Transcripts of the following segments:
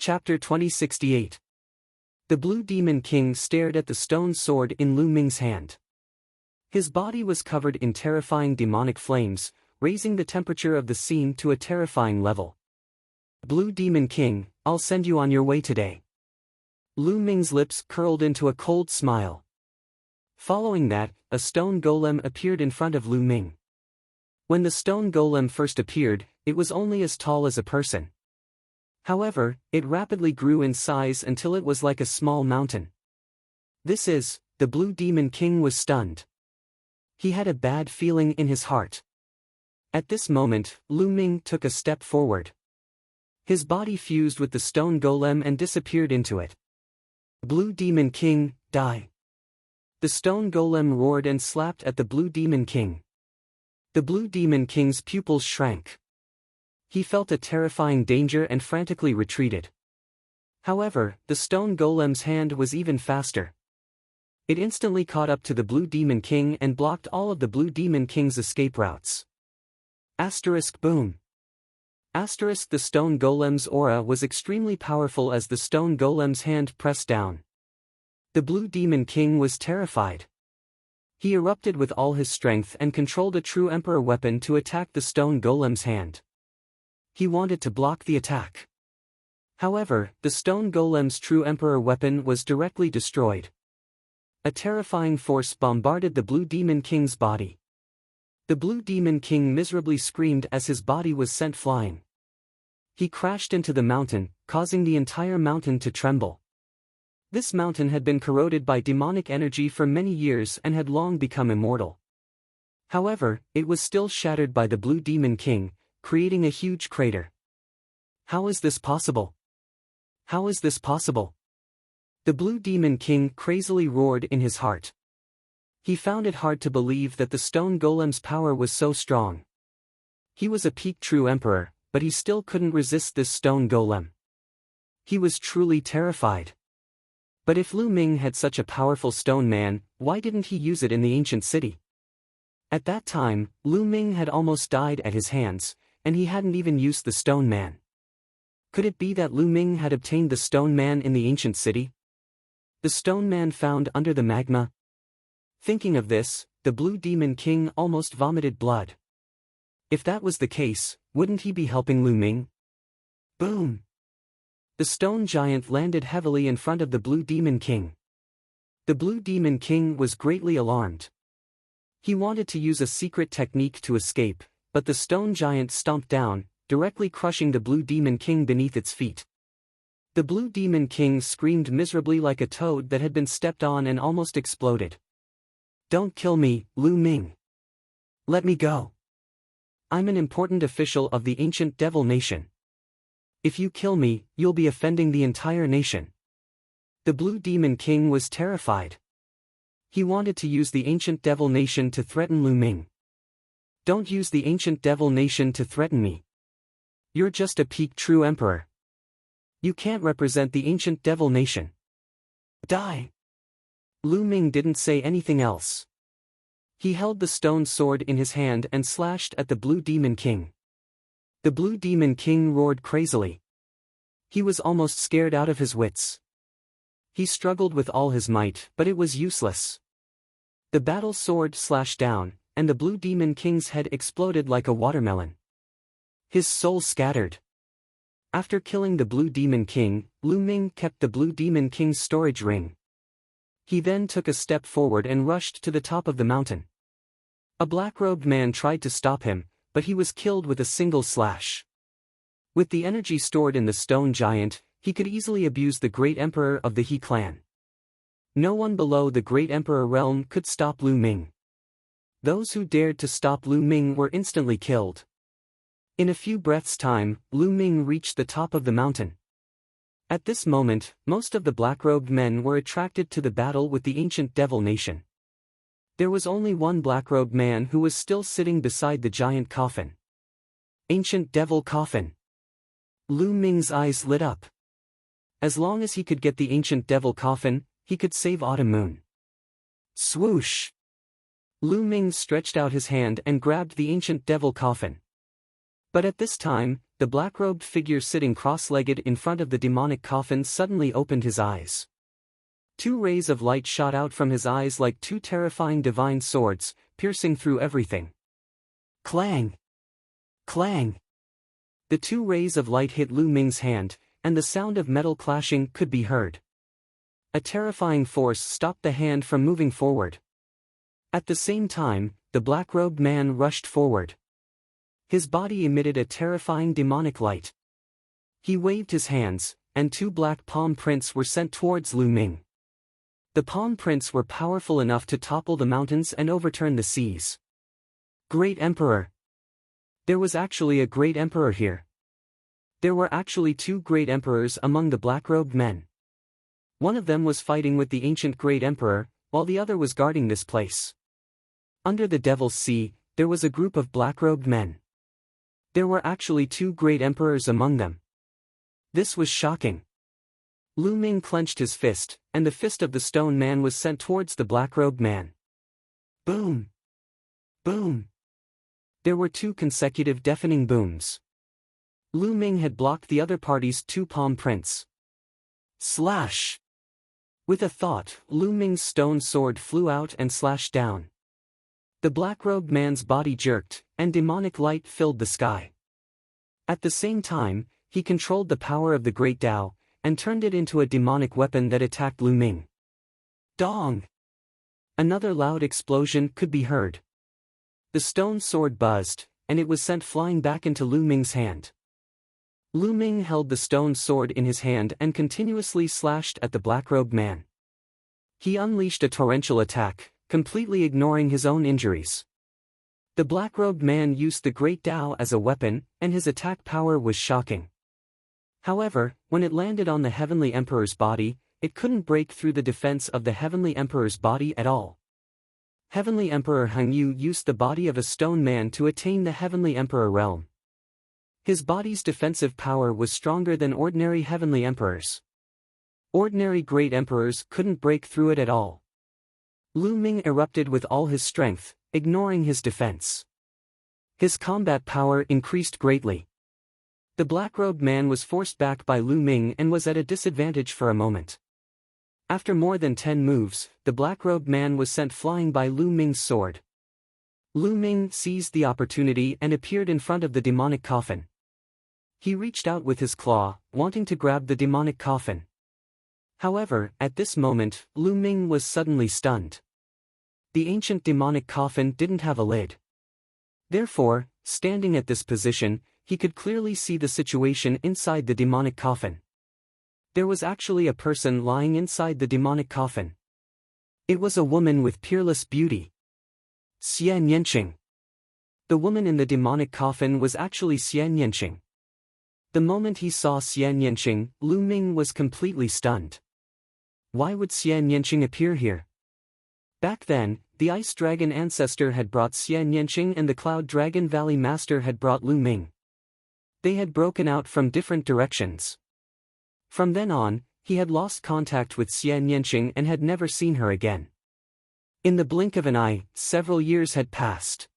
Chapter 2068. The Blue Demon King stared at the stone sword in Lu Ming's hand. His body was covered in terrifying demonic flames, raising the temperature of the scene to a terrifying level. Blue Demon King, I'll send you on your way today. Lu Ming's lips curled into a cold smile. Following that, a stone golem appeared in front of Lu Ming. When the stone golem first appeared, it was only as tall as a person. However, it rapidly grew in size until it was like a small mountain. The Blue Demon King was stunned. He had a bad feeling in his heart. At this moment, Lu Ming took a step forward. His body fused with the stone golem and disappeared into it. Blue Demon King, die! The stone golem roared and slapped at the Blue Demon King. The Blue Demon King's pupils shrank. He felt a terrifying danger and frantically retreated. However, the stone golem's hand was even faster. It instantly caught up to the Blue Demon King and blocked all of the Blue Demon King's escape routes. Boom. The stone golem's aura was extremely powerful as the stone golem's hand pressed down. The Blue Demon King was terrified. He erupted with all his strength and controlled a true Emperor weapon to attack the stone golem's hand. He wanted to block the attack. However, the stone golem's true Emperor weapon was directly destroyed. A terrifying force bombarded the Blue Demon King's body. The Blue Demon King miserably screamed as his body was sent flying. He crashed into the mountain, causing the entire mountain to tremble. This mountain had been corroded by demonic energy for many years and had long become immortal. However, it was still shattered by the Blue Demon King, creating a huge crater. How is this possible? How is this possible? The Blue Demon King crazily roared in his heart. He found it hard to believe that the stone golem's power was so strong. He was a peak true emperor, but he still couldn't resist this stone golem. He was truly terrified. But if Lu Ming had such a powerful stone man, why didn't he use it in the ancient city? At that time, Lu Ming had almost died at his hands, and he hadn't even used the stone man. Could it be that Lu Ming had obtained the stone man in the ancient city? The stone man found under the magma? Thinking of this, the Blue Demon King almost vomited blood. If that was the case, wouldn't he be helping Lu Ming? Boom! The stone giant landed heavily in front of the Blue Demon King. The Blue Demon King was greatly alarmed. He wanted to use a secret technique to escape, but the stone giant stomped down, directly crushing the Blue Demon King beneath its feet. The Blue Demon King screamed miserably like a toad that had been stepped on and almost exploded. Don't kill me, Lu Ming. Let me go. I'm an important official of the ancient devil nation. If you kill me, you'll be offending the entire nation. The Blue Demon King was terrified. He wanted to use the ancient devil nation to threaten Lu Ming. Don't use the ancient devil nation to threaten me. You're just a peak true emperor. You can't represent the ancient devil nation. Die! Lu Ming didn't say anything else. He held the stone sword in his hand and slashed at the Blue Demon King. The Blue Demon King roared crazily. He was almost scared out of his wits. He struggled with all his might, but it was useless. The battle sword slashed down, and the Blue Demon King's head exploded like a watermelon. His soul scattered. After killing the Blue Demon King, Lu Ming kept the Blue Demon King's storage ring. He then took a step forward and rushed to the top of the mountain. A black-robed man tried to stop him, but he was killed with a single slash. With the energy stored in the stone giant, he could easily abuse the great emperor of the He clan. No one below the great emperor realm could stop Lu Ming. Those who dared to stop Lu Ming were instantly killed. In a few breaths' time, Lu Ming reached the top of the mountain. At this moment, most of the black-robed men were attracted to the battle with the ancient devil nation. There was only one black-robed man who was still sitting beside the giant coffin. Ancient devil coffin. Lu Ming's eyes lit up. As long as he could get the ancient devil coffin, he could save Autumn Moon. Swoosh! Lu Ming stretched out his hand and grabbed the ancient devil coffin. But at this time, the black-robed figure sitting cross-legged in front of the demonic coffin suddenly opened his eyes. Two rays of light shot out from his eyes like two terrifying divine swords, piercing through everything. Clang! Clang! The two rays of light hit Lu Ming's hand, and the sound of metal clashing could be heard. A terrifying force stopped the hand from moving forward. At the same time, the black-robed man rushed forward. His body emitted a terrifying demonic light. He waved his hands, and two black palm prints were sent towards Lu Ming. The palm prints were powerful enough to topple the mountains and overturn the seas. Great Emperor! There was actually a great emperor here. There were actually two great emperors among the black-robed men. One of them was fighting with the ancient great emperor, while the other was guarding this place. Under the Devil's Sea, there was a group of black-robed men. There were actually two great emperors among them. This was shocking. Lu Ming clenched his fist, and the fist of the stone man was sent towards the black-robed man. Boom! Boom! There were two consecutive deafening booms. Lu Ming had blocked the other party's two palm prints. Slash! With a thought, Lu Ming's stone sword flew out and slashed down. The black-robed man's body jerked, and demonic light filled the sky. At the same time, he controlled the power of the Great Tao, and turned it into a demonic weapon that attacked Lu Ming. Dong! Another loud explosion could be heard. The stone sword buzzed, and it was sent flying back into Lu Ming's hand. Lu Ming held the stone sword in his hand and continuously slashed at the black-robed man. He unleashed a torrential attack, completely ignoring his own injuries. The black-robed man used the Great Tao as a weapon, and his attack power was shocking. However, when it landed on the Heavenly Emperor's body, it couldn't break through the defense of the Heavenly Emperor's body at all. Heavenly Emperor Heng Yu used the body of a stone man to attain the Heavenly Emperor realm. His body's defensive power was stronger than ordinary Heavenly Emperors. Ordinary Great Emperors couldn't break through it at all. Lu Ming erupted with all his strength, ignoring his defense. His combat power increased greatly. The black-robed man was forced back by Lu Ming and was at a disadvantage for a moment. After more than 10 moves, the black-robed man was sent flying by Lu Ming's sword. Lu Ming seized the opportunity and appeared in front of the demonic coffin. He reached out with his claw, wanting to grab the demonic coffin. However, at this moment, Lu Ming was suddenly stunned. The ancient demonic coffin didn't have a lid. Therefore, standing at this position, he could clearly see the situation inside the demonic coffin. There was actually a person lying inside the demonic coffin. It was a woman with peerless beauty. Xian Yanqing. The woman in the demonic coffin was actually Xian Yanqing. The moment he saw Xian Yanqing, Lu Ming was completely stunned. Why would Xian Yanqing appear here? Back then, the Ice Dragon ancestor had brought Xian Yanqing and the Cloud Dragon Valley Master had brought Lu Ming. They had broken out from different directions. From then on, he had lost contact with Xian Yanqing and had never seen her again. In the blink of an eye, several years had passed.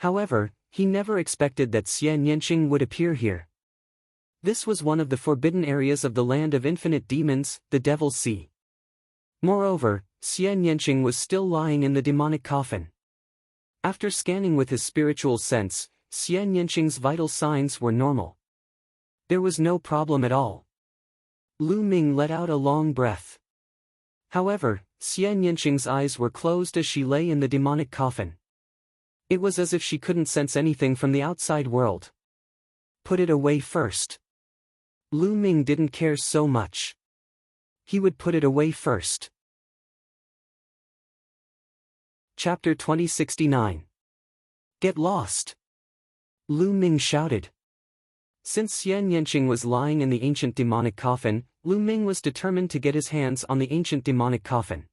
However, he never expected that Xian Yanqing would appear here. This was one of the forbidden areas of the land of infinite demons, the Devil's Sea. Moreover, Xian Yanqing was still lying in the demonic coffin. After scanning with his spiritual sense, Xian Yanqing's vital signs were normal. There was no problem at all. Lu Ming let out a long breath. However, Xian Yanqing's eyes were closed as she lay in the demonic coffin. It was as if she couldn't sense anything from the outside world. Put it away first. Lu Ming didn't care so much. He would put it away first. Chapter 2069. Get lost! Lu Ming shouted. Since Xian Yanqing was lying in the ancient demonic coffin, Lu Ming was determined to get his hands on the ancient demonic coffin.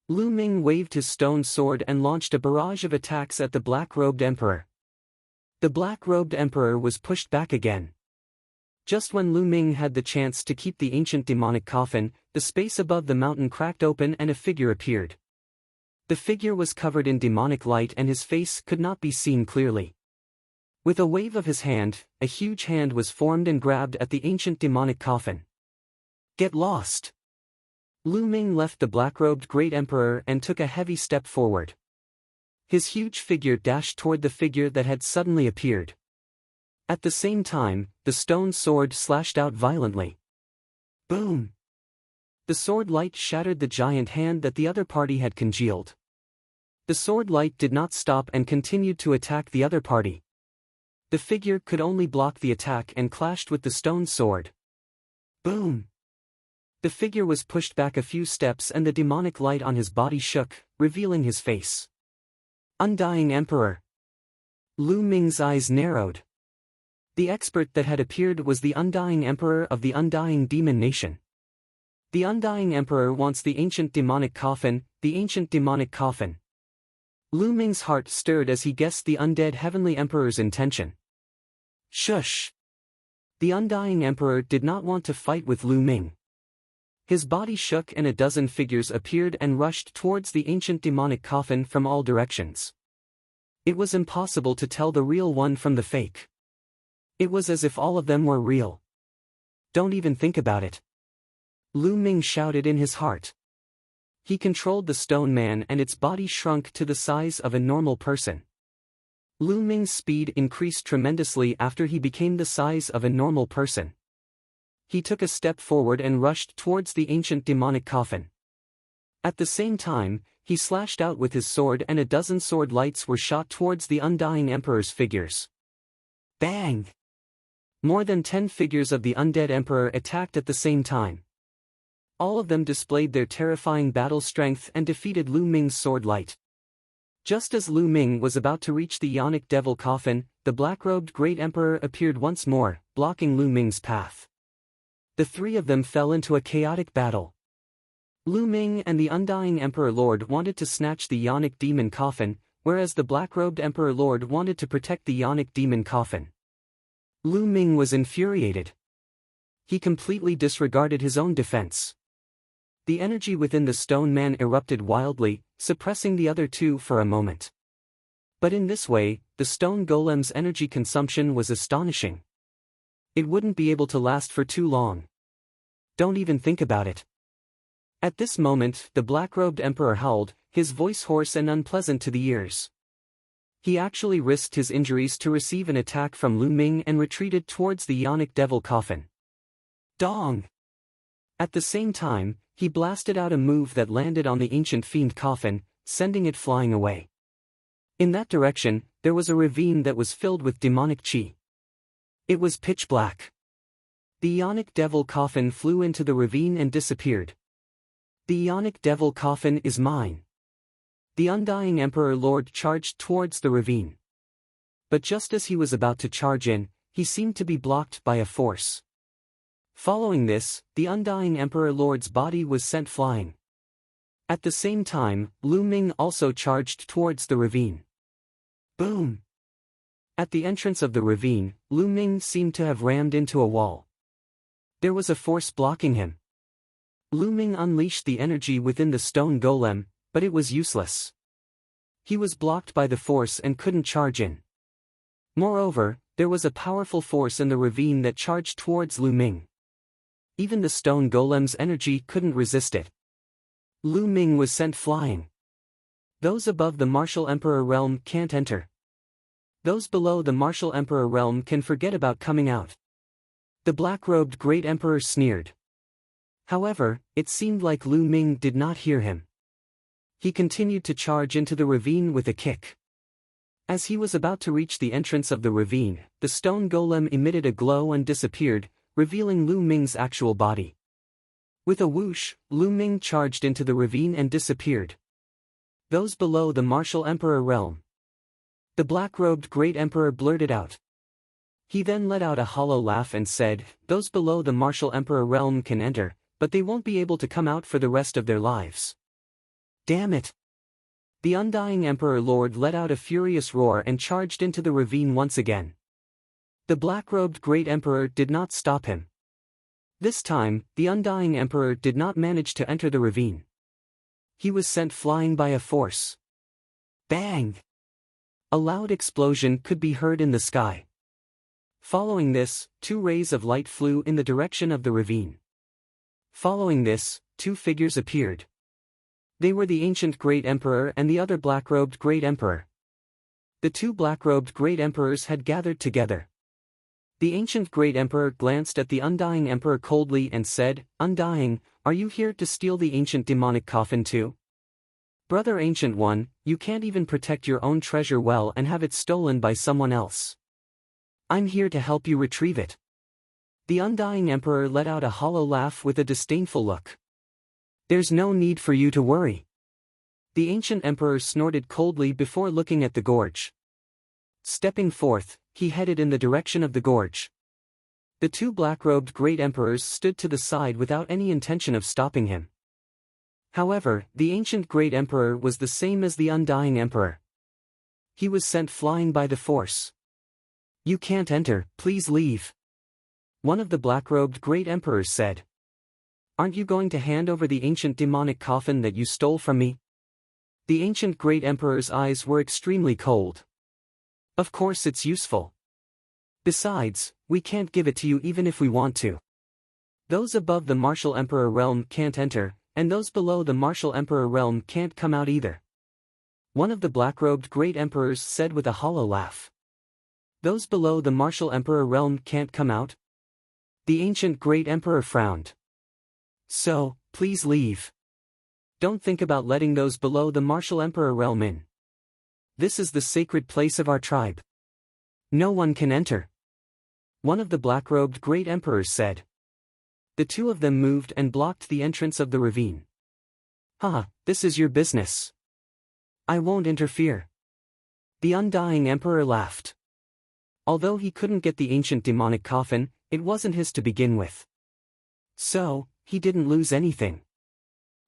Lu Ming waved his stone sword and launched a barrage of attacks at the black-robed emperor. The black-robed emperor was pushed back again. Just when Lu Ming had the chance to keep the ancient demonic coffin, the space above the mountain cracked open and a figure appeared. The figure was covered in demonic light and his face could not be seen clearly. With a wave of his hand, a huge hand was formed and grabbed at the ancient demonic coffin. Get lost! Lu Ming left the black-robed great emperor and took a heavy step forward. His huge figure dashed toward the figure that had suddenly appeared. At the same time, the stone sword slashed out violently. Boom! The sword light shattered the giant hand that the other party had congealed. The sword light did not stop and continued to attack the other party. The figure could only block the attack and clashed with the stone sword. Boom! The figure was pushed back a few steps and the demonic light on his body shook, revealing his face. Undying Emperor. Lu Ming's eyes narrowed. The expert that had appeared was the Undying Emperor of the Undying Demon Nation. The Undying Emperor wants the ancient demonic coffin, the ancient demonic coffin. Lu Ming's heart stirred as he guessed the undead Heavenly Emperor's intention. Shush! The Undying Emperor did not want to fight with Lu Ming. His body shook and a dozen figures appeared and rushed towards the ancient demonic coffin from all directions. It was impossible to tell the real one from the fake. It was as if all of them were real. Don't even think about it. Lu Ming shouted in his heart. He controlled the stone man and its body shrunk to the size of a normal person. Lu Ming's speed increased tremendously after he became the size of a normal person. He took a step forward and rushed towards the ancient demonic coffin. At the same time, he slashed out with his sword and a dozen sword lights were shot towards the Undying Emperor's figures. Bang! More than 10 figures of the undead emperor attacked at the same time. All of them displayed their terrifying battle strength and defeated Lu Ming's sword light. Just as Lu Ming was about to reach the Yonic Devil coffin, the black-robed Great Emperor appeared once more, blocking Lu Ming's path. The three of them fell into a chaotic battle. Lu Ming and the Undying Emperor Lord wanted to snatch the Yonic Demon coffin, whereas the black-robed Emperor Lord wanted to protect the Yonic Demon coffin. Lu Ming was infuriated. He completely disregarded his own defense. The energy within the stone man erupted wildly, suppressing the other two for a moment. But in this way, the stone golem's energy consumption was astonishing. It wouldn't be able to last for too long. Don't even think about it. At this moment, the black-robed emperor howled, his voice hoarse and unpleasant to the ears. He actually risked his injuries to receive an attack from Lu Ming and retreated towards the Yonic Devil coffin. Dong! At the same time, he blasted out a move that landed on the ancient fiend coffin, sending it flying away. In that direction, there was a ravine that was filled with demonic chi. It was pitch black. The Yonic Devil coffin flew into the ravine and disappeared. The Yonic Devil coffin is mine. The Undying Emperor Lord charged towards the ravine. But just as he was about to charge in, he seemed to be blocked by a force. Following this, the Undying Emperor Lord's body was sent flying. At the same time, Lu Ming also charged towards the ravine. Boom! At the entrance of the ravine, Lu Ming seemed to have rammed into a wall. There was a force blocking him. Lu Ming unleashed the energy within the stone golem, but it was useless. He was blocked by the force and couldn't charge in. Moreover, there was a powerful force in the ravine that charged towards Lu Ming. Even the stone golem's energy couldn't resist it. Lu Ming was sent flying. Those above the Martial Emperor realm can't enter. Those below the Martial Emperor realm can forget about coming out. The black-robed Great Emperor sneered. However, it seemed like Lu Ming did not hear him. He continued to charge into the ravine with a kick. As he was about to reach the entrance of the ravine, the stone golem emitted a glow and disappeared, revealing Lu Ming's actual body. With a whoosh, Lu Ming charged into the ravine and disappeared. Those below the Martial Emperor realm. The black-robed Great Emperor blurted out. He then let out a hollow laugh and said, "Those below the Martial Emperor realm can enter, but they won't be able to come out for the rest of their lives." Damn it! The Undying Emperor Lord let out a furious roar and charged into the ravine once again. The black-robed Great Emperor did not stop him. This time, the Undying Emperor did not manage to enter the ravine. He was sent flying by a force. Bang! A loud explosion could be heard in the sky. Following this, two rays of light flew in the direction of the ravine. Following this, two figures appeared. They were the ancient Great Emperor and the other black-robed Great Emperor. The two black-robed Great Emperors had gathered together. The ancient Great Emperor glanced at the Undying Emperor coldly and said, "Undying, are you here to steal the ancient demonic coffin too? Brother Ancient One, you can't even protect your own treasure well and have it stolen by someone else. I'm here to help you retrieve it." The Undying Emperor let out a hollow laugh with a disdainful look. "There's no need for you to worry." The ancient emperor snorted coldly before looking at the gorge. Stepping forth, he headed in the direction of the gorge. The two black-robed great emperors stood to the side without any intention of stopping him. However, the ancient great emperor was the same as the Undying Emperor. He was sent flying by the force. "You can't enter, please leave," one of the black-robed great emperors said. "Aren't you going to hand over the ancient demonic coffin that you stole from me?" The ancient great emperor's eyes were extremely cold. "Of course it's useful. Besides, we can't give it to you even if we want to. Those above the martial emperor realm can't enter, and those below the martial emperor realm can't come out either," one of the black-robed great emperors said with a hollow laugh. "Those below the martial emperor realm can't come out?" The ancient great emperor frowned. "So, please leave. Don't think about letting those below the martial emperor realm in. This is the sacred place of our tribe. No one can enter," one of the black-robed great emperors said. The two of them moved and blocked the entrance of the ravine. "Haha, this is your business. I won't interfere." The Undying Emperor laughed. Although he couldn't get the ancient demonic coffin, it wasn't his to begin with. So, he didn't lose anything.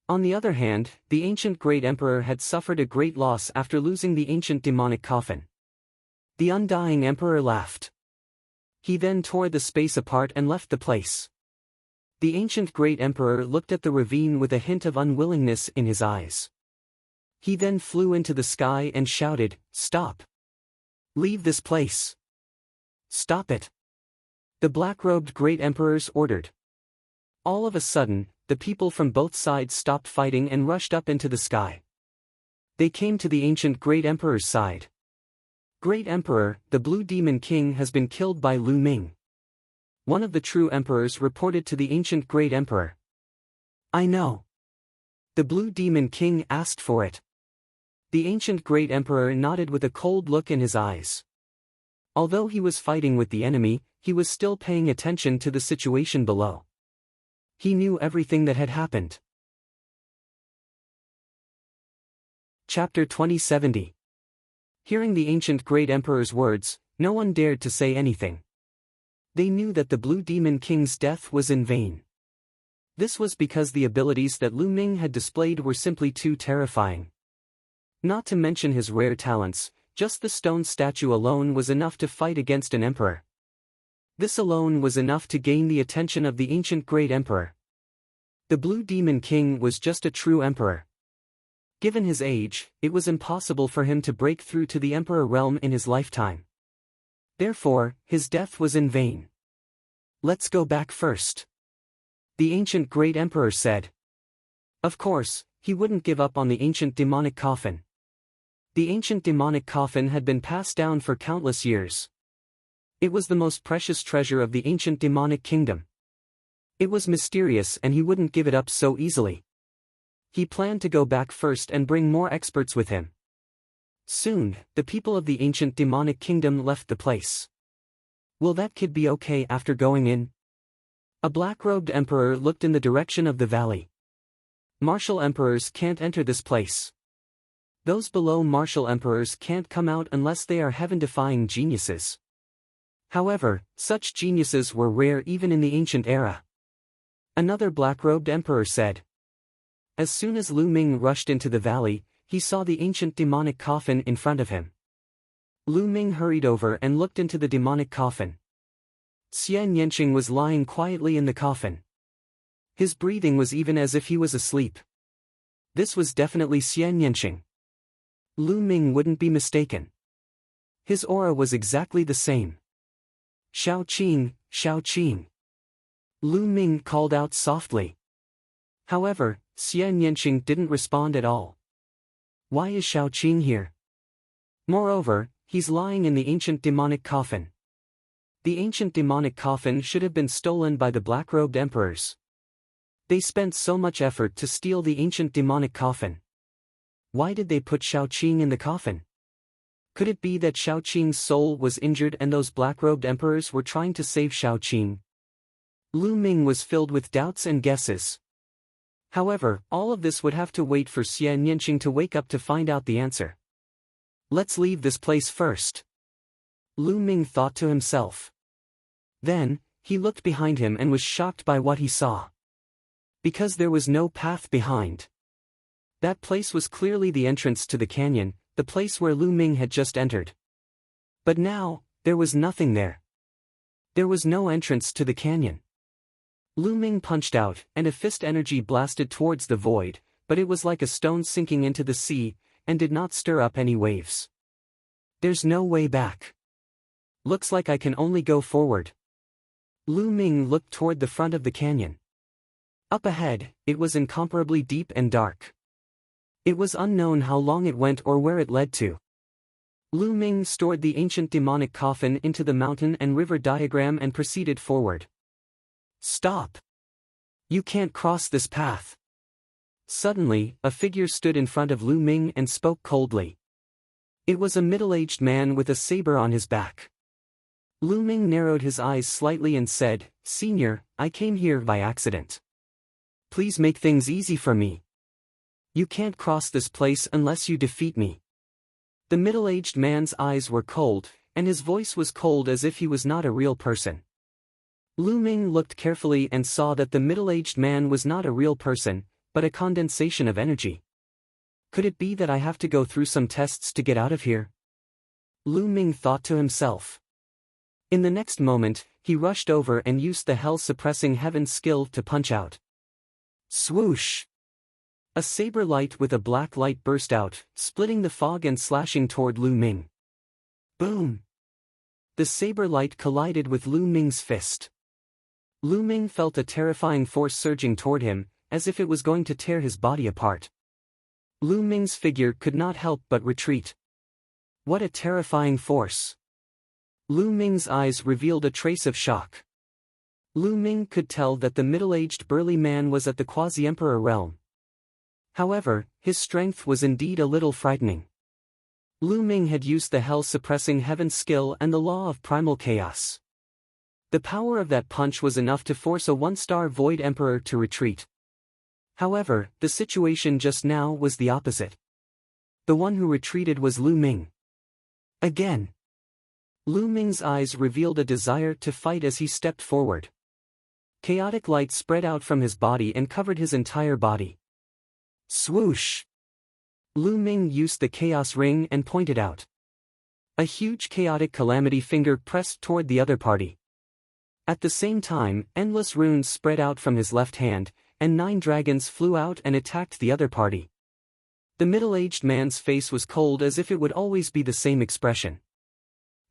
On the other hand, the ancient great emperor had suffered a great loss after losing the ancient demonic coffin. The Undying Emperor laughed. He then tore the space apart and left the place. The ancient great emperor looked at the ravine with a hint of unwillingness in his eyes. He then flew into the sky and shouted, "Stop! Leave this place! Stop it!" The black-robed great emperors ordered. All of a sudden, the people from both sides stopped fighting and rushed up into the sky. They came to the ancient great emperor's side. "Great Emperor, the Blue Demon King has been killed by Lu Ming," one of the true emperors reported to the ancient great emperor. "I know. The Blue Demon King asked for it." The ancient great emperor nodded with a cold look in his eyes. Although he was fighting with the enemy, he was still paying attention to the situation below. He knew everything that had happened. Chapter 2070. Hearing the ancient great emperor's words, no one dared to say anything. They knew that the Blue Demon King's death was in vain. This was because the abilities that Lu Ming had displayed were simply too terrifying. Not to mention his rare talents, just the stone statue alone was enough to fight against an emperor. This alone was enough to gain the attention of the ancient great emperor. The Blue Demon King was just a true emperor. Given his age, it was impossible for him to break through to the emperor realm in his lifetime. Therefore, his death was in vain. "Let's go back first," the ancient great emperor said. Of course, he wouldn't give up on the ancient demonic coffin. The ancient demonic coffin had been passed down for countless years. It was the most precious treasure of the ancient demonic kingdom. It was mysterious and he wouldn't give it up so easily. He planned to go back first and bring more experts with him. Soon, the people of the ancient demonic kingdom left the place. "Will that kid be okay after going in?" A black-robed emperor looked in the direction of the valley. "Martial emperors can't enter this place. Those below martial emperors can't come out unless they are heaven-defying geniuses. However, such geniuses were rare even in the ancient era," another black-robed emperor said. As soon as Lu Ming rushed into the valley, he saw the ancient demonic coffin in front of him. Lu Ming hurried over and looked into the demonic coffin. Xian Yanqing was lying quietly in the coffin. His breathing was even as if he was asleep. This was definitely Xian Yanqing. Lu Ming wouldn't be mistaken. His aura was exactly the same. Xiao Qing, Xiao Qing. Lu Ming called out softly. However, Xian Yanqing didn't respond at all. Why is Xiao Qing here? Moreover, he's lying in the ancient demonic coffin. The ancient demonic coffin should have been stolen by the black-robed emperors. They spent so much effort to steal the ancient demonic coffin. Why did they put Xiao Qing in the coffin? Could it be that Xiao Qing's soul was injured and those black-robed emperors were trying to save Xiao Qing? Lu Ming was filled with doubts and guesses. However, all of this would have to wait for Xian Yanqing to wake up to find out the answer. Let's leave this place first. Lu Ming thought to himself. Then, he looked behind him and was shocked by what he saw. Because there was no path behind. That place was clearly the entrance to the canyon, the place where Lu Ming had just entered. But now, there was nothing there. There was no entrance to the canyon. Lu Ming punched out, and a fist energy blasted towards the void, but it was like a stone sinking into the sea, and did not stir up any waves. There's no way back. Looks like I can only go forward. Lu Ming looked toward the front of the canyon. Up ahead, it was incomparably deep and dark. It was unknown how long it went or where it led to. Lu Ming stored the ancient demonic coffin into the mountain and river diagram and proceeded forward. Stop! You can't cross this path. Suddenly, a figure stood in front of Lu Ming and spoke coldly. It was a middle-aged man with a saber on his back. Lu Ming narrowed his eyes slightly and said, "Senior, I came here by accident. Please make things easy for me. You can't cross this place unless you defeat me." The middle-aged man's eyes were cold, and his voice was cold as if he was not a real person. Lu Ming looked carefully and saw that the middle-aged man was not a real person, but a condensation of energy. Could it be that I have to go through some tests to get out of here? Lu Ming thought to himself. In the next moment, he rushed over and used the hell-suppressing heaven skill to punch out. Swoosh! A saber light with a black light burst out, splitting the fog and slashing toward Lu Ming. Boom! The saber light collided with Lu Ming's fist. Lu Ming felt a terrifying force surging toward him, as if it was going to tear his body apart. Lu Ming's figure could not help but retreat. What a terrifying force! Lu Ming's eyes revealed a trace of shock. Lu Ming could tell that the middle-aged burly man was at the quasi-emperor realm. However, his strength was indeed a little frightening. Lu Ming had used the hell-suppressing heaven skill and the law of primal chaos. The power of that punch was enough to force a one-star Void Emperor to retreat. However, the situation just now was the opposite. The one who retreated was Lu Ming. Again. Lu Ming's eyes revealed a desire to fight as he stepped forward. Chaotic light spread out from his body and covered his entire body. Swoosh! Lu Ming used the Chaos Ring and pointed out. A huge chaotic calamity finger pressed toward the other party. At the same time, endless runes spread out from his left hand, and 9 dragons flew out and attacked the other party. The middle-aged man's face was cold as if it would always be the same expression.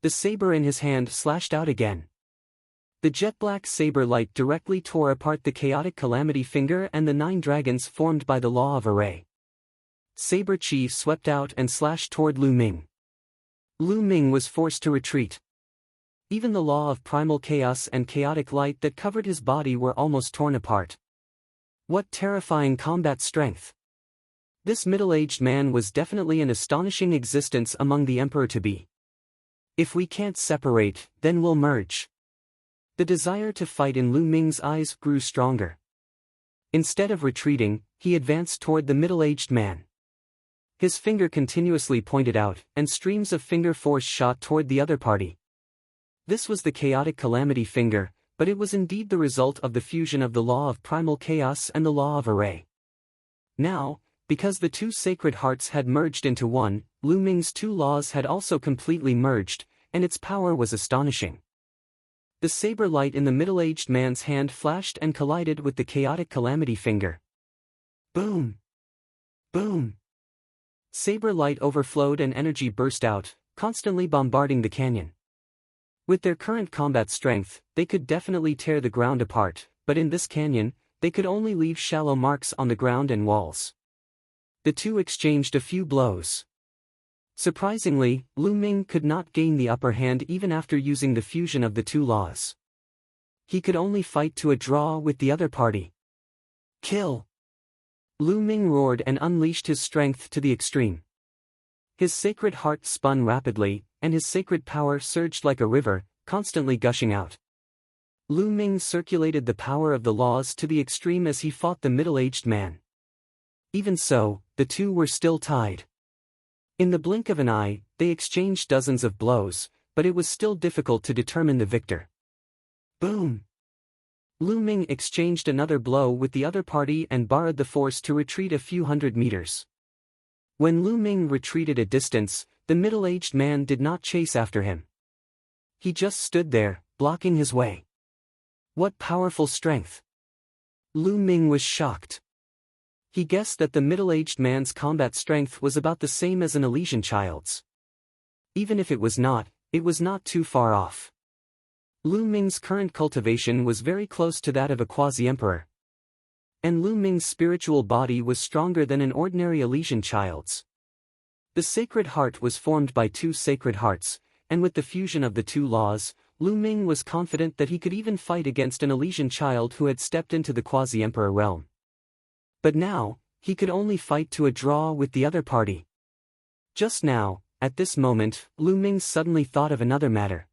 The saber in his hand slashed out again. The jet-black saber light directly tore apart the chaotic calamity finger and the 9 dragons formed by the law of array. Saber chi swept out and slashed toward Lu Ming. Lu Ming was forced to retreat. Even the law of primal chaos and chaotic light that covered his body were almost torn apart. What terrifying combat strength! This middle-aged man was definitely an astonishing existence among the Emperor-to-be. If we can't separate, then we'll merge. The desire to fight in Lu Ming's eyes grew stronger. Instead of retreating, he advanced toward the middle-aged man. His finger continuously pointed out, and streams of finger force shot toward the other party. This was the chaotic calamity finger, but it was indeed the result of the fusion of the law of primal chaos and the law of array. Now, because the 2 sacred hearts had merged into one, Lu Ming's 2 laws had also completely merged, and its power was astonishing. The saber light in the middle-aged man's hand flashed and collided with the chaotic calamity finger. Boom! Boom! Saber light overflowed and energy burst out, constantly bombarding the canyon. With their current combat strength, they could definitely tear the ground apart, but in this canyon, they could only leave shallow marks on the ground and walls. The two exchanged a few blows. Surprisingly, Lu Ming could not gain the upper hand even after using the fusion of the two laws. He could only fight to a draw with the other party. Kill! Lu Ming roared and unleashed his strength to the extreme. His sacred heart spun rapidly, and his sacred power surged like a river, constantly gushing out. Lu Ming circulated the power of the laws to the extreme as he fought the middle-aged man. Even so, the two were still tied. In the blink of an eye, they exchanged dozens of blows, but it was still difficult to determine the victor. Boom! Lu Ming exchanged another blow with the other party and borrowed the force to retreat a few hundred meters. When Lu Ming retreated a distance, the middle-aged man did not chase after him. He just stood there, blocking his way. What powerful strength! Lu Ming was shocked. He guessed that the middle-aged man's combat strength was about the same as an Elysian child's. Even if it was not too far off. Lu Ming's current cultivation was very close to that of a quasi-emperor. And Lu Ming's spiritual body was stronger than an ordinary Elysian child's. The sacred heart was formed by two sacred hearts, and with the fusion of the two laws, Lu Ming was confident that he could even fight against an Elysian child who had stepped into the quasi-emperor realm. But now, he could only fight to a draw with the other party. Just now, at this moment, Lu Ming suddenly thought of another matter.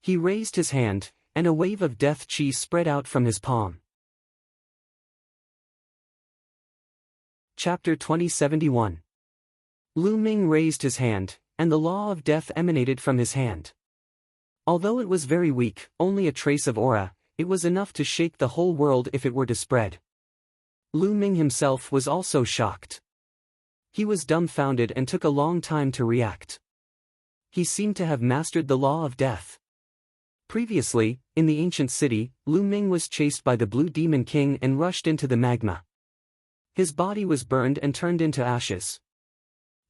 He raised his hand, and a wave of death chi spread out from his palm. Chapter 2071. Lu Ming raised his hand, and the law of death emanated from his hand. Although it was very weak, only a trace of aura, it was enough to shake the whole world if it were to spread. Lu Ming himself was also shocked. He was dumbfounded and took a long time to react. He seemed to have mastered the law of death. Previously, in the ancient city, Lu Ming was chased by the Blue Demon King and rushed into the magma. His body was burned and turned into ashes.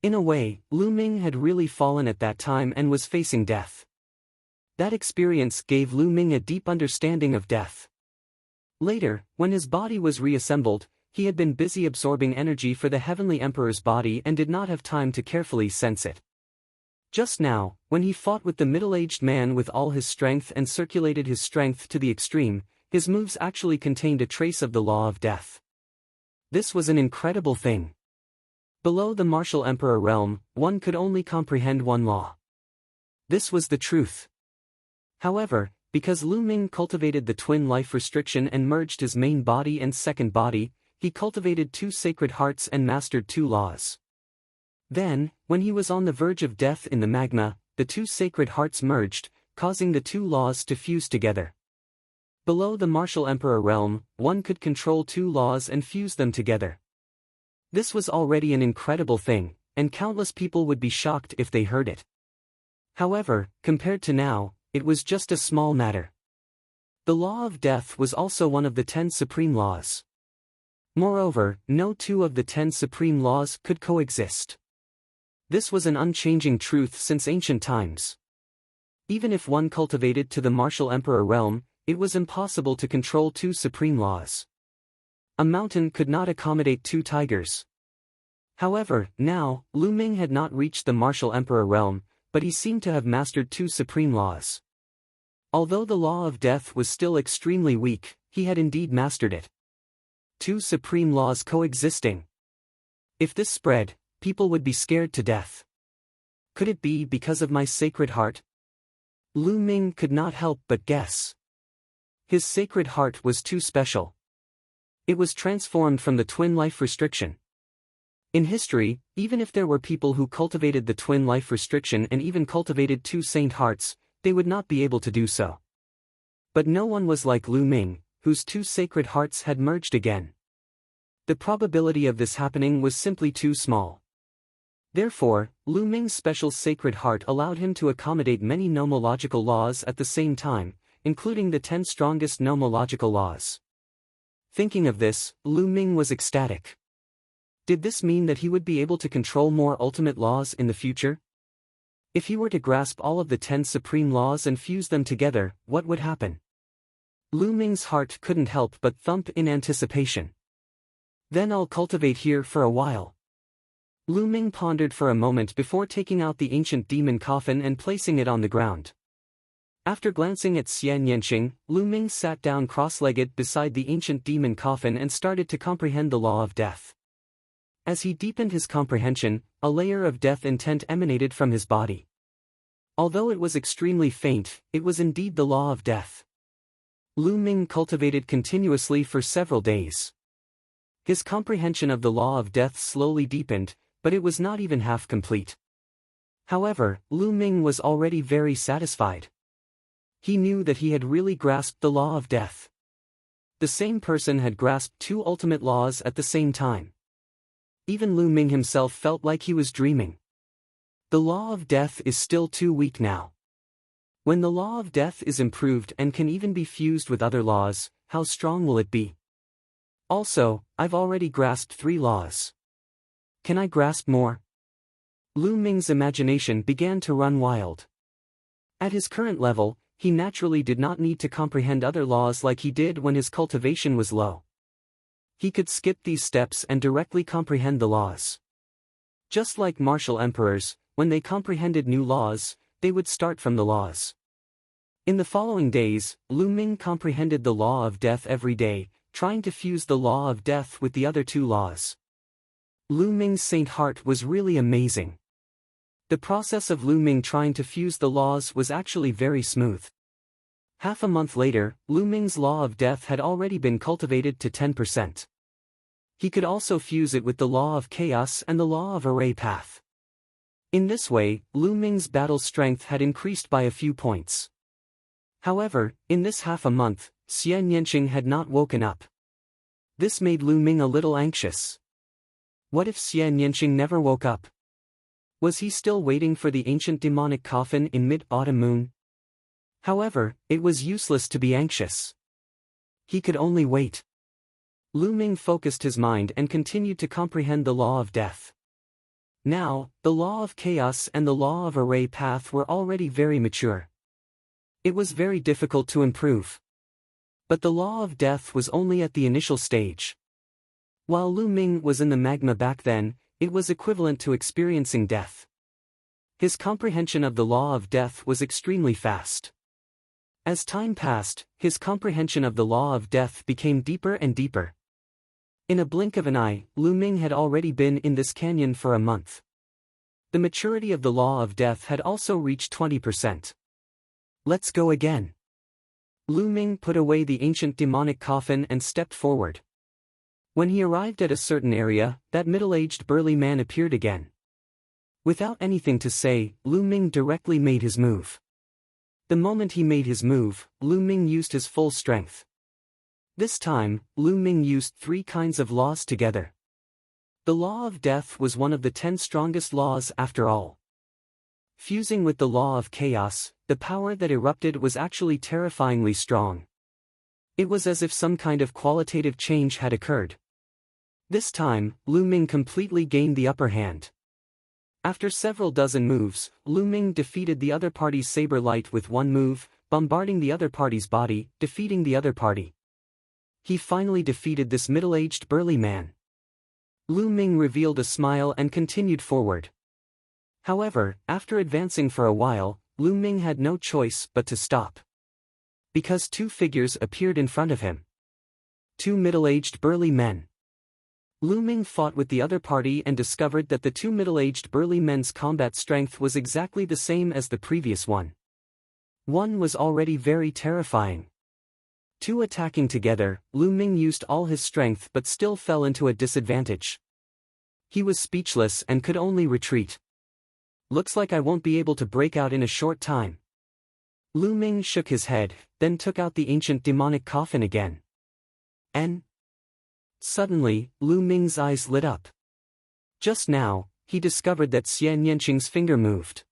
In a way, Lu Ming had really fallen at that time and was facing death. That experience gave Lu Ming a deep understanding of death. Later, when his body was reassembled, he had been busy absorbing energy for the Heavenly Emperor's body and did not have time to carefully sense it. Just now, when he fought with the middle-aged man with all his strength and circulated his strength to the extreme, his moves actually contained a trace of the law of death. This was an incredible thing. Below the martial emperor realm, one could only comprehend one law. This was the truth. However, because Lu Ming cultivated the twin life restriction and merged his main body and second body, he cultivated two sacred hearts and mastered two laws. Then, when he was on the verge of death in the magma, the two sacred hearts merged, causing the two laws to fuse together. Below the martial emperor realm, one could control two laws and fuse them together. This was already an incredible thing, and countless people would be shocked if they heard it. However, compared to now, it was just a small matter. The law of death was also one of the 10 supreme laws. Moreover, no two of the 10 supreme laws could coexist. This was an unchanging truth since ancient times. Even if one cultivated to the martial emperor realm, it was impossible to control two supreme laws. A mountain could not accommodate two tigers. However, now, Lu Ming had not reached the martial emperor realm, but he seemed to have mastered two supreme laws. Although the law of death was still extremely weak, he had indeed mastered it. Two supreme laws coexisting. If this spread, people would be scared to death. Could it be because of my sacred heart? Lu Ming could not help but guess. His sacred heart was too special. It was transformed from the twin life restriction. In history, even if there were people who cultivated the twin life restriction and even cultivated two saint hearts, they would not be able to do so. But no one was like Lu Ming, whose two sacred hearts had merged again. The probability of this happening was simply too small. Therefore, Lu Ming's special sacred heart allowed him to accommodate many nomological laws at the same time, including the 10 strongest nomological laws. Thinking of this, Lu Ming was ecstatic. Did this mean that he would be able to control more ultimate laws in the future? If he were to grasp all of the 10 supreme laws and fuse them together, what would happen? Lu Ming's heart couldn't help but thump in anticipation. Then I'll cultivate here for a while. Lu Ming pondered for a moment before taking out the ancient demon coffin and placing it on the ground. After glancing at Xian Yanqing, Lu Ming sat down cross-legged beside the ancient demon coffin and started to comprehend the law of death. As he deepened his comprehension, a layer of death intent emanated from his body. Although it was extremely faint, it was indeed the law of death. Lu Ming cultivated continuously for several days. His comprehension of the law of death slowly deepened, but it was not even half complete. However, Lu Ming was already very satisfied. He knew that he had really grasped the law of death. The same person had grasped 2 ultimate laws at the same time. Even Lu Ming himself felt like he was dreaming. The law of death is still too weak now. When the law of death is improved and can even be fused with other laws, how strong will it be? Also, I've already grasped 3 laws. Can I grasp more? Lu Ming's imagination began to run wild. At his current level, he naturally did not need to comprehend other laws like he did when his cultivation was low. He could skip these steps and directly comprehend the laws. Just like martial emperors, when they comprehended new laws, they would start from the laws. In the following days, Lu Ming comprehended the law of death every day, trying to fuse the law of death with the other 2 laws. Lu Ming's saint heart was really amazing. The process of Lu Ming trying to fuse the laws was actually very smooth. Half a month later, Lu Ming's law of death had already been cultivated to 10%. He could also fuse it with the law of chaos and the law of array path. In this way, Lu Ming's battle strength had increased by a few points. However, in this half a month, Xian Yanqing had not woken up. This made Lu Ming a little anxious. What if Xian Yanqing never woke up? Was he still waiting for the ancient demonic coffin in mid-autumn moon? However, it was useless to be anxious. He could only wait. Lu Ming focused his mind and continued to comprehend the law of death. Now, the law of chaos and the law of array path were already very mature. It was very difficult to improve. But the law of death was only at the initial stage. While Lu Ming was in the magma back then, it was equivalent to experiencing death. His comprehension of the law of death was extremely fast. As time passed, his comprehension of the law of death became deeper and deeper. In a blink of an eye, Lu Ming had already been in this canyon for a month. The maturity of the law of death had also reached 20%. Let's go again. Lu Ming put away the ancient demonic coffin and stepped forward. When he arrived at a certain area, that middle-aged burly man appeared again. Without anything to say, Lu Ming directly made his move. The moment he made his move, Lu Ming used his full strength. This time, Lu Ming used 3 kinds of laws together. The law of death was one of the 10 strongest laws after all. Fusing with the law of chaos, the power that erupted was actually terrifyingly strong. It was as if some kind of qualitative change had occurred. This time, Lu Ming completely gained the upper hand. After several dozen moves, Lu Ming defeated the other party's saber light with one move, bombarding the other party's body, defeating the other party. He finally defeated this middle-aged burly man. Lu Ming revealed a smile and continued forward. However, after advancing for a while, Lu Ming had no choice but to stop. Because 2 figures appeared in front of him. 2 middle-aged burly men. Lu Ming fought with the other party and discovered that the 2 middle-aged burly men's combat strength was exactly the same as the previous one. One was already very terrifying. 2 attacking together, Lu Ming used all his strength but still fell into a disadvantage. He was speechless and could only retreat. Looks like I won't be able to break out in a short time. Lu Ming shook his head, then took out the ancient demonic coffin again. Suddenly, Lu Ming's eyes lit up. Just now, he discovered that Xian Yanqing's finger moved.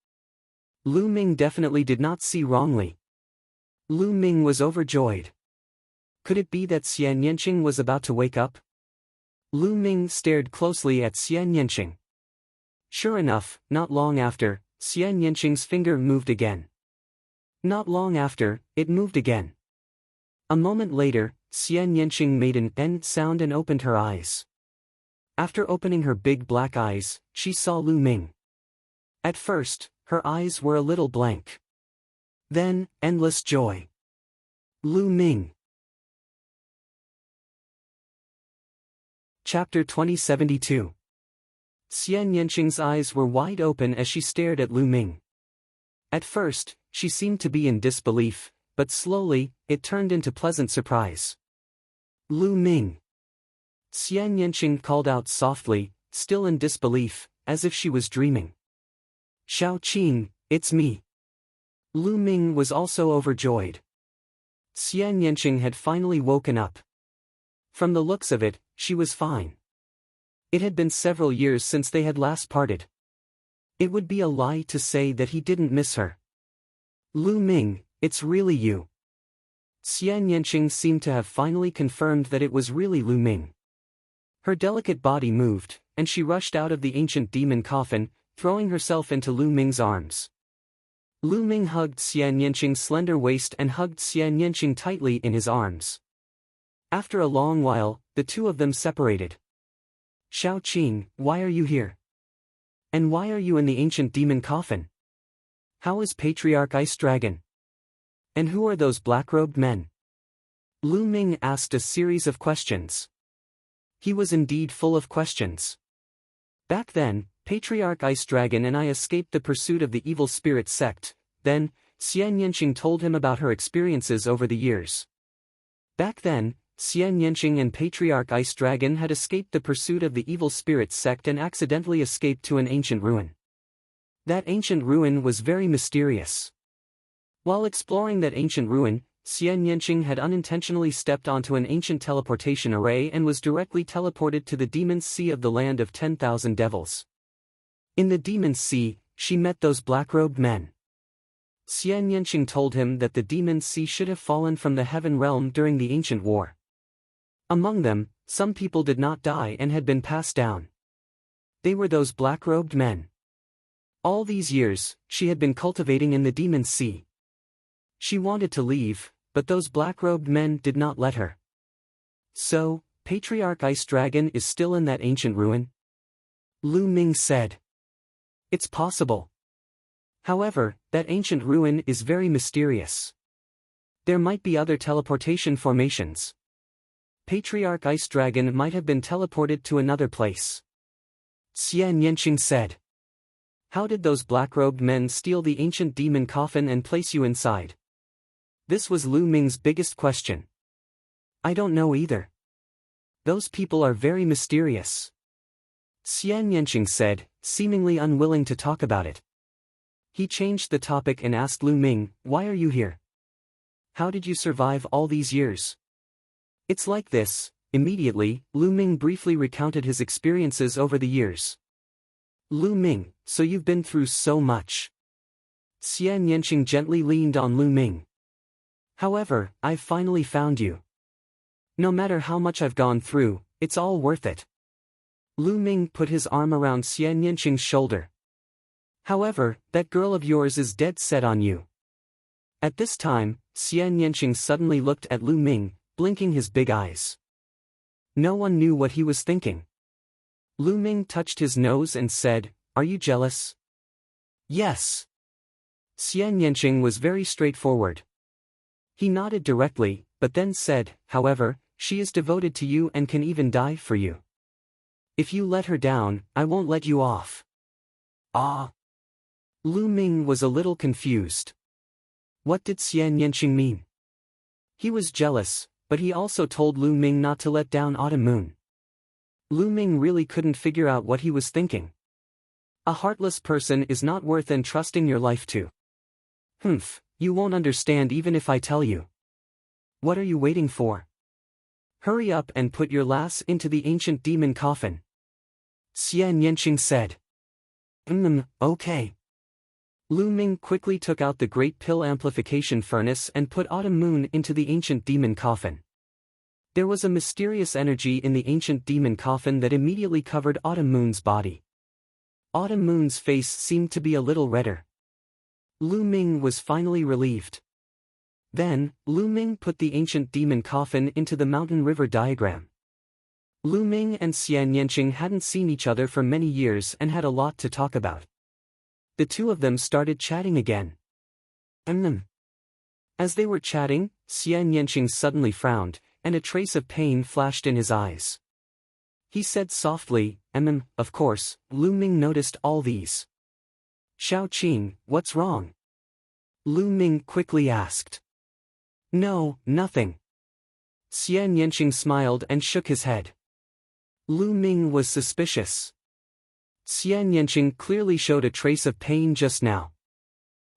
Lu Ming definitely did not see wrongly. Lu Ming was overjoyed. Could it be that Xian Yanqing was about to wake up? Lu Ming stared closely at Xian Yanqing. Sure enough, not long after, Xian Yanqing's finger moved again. Not long after, it moved again. A moment later, Xian Yanqing made an "n" sound and opened her eyes. After opening her big black eyes, she saw Lu Ming. At first, her eyes were a little blank. Then, endless joy. Lu Ming. Chapter 2072. Xian Yanqing's eyes were wide open as she stared at Lu Ming. At first, she seemed to be in disbelief, but slowly, it turned into pleasant surprise. Lu Ming. Xian Yanqing called out softly, still in disbelief, as if she was dreaming. Xiao Qing, it's me. Lu Ming was also overjoyed. Xian Yanqing had finally woken up. From the looks of it, she was fine. It had been several years since they had last parted. It would be a lie to say that he didn't miss her. Lu Ming, it's really you. Xian Yanqing seemed to have finally confirmed that it was really Lu Ming. Her delicate body moved, and she rushed out of the ancient demon coffin, throwing herself into Lu Ming's arms. Lu Ming hugged Xian Yanqing's slender waist and hugged Xian Yanqing tightly in his arms. After a long while, the two of them separated. Xiao Qing, why are you here? And why are you in the ancient demon coffin? How is Patriarch Ice Dragon? And who are those black-robed men? Lu Ming asked a series of questions. He was indeed full of questions. Back then, Patriarch Ice Dragon and I escaped the pursuit of the evil spirit sect. Then, Xian Yanqing told him about her experiences over the years. Back then, Xian Yanqing and Patriarch Ice Dragon had escaped the pursuit of the evil spirit sect and accidentally escaped to an ancient ruin. That ancient ruin was very mysterious. While exploring that ancient ruin, Xian Yanqing had unintentionally stepped onto an ancient teleportation array and was directly teleported to the Demon's Sea of the Land of 10,000 Devils. In the Demon's Sea, she met those black-robed men. Xian Yanqing told him that the Demon's Sea should have fallen from the Heaven Realm during the ancient war. Among them, some people did not die and had been passed down. They were those black-robed men. All these years, she had been cultivating in the Demon's Sea. She wanted to leave, but those black-robed men did not let her. So, Patriarch Ice Dragon is still in that ancient ruin? Lu Ming said. It's possible. However, that ancient ruin is very mysterious. There might be other teleportation formations. Patriarch Ice Dragon might have been teleported to another place. Xian Yanqing said. How did those black-robed men steal the ancient demon coffin and place you inside? This was Lu Ming's biggest question. I don't know either. Those people are very mysterious. Xian Yanqing said, seemingly unwilling to talk about it. He changed the topic and asked Lu Ming, why are you here? How did you survive all these years? It's like this. Immediately, Lu Ming briefly recounted his experiences over the years. Lu Ming, so you've been through so much. Xian Yanqing gently leaned on Lu Ming. However, I've finally found you. No matter how much I've gone through, it's all worth it. Lu Ming put his arm around Xian Yanqing's shoulder. However, that girl of yours is dead set on you. At this time, Xian Yanqing suddenly looked at Lu Ming, blinking his big eyes. No one knew what he was thinking. Lu Ming touched his nose and said, are you jealous? Yes. Xian Yanqing was very straightforward. He nodded directly, but then said, however, she is devoted to you and can even die for you. If you let her down, I won't let you off. Ah. Lu Ming was a little confused. What did Xian Yanqing mean? He was jealous, but he also told Lu Ming not to let down Autumn Moon. Lu Ming really couldn't figure out what he was thinking. A heartless person is not worth entrusting your life to. Humph, you won't understand even if I tell you. What are you waiting for? Hurry up and put your lass into the ancient demon coffin. Xian Yanqing said. Okay. Lu Ming quickly took out the great pill amplification furnace and put Autumn Moon into the ancient demon coffin. There was a mysterious energy in the ancient demon coffin that immediately covered Autumn Moon's body. Autumn Moon's face seemed to be a little redder. Lu Ming was finally relieved. Then, Lu Ming put the ancient demon coffin into the mountain river diagram. Lu Ming and Xian Yanqing hadn't seen each other for many years and had a lot to talk about. The two of them started chatting again. As they were chatting, Xian Yanqing suddenly frowned, and a trace of pain flashed in his eyes. He said softly, of course, Lu Ming noticed all these. Xiao Qing, what's wrong? Lu Ming quickly asked. No, nothing. Xian Yanqing smiled and shook his head. Lu Ming was suspicious. Xian Yanqing clearly showed a trace of pain just now.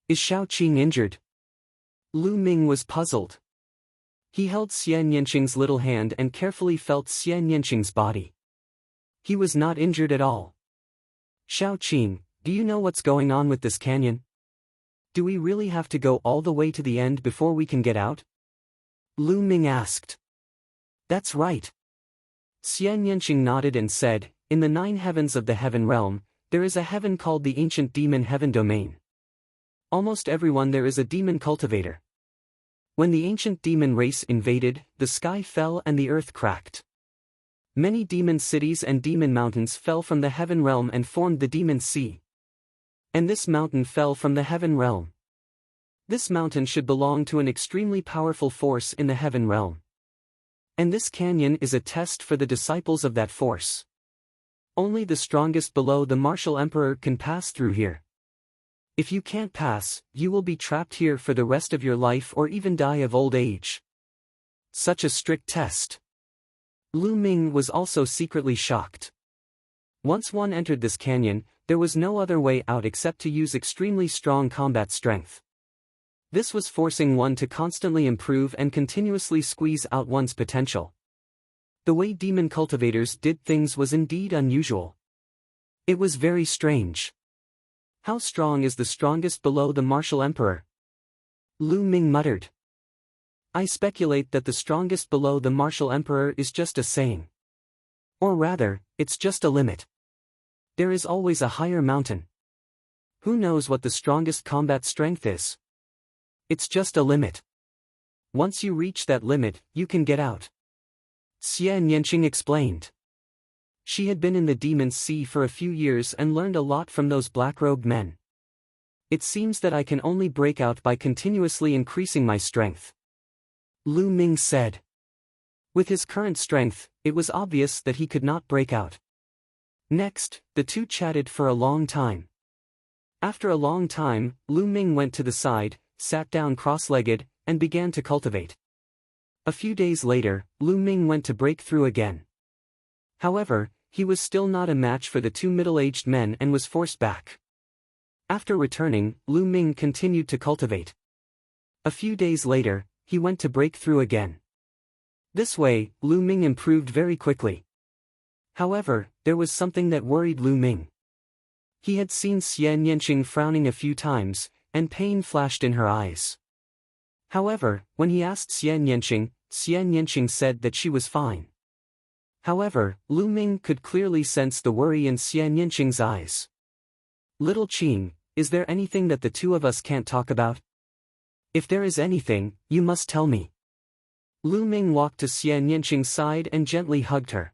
Is Xiao Qing injured? Lu Ming was puzzled. He held Xian Yanqing's little hand and carefully felt Xian Yanqing's body. He was not injured at all. Xiao Qing, do you know what's going on with this canyon? Do we really have to go all the way to the end before we can get out? Lu Ming asked. That's right. Xian Yanqing nodded and said, in the 9 heavens of the heaven realm, there is a heaven called the ancient demon heaven domain. Almost everyone there is a demon cultivator. When the ancient demon race invaded, the sky fell and the earth cracked. Many demon cities and demon mountains fell from the heaven realm and formed the demon sea. And this mountain fell from the heaven realm. This mountain should belong to an extremely powerful force in the heaven realm. And this canyon is a test for the disciples of that force. Only the strongest below the martial emperor can pass through here. If you can't pass, you will be trapped here for the rest of your life or even die of old age. Such a strict test. Lu Ming was also secretly shocked. Once one entered this canyon, there was no other way out except to use extremely strong combat strength. This was forcing one to constantly improve and continuously squeeze out one's potential. The way demon cultivators did things was indeed unusual. It was very strange. How strong is the strongest below the martial emperor? Lu Ming muttered. I speculate that the strongest below the martial emperor is just a saying. Or rather, it's just a limit. There is always a higher mountain. Who knows what the strongest combat strength is? It's just a limit. Once you reach that limit, you can get out. Xian Yanqing explained. She had been in the Demon's Sea for a few years and learned a lot from those black-robed men. It seems that I can only break out by continuously increasing my strength. Lu Ming said. With his current strength, it was obvious that he could not break out. Next, the two chatted for a long time. After a long time, Lu Ming went to the side, sat down cross-legged, and began to cultivate. A few days later, Lu Ming went to break through again. However, he was still not a match for the two middle-aged men and was forced back. After returning, Lu Ming continued to cultivate. A few days later, he went to break through again. This way, Lu Ming improved very quickly. However, there was something that worried Lu Ming. He had seen Xian Yanqing frowning a few times, and pain flashed in her eyes. However, when he asked Xian Yanqing said that she was fine. However, Lu Ming could clearly sense the worry in Xian Yanqing's eyes. Little Qing, is there anything that the two of us can't talk about? If there is anything, you must tell me. Lu Ming walked to Xian Yanqing's side and gently hugged her.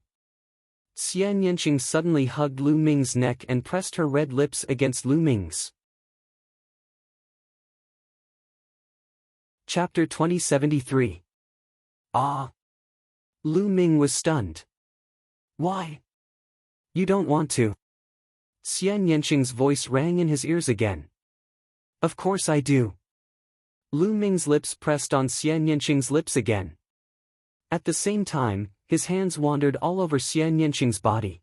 Xian Yanqing suddenly hugged Lu Ming's neck and pressed her red lips against Lu Ming's. Chapter 2073. Ah! Lu Ming was stunned. Why? You don't want to? Xian Yanqing's voice rang in his ears again. Of course I do. Lu Ming's lips pressed on Xian Yanqing's lips again. At the same time, his hands wandered all over Xian Yanqing's body.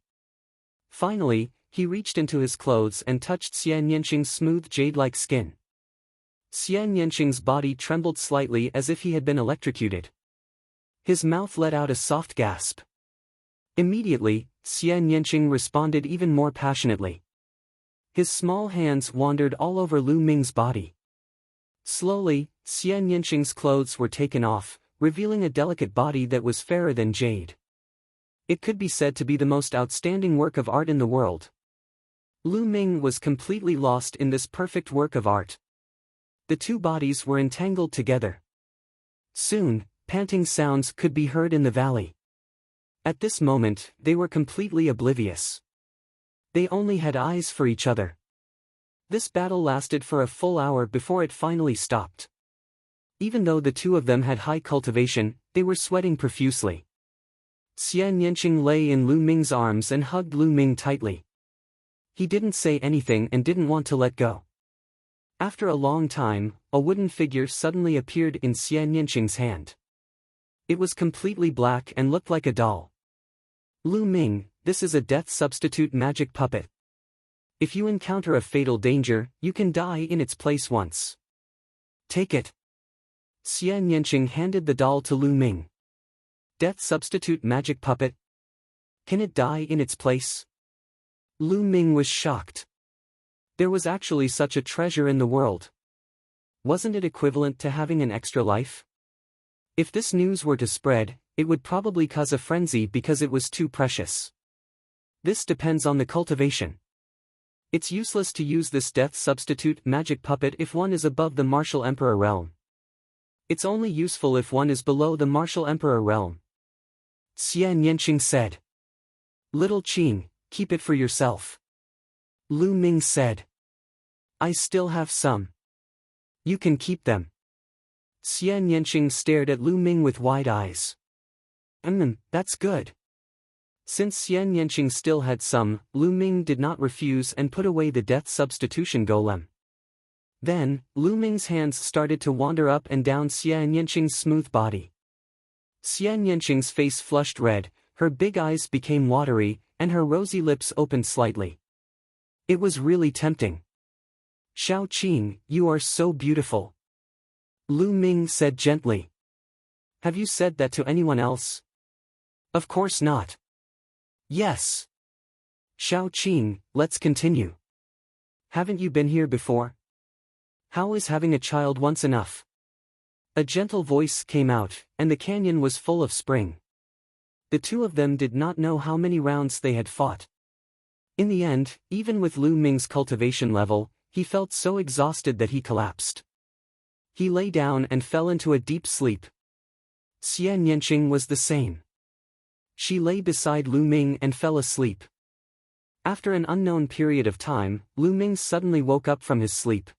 Finally, he reached into his clothes and touched Xian Yanqing's smooth jade-like skin. Xian Yanqing's body trembled slightly as if he had been electrocuted. His mouth let out a soft gasp. Immediately, Xian Yanqing responded even more passionately. His small hands wandered all over Lu Ming's body. Slowly, Xian Yanqing's clothes were taken off, revealing a delicate body that was fairer than jade. It could be said to be the most outstanding work of art in the world. Lu Ming was completely lost in this perfect work of art. The two bodies were entangled together. Soon, panting sounds could be heard in the valley. At this moment, they were completely oblivious. They only had eyes for each other. This battle lasted for a full hour before it finally stopped. Even though the two of them had high cultivation, they were sweating profusely. Xian Yanqing lay in Lu Ming's arms and hugged Lu Ming tightly. He didn't say anything and didn't want to let go. After a long time, a wooden figure suddenly appeared in Xian Yanqing's hand. It was completely black and looked like a doll. Lu Ming, this is a death substitute magic puppet. If you encounter a fatal danger, you can die in its place once. Take it. Xian Yanqing handed the doll to Lu Ming. Death substitute magic puppet? Can it die in its place? Lu Ming was shocked. There was actually such a treasure in the world. Wasn't it equivalent to having an extra life? If this news were to spread, it would probably cause a frenzy because it was too precious. This depends on the cultivation. It's useless to use this death substitute magic puppet if one is above the martial emperor realm. It's only useful if one is below the martial emperor realm. Xian Yanqing said. Little Qing, keep it for yourself. Lu Ming said. I still have some. You can keep them. Xian Yanqing stared at Lu Ming with wide eyes. That's good. Since Xian Yanqing still had some, Lu Ming did not refuse and put away the death substitution golem. Then, Lu Ming's hands started to wander up and down Xian Yanqing's smooth body. Xian Yanqing's face flushed red, her big eyes became watery, and her rosy lips opened slightly. It was really tempting. Shao Qing, you are so beautiful. Lu Ming said gently. Have you said that to anyone else? Of course not. Yes. Shao Qing, let's continue. Haven't you been here before? How is having a child once enough? A gentle voice came out, and the canyon was full of spring. The two of them did not know how many rounds they had fought. In the end, even with Lu Ming's cultivation level, he felt so exhausted that he collapsed. He lay down and fell into a deep sleep. Xian Yanqing was the same. She lay beside Lu Ming and fell asleep. After an unknown period of time, Lu Ming suddenly woke up from his sleep.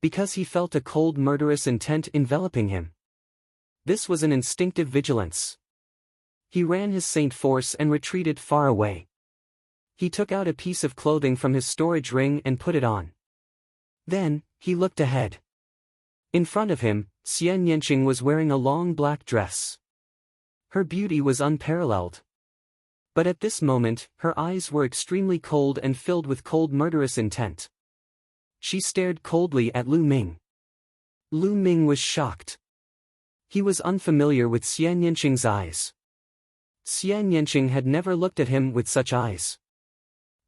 Because he felt a cold murderous intent enveloping him. This was an instinctive vigilance. He ran his saint force and retreated far away. He took out a piece of clothing from his storage ring and put it on. Then, he looked ahead. In front of him, Xian Yanqing was wearing a long black dress. Her beauty was unparalleled. But at this moment, her eyes were extremely cold and filled with cold murderous intent. She stared coldly at Lu Ming. Lu Ming was shocked. He was unfamiliar with Xian Yanqing's eyes. Xian Yanqing had never looked at him with such eyes.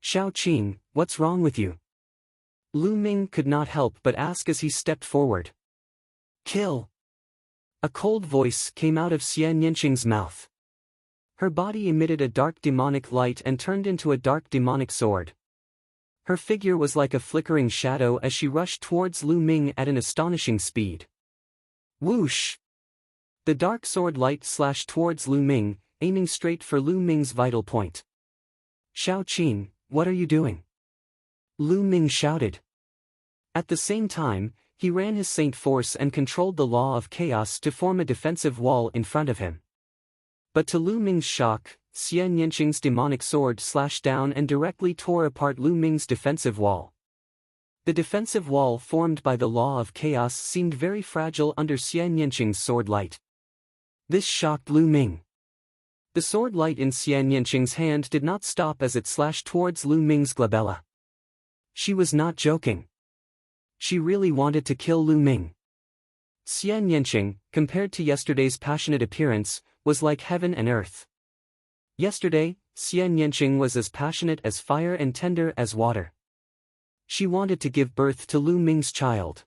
Shao Qing, what's wrong with you? Lu Ming could not help but ask as he stepped forward. Kill. A cold voice came out of Xian Yanqing's mouth. Her body emitted a dark demonic light and turned into a dark demonic sword. Her figure was like a flickering shadow as she rushed towards Lu Ming at an astonishing speed. Whoosh! The dark sword light slashed towards Lu Ming, aiming straight for Lu Ming's vital point. Shao Qing, what are you doing? Lu Ming shouted. At the same time, he ran his saint force and controlled the law of chaos to form a defensive wall in front of him. But to Lu Ming's shock, Xian Yanqing's demonic sword slashed down and directly tore apart Lu Ming's defensive wall. The defensive wall formed by the law of chaos seemed very fragile under Xian Yanqing's sword light. This shocked Lu Ming. The sword light in Xian Yanqing's hand did not stop as it slashed towards Lu Ming's glabella. She was not joking. She really wanted to kill Lu Ming. Xian Yanqing, compared to yesterday's passionate appearance, was like heaven and earth. Yesterday, Xian Yanqing was as passionate as fire and tender as water. She wanted to give birth to Lu Ming's child.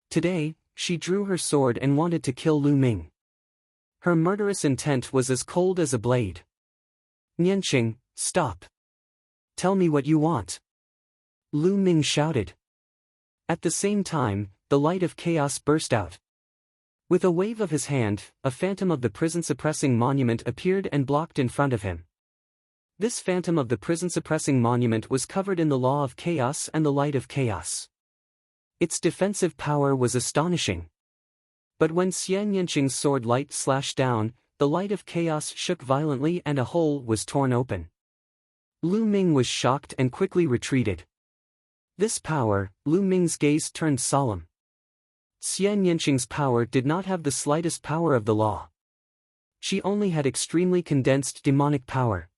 Today, she drew her sword and wanted to kill Lu Ming. Her murderous intent was as cold as a blade. Yanqing, stop. Tell me what you want. Lu Ming shouted. At the same time, the light of chaos burst out. With a wave of his hand, a phantom of the prison-suppressing monument appeared and blocked in front of him. This phantom of the prison-suppressing monument was covered in the law of chaos and the light of chaos. Its defensive power was astonishing. But when Xian Yanqing's sword light slashed down, the light of chaos shook violently and a hole was torn open. Lu Ming was shocked and quickly retreated. This power, Lu Ming's gaze turned solemn. Xian Yanqing's power did not have the slightest power of the law. She only had extremely condensed demonic power.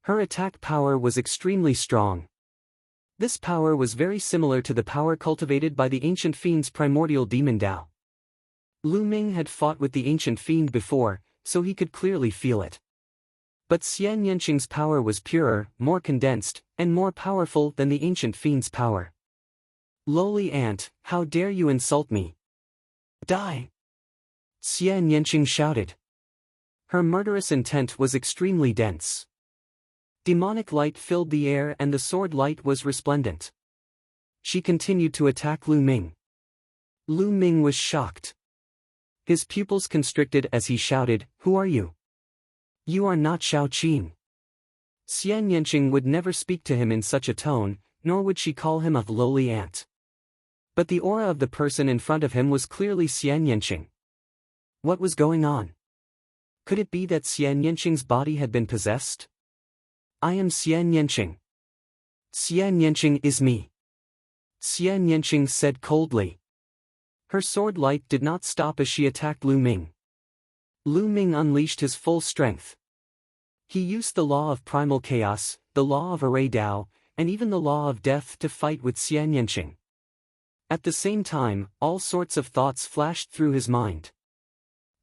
Her attack power was extremely strong. This power was very similar to the power cultivated by the ancient fiend's primordial demon Dao. Lu Ming had fought with the ancient fiend before, so he could clearly feel it. But Xian Yanqing's power was purer, more condensed, and more powerful than the ancient fiend's power. Lowly ant, how dare you insult me? Die! Xian Yanqing shouted. Her murderous intent was extremely dense. Demonic light filled the air and the sword light was resplendent. She continued to attack Lu Ming. Lu Ming was shocked. His pupils constricted as he shouted, "Who are you? You are not Shao Qin." Xian Yanqing would never speak to him in such a tone, nor would she call him a lowly ant. But the aura of the person in front of him was clearly Xian Yanqing. What was going on? Could it be that Xian Yanqing's body had been possessed? I am Xian Yanqing. Xian Yanqing is me. Xian Yanqing said coldly. Her sword light did not stop as she attacked Lu Ming. Lu Ming unleashed his full strength. He used the law of primal chaos, the law of array Dao, and even the law of death to fight with Xian Yanqing. At the same time, all sorts of thoughts flashed through his mind.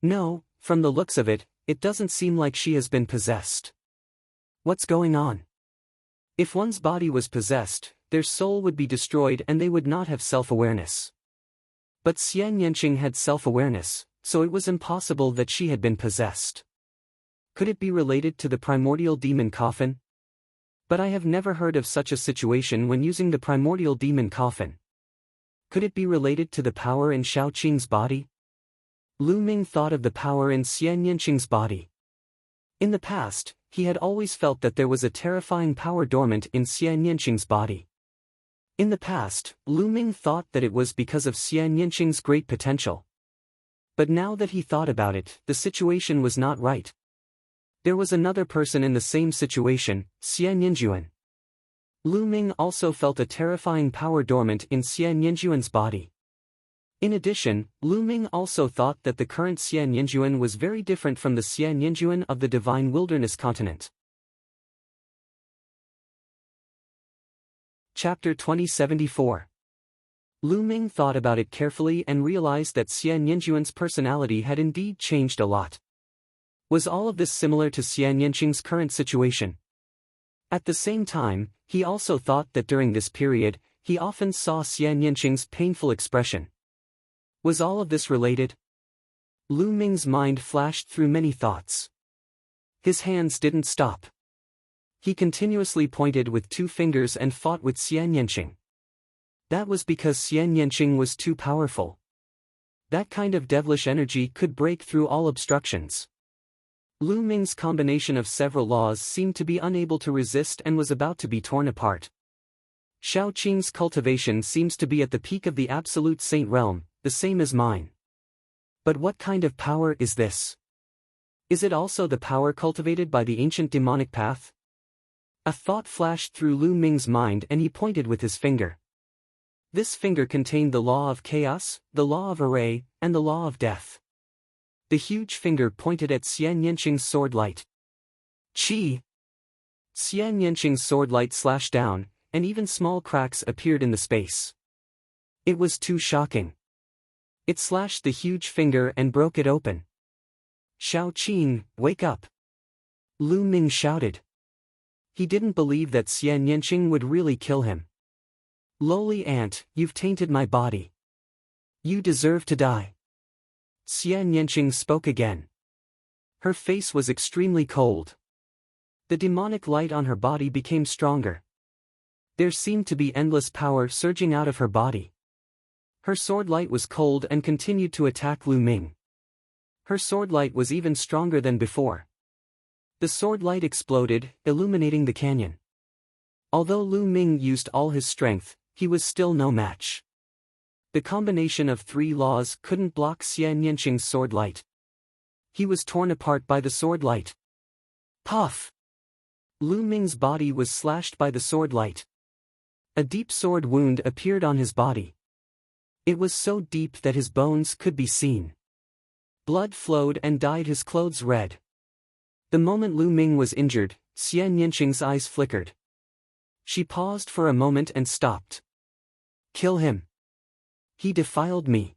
No, from the looks of it, it doesn't seem like she has been possessed. What's going on? If one's body was possessed, their soul would be destroyed and they would not have self-awareness. But Xian Yanqing had self-awareness, so it was impossible that she had been possessed. Could it be related to the primordial demon coffin? But I have never heard of such a situation when using the primordial demon coffin. Could it be related to the power in Shao Qing's body? Lu Ming thought of the power in Xian Yanqing's body. In the past, he had always felt that there was a terrifying power dormant in Xian Yanqing's body. In the past, Lu Ming thought that it was because of Xian Yanqing's great potential. But now that he thought about it, the situation was not right. There was another person in the same situation, Xian Yanjuan. Lu Ming also felt a terrifying power dormant in Xian Yanjuan's body. In addition, Lu Ming also thought that the current Xian Yanjuan was very different from the Xian Yanjuan of the Divine Wilderness continent. Chapter 2074. Lu Ming thought about it carefully and realized that Xian Yanjuan's personality had indeed changed a lot. Was all of this similar to Xian Yanqing's current situation? At the same time, he also thought that during this period, he often saw Xian Yanqing's painful expression. Was all of this related? Lu Ming's mind flashed through many thoughts. His hands didn't stop. He continuously pointed with 2 fingers and fought with Xian Yanqing. That was because Xian Yanqing was too powerful. That kind of devilish energy could break through all obstructions. Lu Ming's combination of several laws seemed to be unable to resist and was about to be torn apart. Shao Qing's cultivation seems to be at the peak of the absolute saint realm, the same as mine. But what kind of power is this? Is it also the power cultivated by the ancient demonic path? A thought flashed through Lu Ming's mind and he pointed with his finger. This finger contained the law of chaos, the law of array, and the law of death. The huge finger pointed at Xian Yanqing's sword light. Qi! Xian Yanqing's sword light slashed down, and even small cracks appeared in the space. It was too shocking. It slashed the huge finger and broke it open. Shao Qin, wake up! Lu Ming shouted. He didn't believe that Xian Yanqing would really kill him. Lowly ant, you've tainted my body. You deserve to die. Xian Yanqing spoke again. Her face was extremely cold. The demonic light on her body became stronger. There seemed to be endless power surging out of her body. Her sword light was cold and continued to attack Lu Ming. Her sword light was even stronger than before. The sword light exploded, illuminating the canyon. Although Lu Ming used all his strength, he was still no match. The combination of 3 laws couldn't block Xian Yanqing's sword light. He was torn apart by the sword light. Puff! Lu Ming's body was slashed by the sword light. A deep sword wound appeared on his body. It was so deep that his bones could be seen. Blood flowed and dyed his clothes red. The moment Lu Ming was injured, Xian Yanqing's eyes flickered. She paused for a moment and stopped. Kill him. He defiled me.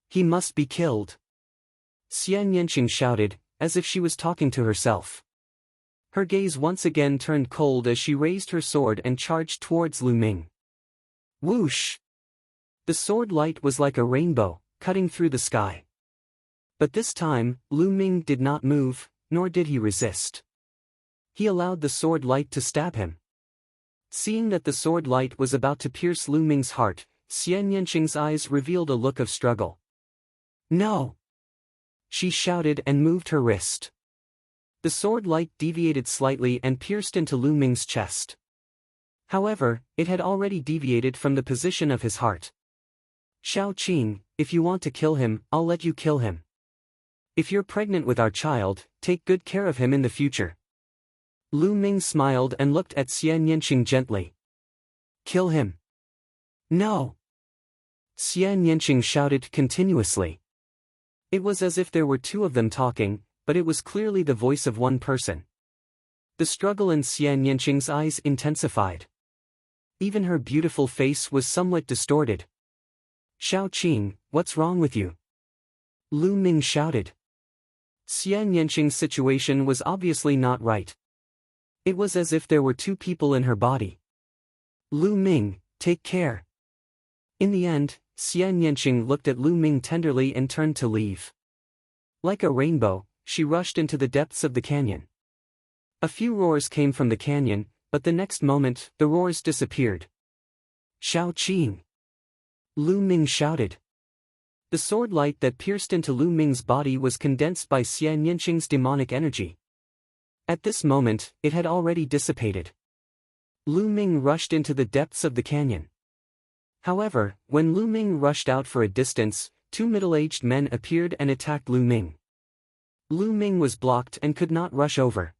He must be killed. Xian Yanqing shouted, as if she was talking to herself. Her gaze once again turned cold as she raised her sword and charged towards Lu Ming. Whoosh! The sword light was like a rainbow, cutting through the sky. But this time, Lu Ming did not move, nor did he resist. He allowed the sword light to stab him. Seeing that the sword light was about to pierce Lu Ming's heart, Xian Yanqing's eyes revealed a look of struggle. No! She shouted and moved her wrist. The sword light deviated slightly and pierced into Lu Ming's chest. However, it had already deviated from the position of his heart. Shao Qing, if you want to kill him, I'll let you kill him. If you're pregnant with our child, take good care of him in the future. Lu Ming smiled and looked at Xian Yanqing gently. Kill him. No! Xian Yanqing shouted continuously. It was as if there were 2 of them talking, but it was clearly the voice of one person. The struggle in Xian Yanqing's eyes intensified. Even her beautiful face was somewhat distorted. Shao Qing, what's wrong with you? Lu Ming shouted. Xian Yanqing's situation was obviously not right. It was as if there were 2 people in her body. Lu Ming, take care. In the end, Xian Yanqing looked at Lu Ming tenderly and turned to leave. Like a rainbow, she rushed into the depths of the canyon. A few roars came from the canyon, but the next moment, the roars disappeared. Shao Qing! Lu Ming shouted. The sword light that pierced into Lu Ming's body was condensed by Xian Yanqing's demonic energy. At this moment, it had already dissipated. Lu Ming rushed into the depths of the canyon. However, when Lu Ming rushed out for a distance, 2 middle-aged men appeared and attacked Lu Ming. Lu Ming was blocked and could not rush over.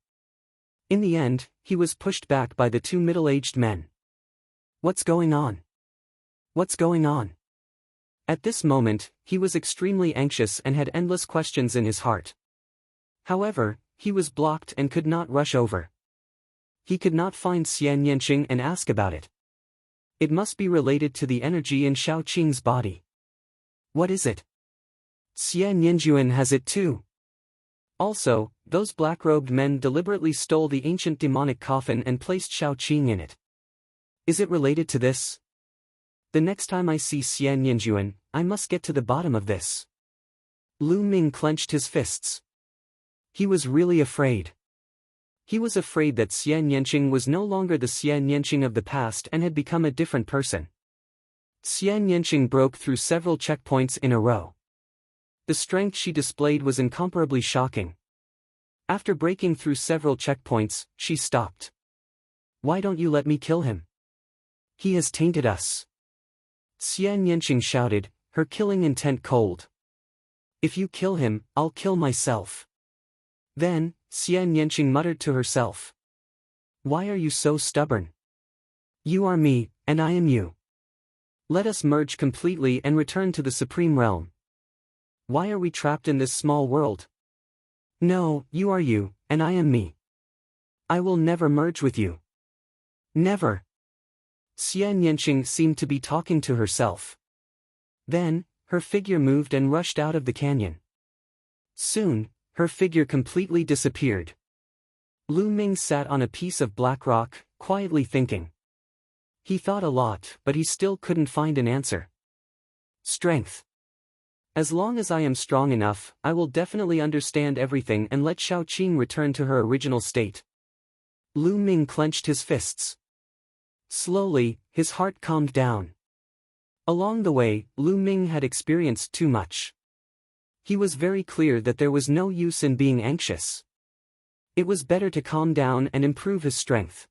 In the end, he was pushed back by the 2 middle-aged men. What's going on? What's going on? At this moment, he was extremely anxious and had endless questions in his heart. However, he was blocked and could not rush over. He could not find Xian Yanqing and ask about it. It must be related to the energy in Shao Qing's body. What is it? Xian Yanjuan has it too. Also, those black-robed men deliberately stole the ancient demonic coffin and placed Shao Qing in it. Is it related to this? The next time I see Xian Yanjuan, I must get to the bottom of this. Lu Ming clenched his fists. He was really afraid. He was afraid that Xian Yanqing was no longer the Xian Yanqing of the past and had become a different person. Xian Yanqing broke through several checkpoints in a row. The strength she displayed was incomparably shocking. After breaking through several checkpoints, she stopped. Why don't you let me kill him? He has tainted us. Xian Yanqing shouted, her killing intent cold. If you kill him, I'll kill myself. Then, Xian Yanqing muttered to herself. Why are you so stubborn? You are me, and I am you. Let us merge completely and return to the Supreme Realm. Why are we trapped in this small world? No, you are you, and I am me. I will never merge with you. Never. Xian Yanqing seemed to be talking to herself. Then, her figure moved and rushed out of the canyon. Soon, her figure completely disappeared. Lu Ming sat on a piece of black rock, quietly thinking. He thought a lot, but he still couldn't find an answer. Strength. As long as I am strong enough, I will definitely understand everything and let Shao Qing return to her original state. Lu Ming clenched his fists. Slowly, his heart calmed down. Along the way, Lu Ming had experienced too much. He was very clear that there was no use in being anxious. It was better to calm down and improve his strength.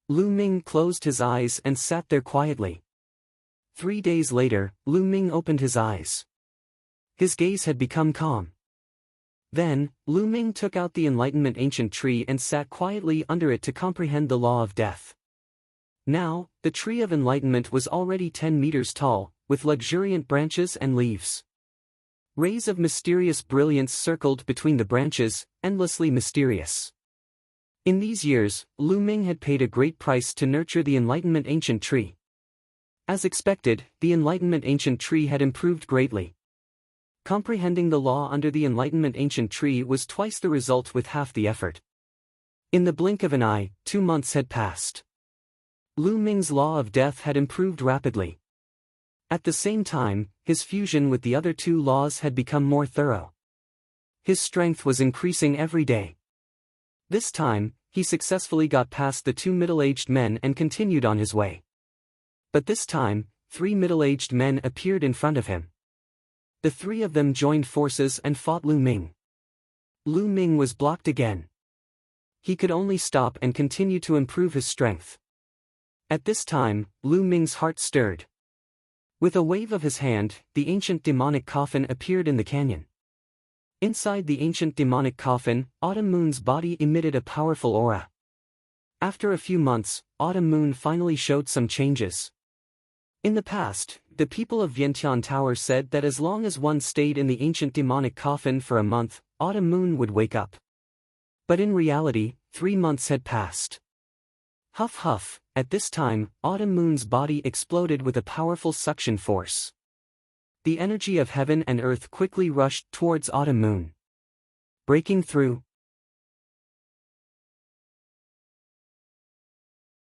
Lu Ming closed his eyes and sat there quietly. 3 days later, Lu Ming opened his eyes. His gaze had become calm. Then, Lu Ming took out the Enlightenment ancient tree and sat quietly under it to comprehend the law of death. Now, the tree of enlightenment was already 10 meters tall, with luxuriant branches and leaves. Rays of mysterious brilliance circled between the branches, endlessly mysterious. In these years, Lu Ming had paid a great price to nurture the Enlightenment ancient tree. As expected, the Enlightenment ancient tree had improved greatly. Comprehending the law under the Enlightenment ancient tree was twice the result with half the effort. In the blink of an eye, 2 months had passed. Lu Ming's law of death had improved rapidly. At the same time, his fusion with the other 2 laws had become more thorough. His strength was increasing every day. This time, he successfully got past the 2 middle-aged men and continued on his way. But this time, 3 middle-aged men appeared in front of him. The 3 of them joined forces and fought Lu Ming. Lu Ming was blocked again. He could only stop and continue to improve his strength. At this time, Lu Ming's heart stirred. With a wave of his hand, the ancient demonic coffin appeared in the canyon. Inside the ancient demonic coffin, Autumn Moon's body emitted a powerful aura. After a few months, Autumn Moon finally showed some changes. In the past, the people of Vientiane Tower said that as long as one stayed in the ancient demonic coffin for a month, Autumn Moon would wake up. But in reality, 3 months had passed. Huff huff, at this time, Autumn Moon's body exploded with a powerful suction force. The energy of heaven and earth quickly rushed towards Autumn Moon. Breaking through.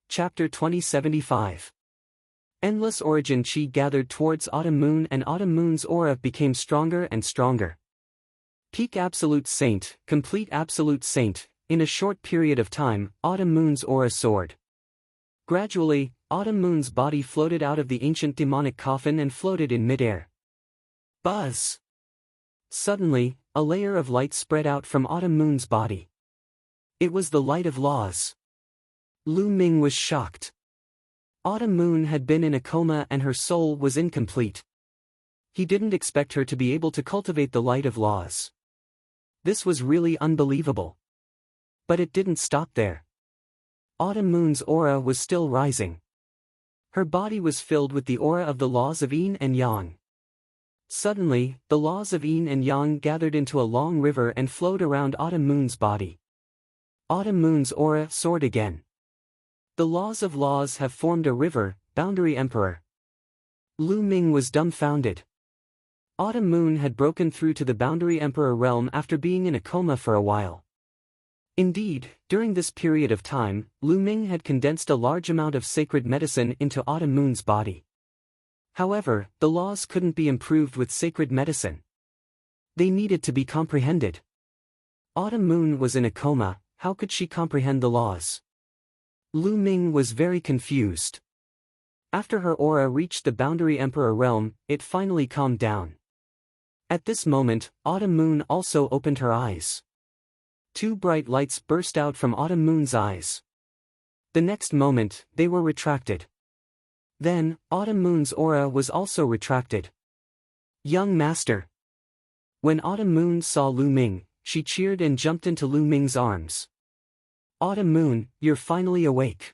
Chapter 2075. Endless origin chi gathered towards Autumn Moon and Autumn Moon's aura became stronger and stronger. Peak Absolute Saint, Complete Absolute Saint. In a short period of time, Autumn Moon's aura soared. Gradually, Autumn Moon's body floated out of the ancient demonic coffin and floated in midair. Buzz! Suddenly, a layer of light spread out from Autumn Moon's body. It was the light of laws. Lu Ming was shocked. Autumn Moon had been in a coma and her soul was incomplete. He didn't expect her to be able to cultivate the light of laws. This was really unbelievable. But it didn't stop there. Autumn Moon's aura was still rising. Her body was filled with the aura of the laws of yin and yang. Suddenly, the laws of yin and yang gathered into a long river and flowed around Autumn Moon's body. Autumn Moon's aura soared again. The laws of laws have formed a river, Boundary Emperor. Lu Ming was dumbfounded. Autumn Moon had broken through to the Boundary Emperor realm after being in a coma for a while. Indeed, during this period of time, Lu Ming had condensed a large amount of sacred medicine into Autumn Moon's body. However, the laws couldn't be improved with sacred medicine. They needed to be comprehended. Autumn Moon was in a coma, how could she comprehend the laws? Lu Ming was very confused. After her aura reached the Boundary Emperor realm, it finally calmed down. At this moment, Autumn Moon also opened her eyes. 2 bright lights burst out from Autumn Moon's eyes. The next moment, they were retracted. Then, Autumn Moon's aura was also retracted. Young Master! When Autumn Moon saw Lu Ming, she cheered and jumped into Lu Ming's arms. Autumn Moon, you're finally awake.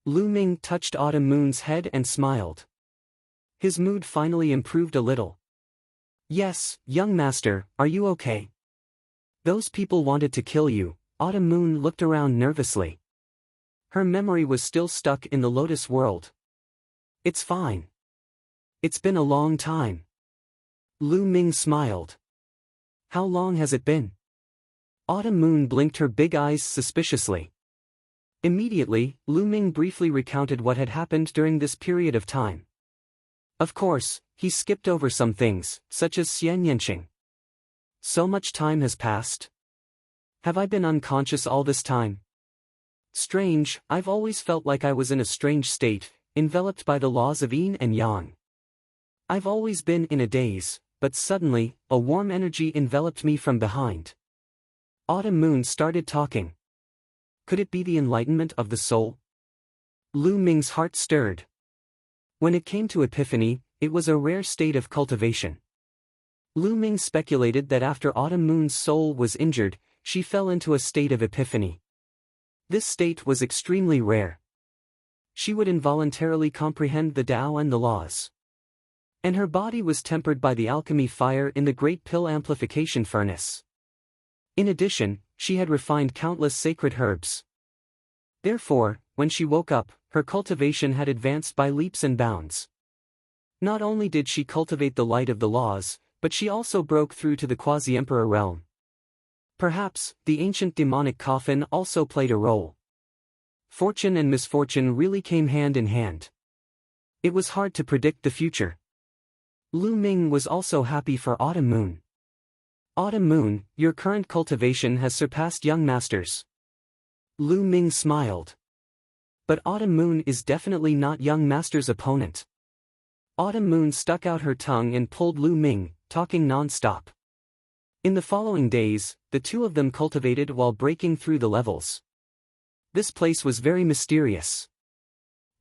Lu Ming touched Autumn Moon's head and smiled. His mood finally improved a little. Yes, young master, are you okay? Those people wanted to kill you. Autumn Moon looked around nervously. Her memory was still stuck in the Lotus world. It's fine. It's been a long time. Lu Ming smiled. How long has it been? Autumn Moon blinked her big eyes suspiciously. Immediately, Lu Ming briefly recounted what had happened during this period of time. Of course, he skipped over some things, such as Xian Yanqing. So much time has passed. Have I been unconscious all this time? Strange, I've always felt like I was in a strange state, enveloped by the laws of yin and yang. I've always been in a daze, but suddenly, a warm energy enveloped me from behind. Autumn Moon started talking. Could it be the enlightenment of the soul? Lu Ming's heart stirred. When it came to epiphany, it was a rare state of cultivation. Lu Ming speculated that after Autumn Moon's soul was injured, she fell into a state of epiphany. This state was extremely rare. She would involuntarily comprehend the Tao and the laws. And her body was tempered by the alchemy fire in the great pill amplification furnace. In addition, she had refined countless sacred herbs. Therefore, when she woke up, her cultivation had advanced by leaps and bounds. Not only did she cultivate the light of the laws, but she also broke through to the quasi-emperor realm. Perhaps, the ancient demonic coffin also played a role. Fortune and misfortune really came hand in hand. It was hard to predict the future. Lu Ming was also happy for Autumn Moon. Autumn Moon, your current cultivation has surpassed young masters. Lu Ming smiled. But Autumn Moon is definitely not young master's opponent. Autumn Moon stuck out her tongue and pulled Lu Ming, talking non-stop. In the following days, the two of them cultivated while breaking through the levels. This place was very mysterious.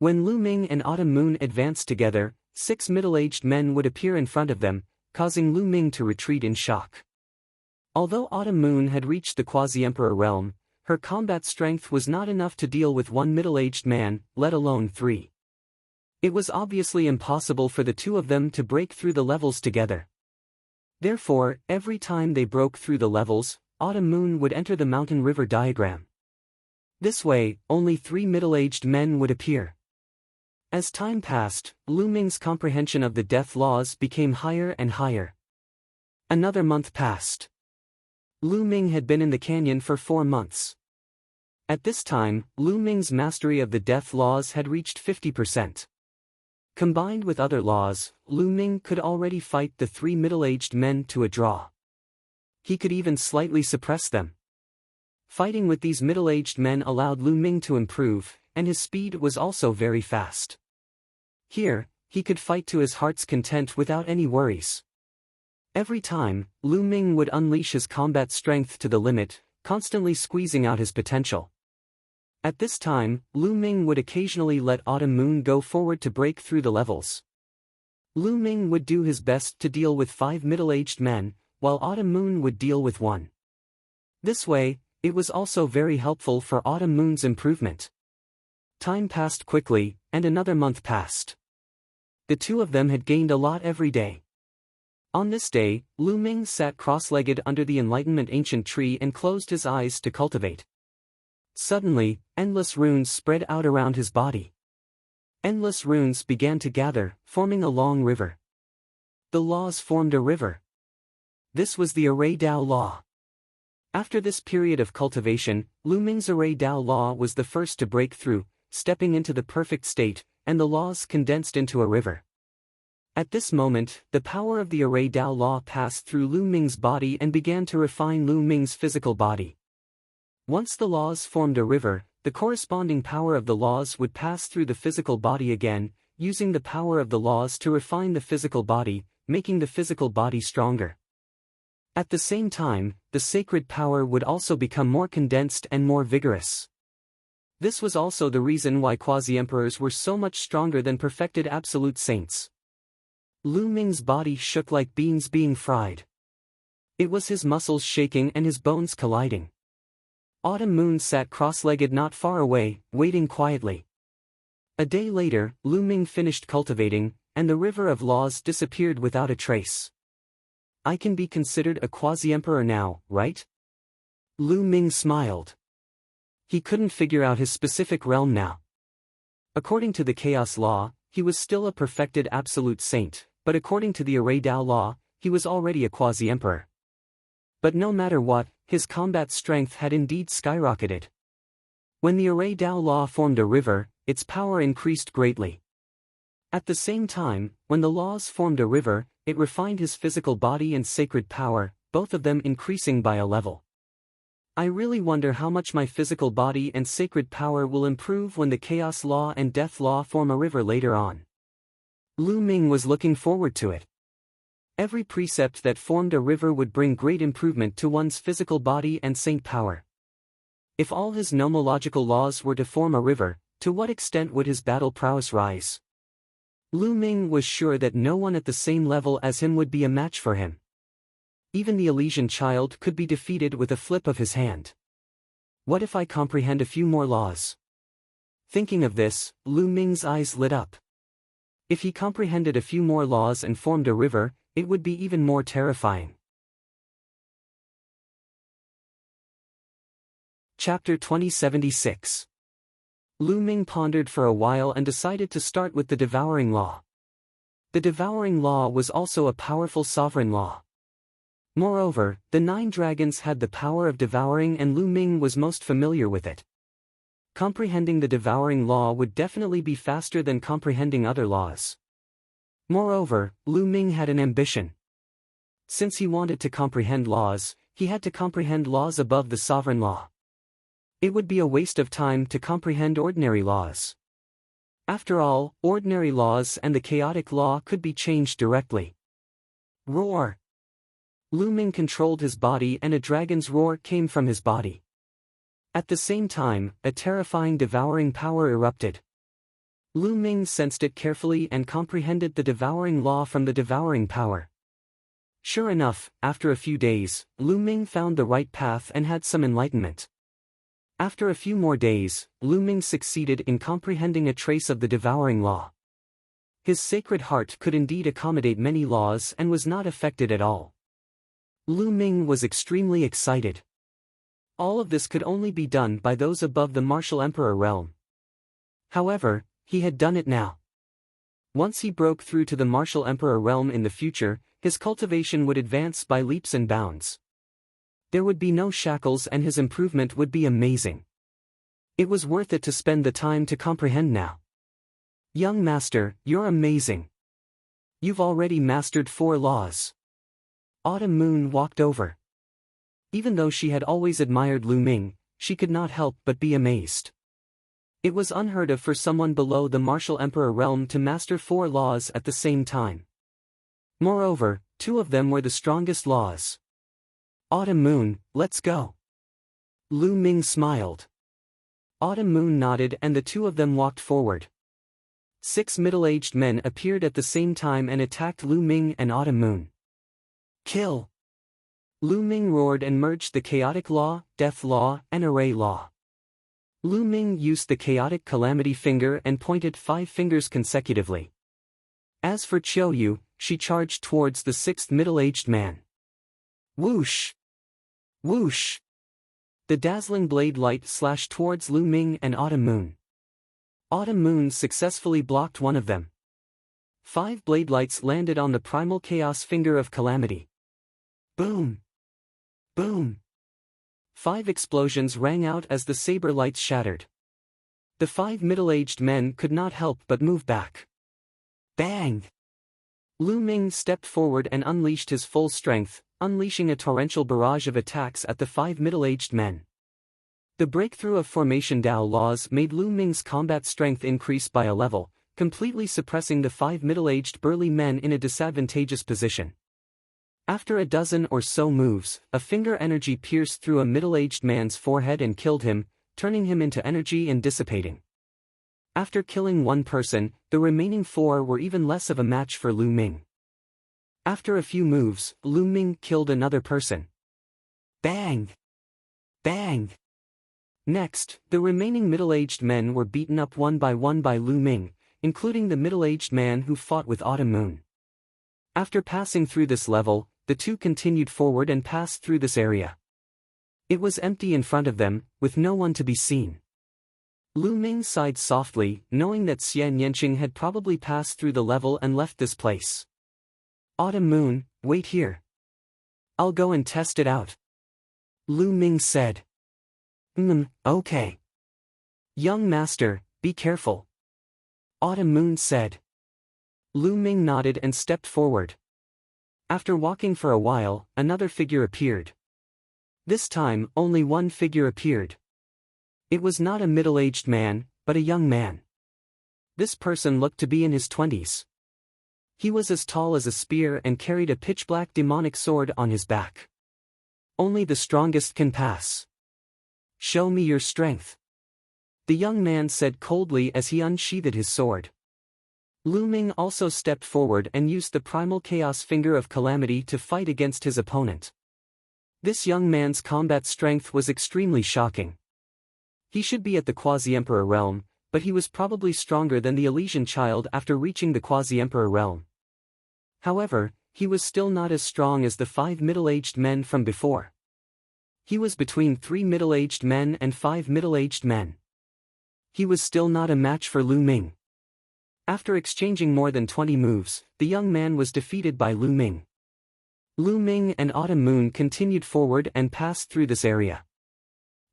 When Lu Ming and Autumn Moon advanced together, 6 middle-aged men would appear in front of them, causing Lu Ming to retreat in shock. Although Autumn Moon had reached the quasi-emperor realm, her combat strength was not enough to deal with one middle-aged man, let alone 3. It was obviously impossible for the two of them to break through the levels together. Therefore, every time they broke through the levels, Autumn Moon would enter the mountain river diagram. This way, only 3 middle-aged men would appear. As time passed, Lu Ming's comprehension of the death laws became higher and higher. Another month passed. Lu Ming had been in the canyon for 4 months. At this time, Lu Ming's mastery of the death laws had reached 50%. Combined with other laws, Lu Ming could already fight the 3 middle-aged men to a draw. He could even slightly suppress them. Fighting with these middle-aged men allowed Lu Ming to improve, and his speed was also very fast. Here, he could fight to his heart's content without any worries. Every time, Lu Ming would unleash his combat strength to the limit, constantly squeezing out his potential. At this time, Lu Ming would occasionally let Autumn Moon go forward to break through the levels. Lu Ming would do his best to deal with 5 middle-aged men, while Autumn Moon would deal with 1. This way, it was also very helpful for Autumn Moon's improvement. Time passed quickly, and another month passed. The two of them had gained a lot every day. On this day, Lu Ming sat cross-legged under the Enlightenment ancient tree and closed his eyes to cultivate. Suddenly, endless runes spread out around his body. Endless runes began to gather, forming a long river. The laws formed a river. This was the Array Dao Law. After this period of cultivation, Lu Ming's Array Dao Law was the first to break through, stepping into the perfect state, and the laws condensed into a river. At this moment, the power of the Array Dao Law passed through Lu Ming's body and began to refine Lu Ming's physical body. Once the laws formed a river, the corresponding power of the laws would pass through the physical body again, using the power of the laws to refine the physical body, making the physical body stronger. At the same time, the sacred power would also become more condensed and more vigorous. This was also the reason why quasi-emperors were so much stronger than perfected absolute saints. Lu Ming's body shook like beans being fried. It was his muscles shaking and his bones colliding. Autumn Moon sat cross-legged not far away, waiting quietly. A day later, Lu Ming finished cultivating, and the river of laws disappeared without a trace. I can be considered a quasi-emperor now, right? Lu Ming smiled. He couldn't figure out his specific realm now. According to the Chaos Law, he was still a perfected absolute saint, but according to the Array Dao Law, he was already a quasi-emperor. But no matter what, his combat strength had indeed skyrocketed. When the Array Dao Law formed a river, its power increased greatly. At the same time, when the laws formed a river, it refined his physical body and sacred power, both of them increasing by a level. I really wonder how much my physical body and sacred power will improve when the chaos law and death law form a river later on. Lu Ming was looking forward to it. Every precept that formed a river would bring great improvement to one's physical body and saint power. If all his nomological laws were to form a river, to what extent would his battle prowess rise? Lu Ming was sure that no one at the same level as him would be a match for him. Even the Elysian child could be defeated with a flip of his hand. What if I comprehend a few more laws? Thinking of this, Lu Ming's eyes lit up. If he comprehended a few more laws and formed a river, it would be even more terrifying. Chapter 2076. Lu Ming pondered for a while and decided to start with the devouring law. The devouring law was also a powerful sovereign law. Moreover, the 9 dragons had the power of devouring and Lu Ming was most familiar with it. Comprehending the devouring law would definitely be faster than comprehending other laws. Moreover, Lu Ming had an ambition. Since he wanted to comprehend laws, he had to comprehend laws above the sovereign law. It would be a waste of time to comprehend ordinary laws. After all, ordinary laws and the chaotic law could be changed directly. Roar! Lu Ming controlled his body and a dragon's roar came from his body. At the same time, a terrifying devouring power erupted. Lu Ming sensed it carefully and comprehended the devouring law from the devouring power. Sure enough, after a few days, Lu Ming found the right path and had some enlightenment. After a few more days, Lu Ming succeeded in comprehending a trace of the devouring law. His sacred heart could indeed accommodate many laws and was not affected at all. Lu Ming was extremely excited. All of this could only be done by those above the martial emperor realm. However, he had done it now. Once he broke through to the martial emperor realm in the future, his cultivation would advance by leaps and bounds. There would be no shackles and his improvement would be amazing. It was worth it to spend the time to comprehend now. Young master, you're amazing. You've already mastered 4 laws. Autumn Moon walked over. Even though she had always admired Lu Ming, she could not help but be amazed. It was unheard of for someone below the martial emperor realm to master 4 laws at the same time. Moreover, 2 of them were the strongest laws. Autumn Moon, let's go. Lu Ming smiled. Autumn Moon nodded and the 2 of them walked forward. 6 middle-aged men appeared at the same time and attacked Lu Ming and Autumn Moon. Kill! Lu Ming roared and merged the chaotic law, death law, and array law. Lu Ming used the chaotic calamity finger and pointed 5 fingers consecutively. As for Qiu Yu, she charged towards the 6th middle-aged man. Whoosh! Whoosh! The dazzling blade light slashed towards Lu Ming and Autumn Moon. Autumn Moon successfully blocked one of them. 5 blade lights landed on the primal chaos finger of calamity. Boom! Boom! 5 explosions rang out as the saber lights shattered. The 5 middle-aged men could not help but move back. Bang! Lu Ming stepped forward and unleashed his full strength, unleashing a torrential barrage of attacks at the 5 middle-aged men. The breakthrough of formation Dao laws made Lu Ming's combat strength increase by a level, completely suppressing the 5 middle-aged burly men in a disadvantageous position. After a dozen or so moves, a finger energy pierced through a middle-aged man's forehead and killed him, turning him into energy and dissipating. After killing one person, the remaining 4 were even less of a match for Lu Ming. After a few moves, Lu Ming killed another person. Bang! Bang! Next, the remaining middle-aged men were beaten up one by Lu Ming, including the middle-aged man who fought with Autumn Moon. After passing through this level, the 2 continued forward and passed through this area. It was empty in front of them, with no one to be seen. Lu Ming sighed softly, knowing that Xian Yanqing had probably passed through the level and left this place. Autumn Moon, wait here. I'll go and test it out. Lu Ming said. Okay. Young master, be careful. Autumn Moon said. Lu Ming nodded and stepped forward. After walking for a while, another figure appeared. This time, only one figure appeared. It was not a middle-aged man, but a young man. This person looked to be in his 20s. He was as tall as a spear and carried a pitch-black demonic sword on his back. Only the strongest can pass. Show me your strength. The young man said coldly as he unsheathed his sword. Lu Ming also stepped forward and used the primal chaos finger of calamity to fight against his opponent. This young man's combat strength was extremely shocking. He should be at the Quasi-Emperor realm, but he was probably stronger than the Elysian child after reaching the Quasi-Emperor realm. However, he was still not as strong as the 5 middle-aged men from before. He was between 3 middle-aged men and 5 middle-aged men. He was still not a match for Lu Ming. After exchanging more than 20 moves, the young man was defeated by Lu Ming. Lu Ming and Autumn Moon continued forward and passed through this area.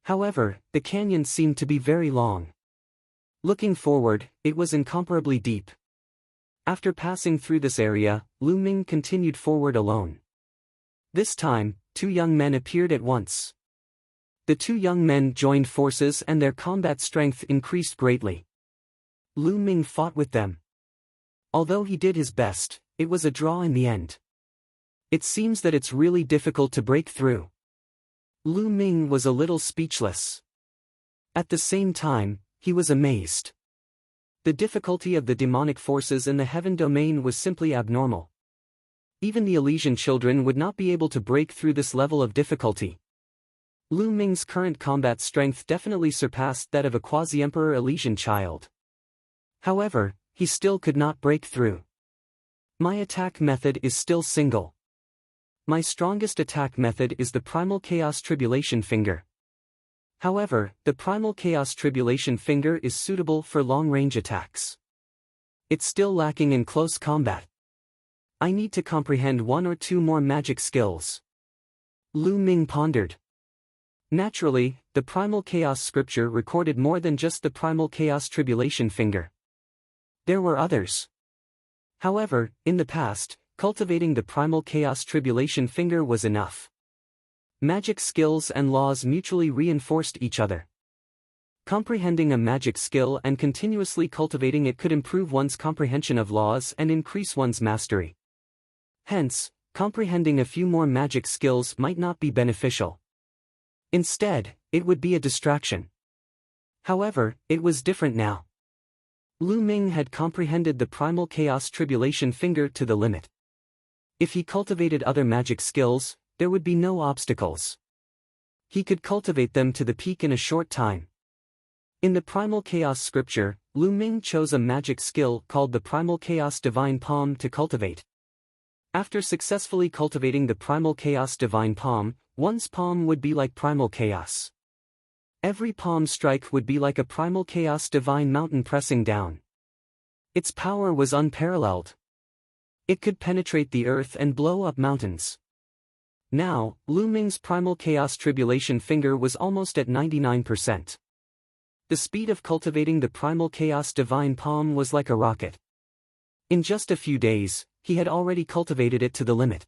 However, the canyon seemed to be very long. Looking forward, it was incomparably deep. After passing through this area, Lu Ming continued forward alone. This time, 2 young men appeared at once. The 2 young men joined forces and their combat strength increased greatly. Lu Ming fought with them. Although he did his best, it was a draw in the end. It seems that it's really difficult to break through. Lu Ming was a little speechless. At the same time, he was amazed. The difficulty of the demonic forces in the heaven domain was simply abnormal. Even the Elysian children would not be able to break through this level of difficulty. Lu Ming's current combat strength definitely surpassed that of a Quasi-Emperor Elysian child. However, he still could not break through. My attack method is still single. My strongest attack method is the Primal Chaos Tribulation Finger. However, the Primal Chaos Tribulation Finger is suitable for long-range attacks. It's still lacking in close combat. I need to comprehend 1 or 2 more magic skills. Lu Ming pondered. Naturally, the Primal Chaos scripture recorded more than just the Primal Chaos Tribulation Finger. There were others. However, in the past, cultivating the Primal Chaos Tribulation Finger was enough. Magic skills and laws mutually reinforced each other. Comprehending a magic skill and continuously cultivating it could improve one's comprehension of laws and increase one's mastery. Hence, comprehending a few more magic skills might not be beneficial. Instead, it would be a distraction. However, it was different now. Lu Ming had comprehended the Primal Chaos Tribulation Finger to the limit. If he cultivated other magic skills, there would be no obstacles. He could cultivate them to the peak in a short time. In the Primal Chaos scripture, Lu Ming chose a magic skill called the Primal Chaos Divine Palm to cultivate. After successfully cultivating the Primal Chaos Divine Palm, one's palm would be like Primal Chaos. Every palm strike would be like a Primal Chaos Divine Mountain pressing down. Its power was unparalleled. It could penetrate the earth and blow up mountains. Now, Lu Ming's Primal Chaos Tribulation Finger was almost at 99%. The speed of cultivating the Primal Chaos Divine Palm was like a rocket. In just a few days, he had already cultivated it to the limit.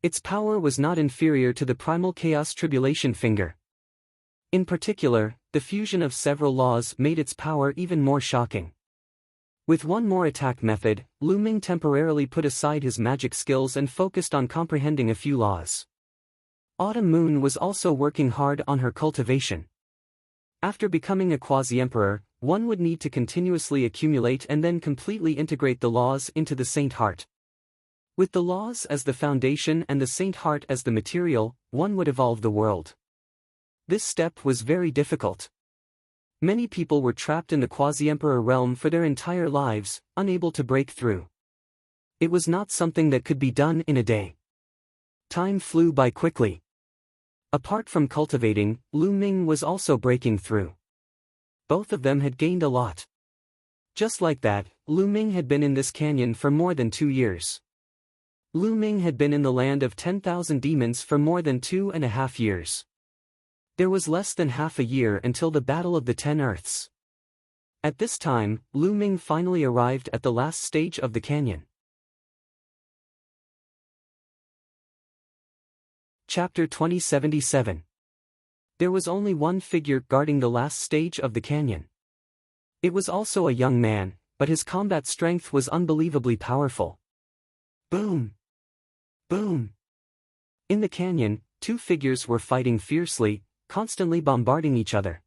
Its power was not inferior to the Primal Chaos Tribulation Finger. In particular, the fusion of several laws made its power even more shocking. With one more attack method, Lu Ming temporarily put aside his magic skills and focused on comprehending a few laws. Autumn Moon was also working hard on her cultivation. After becoming a Quasi-Emperor, one would need to continuously accumulate and then completely integrate the laws into the Saint Heart. With the laws as the foundation and the Saint Heart as the material, one would evolve the world. This step was very difficult. Many people were trapped in the Quasi-Emperor realm for their entire lives, unable to break through. It was not something that could be done in a day. Time flew by quickly. Apart from cultivating, Lu Ming was also breaking through. Both of them had gained a lot. Just like that, Lu Ming had been in this canyon for more than 2 years. Lu Ming had been in the land of 10,000 demons for more than 2.5 years. There was less than half a year until the Battle of the 10 Earths. At this time, Lu Ming finally arrived at the last stage of the canyon. Chapter 2077. There was only one figure guarding the last stage of the canyon. It was also a young man, but his combat strength was unbelievably powerful. Boom! Boom! In the canyon, two figures were fighting fiercely, constantly bombarding each other.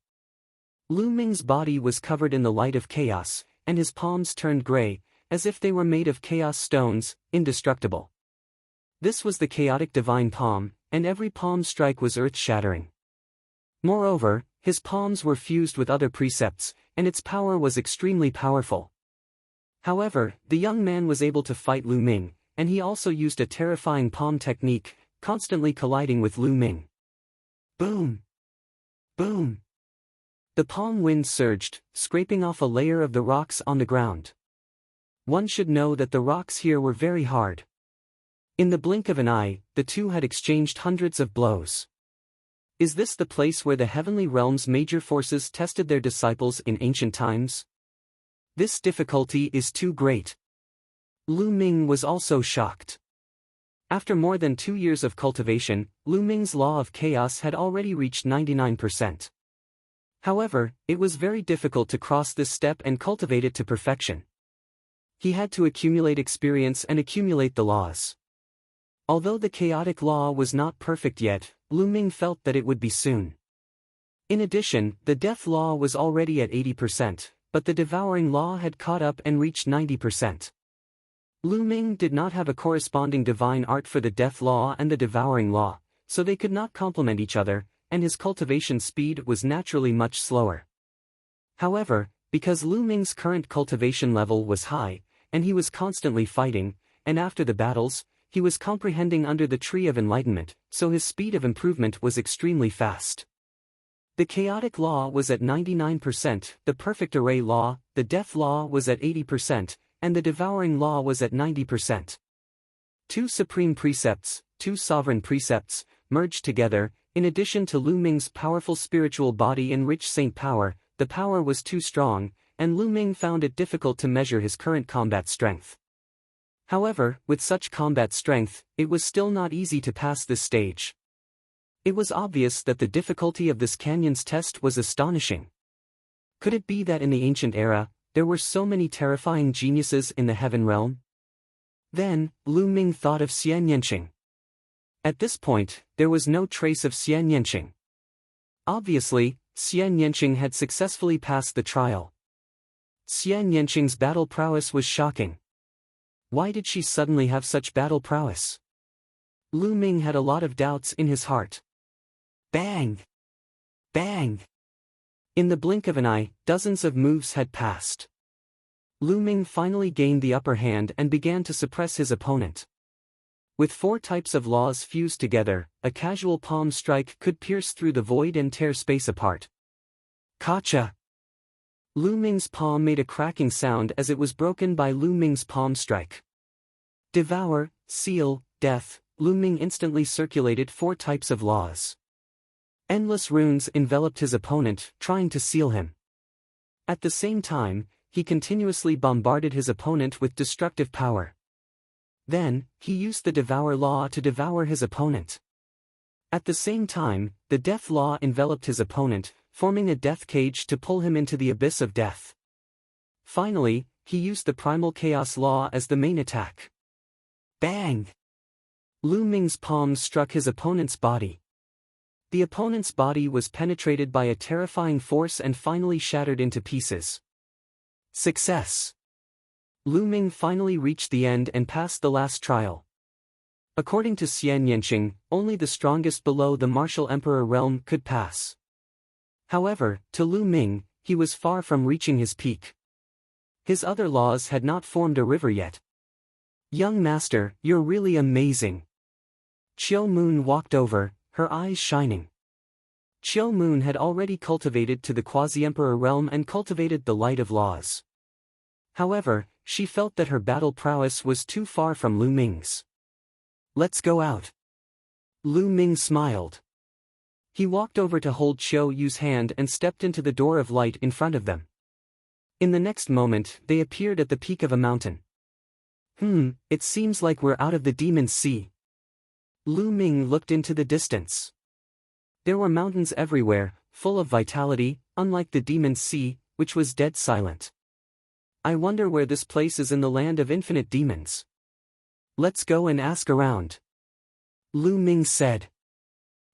Lu Ming's body was covered in the light of chaos, and his palms turned gray, as if they were made of chaos stones, indestructible. This was the chaotic divine palm, and every palm strike was earth-shattering. Moreover, his palms were fused with other precepts, and its power was extremely powerful. However, the young man was able to fight Lu Ming, and he also used a terrifying palm technique, constantly colliding with Lu Ming. Boom! Boom! The palm wind surged, scraping off a layer of the rocks on the ground. One should know that the rocks here were very hard. In the blink of an eye, the two had exchanged hundreds of blows. Is this the place where the heavenly realm's major forces tested their disciples in ancient times? This difficulty is too great. Lu Ming was also shocked. After more than 2 years of cultivation, Lu Ming's law of chaos had already reached 99%. However, it was very difficult to cross this step and cultivate it to perfection. He had to accumulate experience and accumulate the laws. Although the chaotic law was not perfect yet, Lu Ming felt that it would be soon. In addition, the death law was already at 80%, but the devouring law had caught up and reached 90%. Lu Ming did not have a corresponding divine art for the death law and the devouring law, so they could not complement each other, and his cultivation speed was naturally much slower. However, because Lu Ming's current cultivation level was high, and he was constantly fighting, and after the battles, he was comprehending under the tree of enlightenment, so his speed of improvement was extremely fast. The chaotic law was at 99%, the perfect array law, the death law was at 80%, and the devouring law was at 90%. Two supreme precepts, two sovereign precepts, merged together. In addition to Lu Ming's powerful spiritual body and rich saint power, the power was too strong, and Lu Ming found it difficult to measure his current combat strength. However, with such combat strength, it was still not easy to pass this stage. It was obvious that the difficulty of this canyon's test was astonishing. Could it be that in the ancient era, there were so many terrifying geniuses in the heaven realm? Then, Lu Ming thought of Xian Yanqing. At this point, there was no trace of Xian Yanqing. Obviously, Xian Yanqing had successfully passed the trial. Xian Yanqing's battle prowess was shocking. Why did she suddenly have such battle prowess? Lu Ming had a lot of doubts in his heart. Bang! Bang! In the blink of an eye, dozens of moves had passed. Lu Ming finally gained the upper hand and began to suppress his opponent. With 4 types of laws fused together, a casual palm strike could pierce through the void and tear space apart. Kacha! Lu Ming's palm made a cracking sound as it was broken by Lu Ming's palm strike. Devour, seal, death. Lu Ming instantly circulated 4 types of laws. Endless runes enveloped his opponent, trying to seal him. At the same time, he continuously bombarded his opponent with destructive power. Then, he used the Devour Law to devour his opponent. At the same time, the Death Law enveloped his opponent, forming a death cage to pull him into the abyss of death. Finally, he used the Primal Chaos Law as the main attack. Bang! Lu Ming's palms struck his opponent's body. The opponent's body was penetrated by a terrifying force and finally shattered into pieces. Success! Lu Ming finally reached the end and passed the last trial. According to Xian Yanqing, only the strongest below the martial emperor realm could pass. However, to Lu Ming, he was far from reaching his peak. His other laws had not formed a river yet. Young master, you're really amazing. Chiu Moon walked over, her eyes shining. Chiu Moon had already cultivated to the quasi-emperor realm and cultivated the light of laws. However, she felt that her battle prowess was too far from Lu Ming's. Let's go out. Lu Ming smiled. He walked over to hold Chiu Yu's hand and stepped into the door of light in front of them. In the next moment, they appeared at the peak of a mountain. It seems like we're out of the Demon's Sea. Lu Ming looked into the distance. There were mountains everywhere, full of vitality, unlike the demon sea, which was dead silent. I wonder where this place is in the land of infinite demons. Let's go and ask around. Lu Ming said.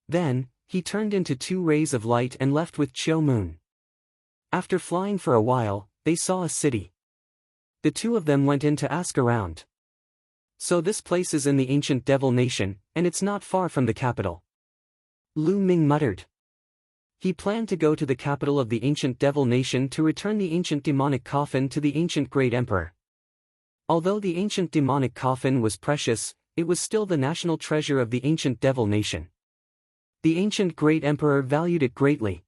Then, he turned into 2 rays of light and left with Chiu Moon. After flying for a while, they saw a city. The 2 of them went in to ask around. So this place is in the ancient devil nation, and it's not far from the capital. Lu Ming muttered. He planned to go to the capital of the ancient devil nation to return the ancient demonic coffin to the ancient great emperor. Although the ancient demonic coffin was precious, it was still the national treasure of the ancient devil nation. The ancient great emperor valued it greatly.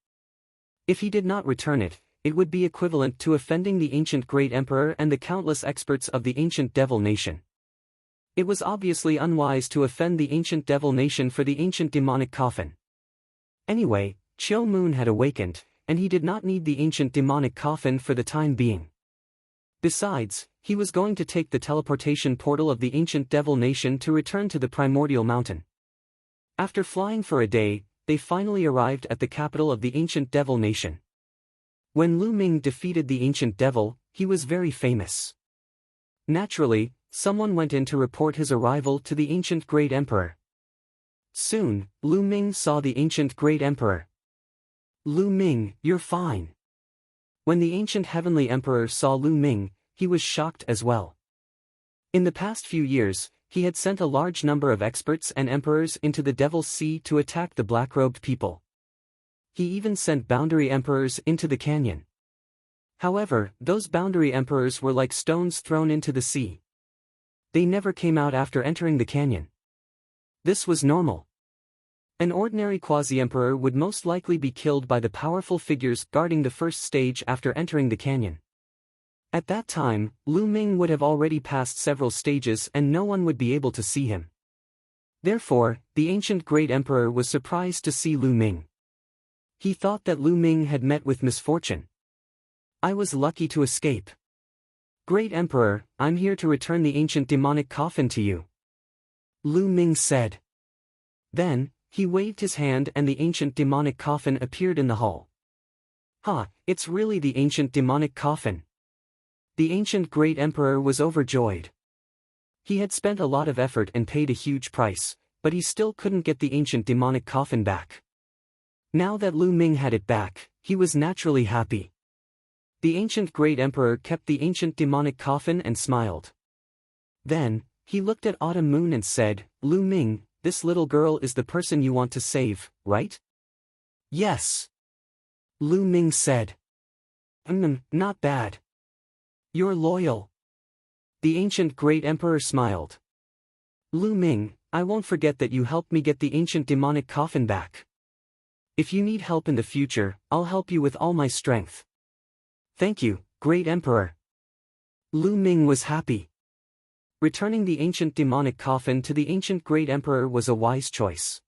If he did not return it, it would be equivalent to offending the ancient great emperor and the countless experts of the ancient devil nation. It was obviously unwise to offend the ancient devil nation for the ancient demonic coffin. Anyway, Chiu Moon had awakened, and he did not need the ancient demonic coffin for the time being. Besides, he was going to take the teleportation portal of the ancient devil nation to return to the primordial mountain. After flying for a day, they finally arrived at the capital of the ancient devil nation. When Lu Ming defeated the ancient devil, he was very famous. Naturally, someone went in to report his arrival to the ancient great emperor. Soon, Lu Ming saw the ancient great emperor. Lu Ming, you're fine. When the ancient heavenly emperor saw Lu Ming, he was shocked as well. In the past few years, he had sent a large number of experts and emperors into the Devil's Sea to attack the black-robed people. He even sent boundary emperors into the canyon. However, those boundary emperors were like stones thrown into the sea. They never came out after entering the canyon. This was normal. An ordinary quasi-emperor would most likely be killed by the powerful figures guarding the first stage after entering the canyon. At that time, Lu Ming would have already passed several stages and no one would be able to see him. Therefore, the ancient great emperor was surprised to see Lu Ming. He thought that Lu Ming had met with misfortune. I was lucky to escape. Great Emperor, I'm here to return the ancient demonic coffin to you. Lu Ming said. Then, he waved his hand and the ancient demonic coffin appeared in the hall. It's really the ancient demonic coffin. The ancient great emperor was overjoyed. He had spent a lot of effort and paid a huge price, but he still couldn't get the ancient demonic coffin back. Now that Lu Ming had it back, he was naturally happy. The ancient great emperor kept the ancient demonic coffin and smiled. Then, he looked at Autumn Moon and said, Lu Ming, this little girl is the person you want to save, right? Yes. Lu Ming said. Not bad. You're loyal. The ancient great emperor smiled. Lu Ming, I won't forget that you helped me get the ancient demonic coffin back. If you need help in the future, I'll help you with all my strength. Thank you, great emperor. Lu Ming was happy. Returning the ancient demonic coffin to the ancient great emperor was a wise choice.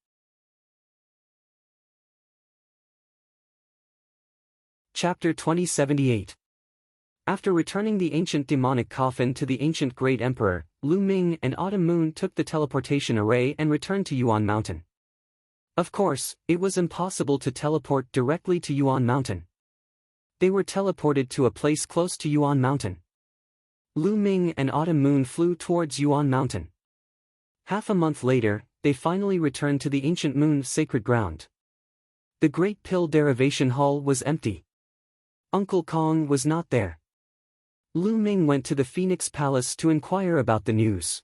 Chapter 2078. After returning the ancient demonic coffin to the ancient great emperor, Lu Ming and Autumn Moon took the teleportation array and returned to Yuan Mountain. Of course, it was impossible to teleport directly to Yuan Mountain. They were teleported to a place close to Yuan Mountain. Lu Ming and Autumn Moon flew towards Yuan Mountain. Half a month later, they finally returned to the ancient moon's sacred ground. The Great Pill Derivation Hall was empty. Uncle Kong was not there. Lu Ming went to the Phoenix Palace to inquire about the news.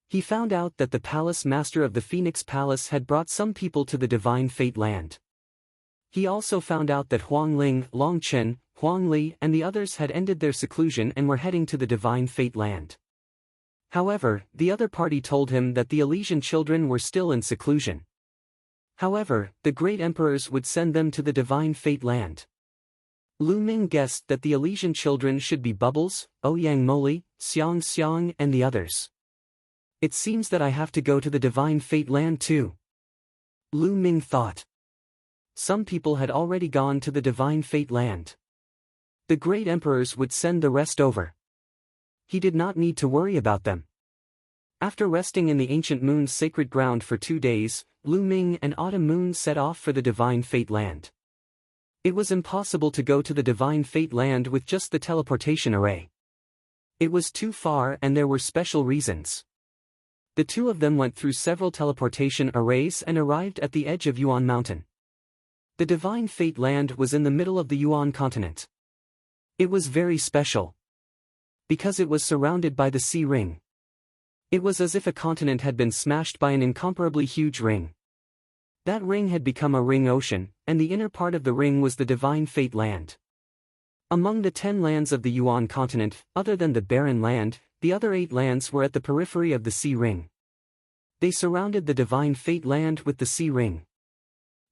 He found out that the palace master of the Phoenix Palace had brought some people to the Divine Fate Land. He also found out that Huang Ling, Long Chen, Huang Li and the others had ended their seclusion and were heading to the Divine Fate Land. However, the other party told him that the Elysian children were still in seclusion. However, the great emperors would send them to the Divine Fate Land. Lu Ming guessed that the Elysian children should be Bubbles, Ouyang Moli, Xiang Xiang and the others. It seems that I have to go to the Divine Fate Land too. Lu Ming thought. Some people had already gone to the Divine Fate Land. The great emperors would send the rest over. He did not need to worry about them. After resting in the ancient moon's sacred ground for 2 days, Lu Ming and Autumn Moon set off for the Divine Fate Land. It was impossible to go to the Divine Fate Land with just the teleportation array. It was too far and there were special reasons. The two of them went through several teleportation arrays and arrived at the edge of Yuan Mountain. The Divine Fate Land was in the middle of the Yuan continent. It was very special, because it was surrounded by the sea ring. It was as if a continent had been smashed by an incomparably huge ring. That ring had become a ring ocean, and the inner part of the ring was the Divine Fate Land. Among the 10 lands of the Yuan continent, other than the Barren Land, the other 8 lands were at the periphery of the sea ring. They surrounded the Divine Fate Land with the sea ring.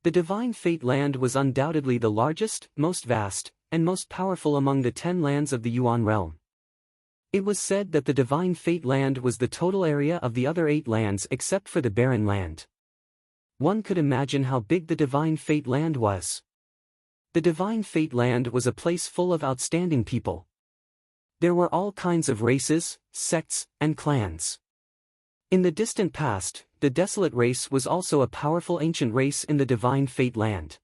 The Divine Fate Land was undoubtedly the largest, most vast, and most powerful among the 10 lands of the Yuan realm. It was said that the Divine Fate Land was the total area of the other 8 lands except for the Barren Land. One could imagine how big the Divine Fate Land was. The Divine Fate Land was a place full of outstanding people. There were all kinds of races, sects, and clans. In the distant past, the Desolate race was also a powerful ancient race in the Divine Fate Land.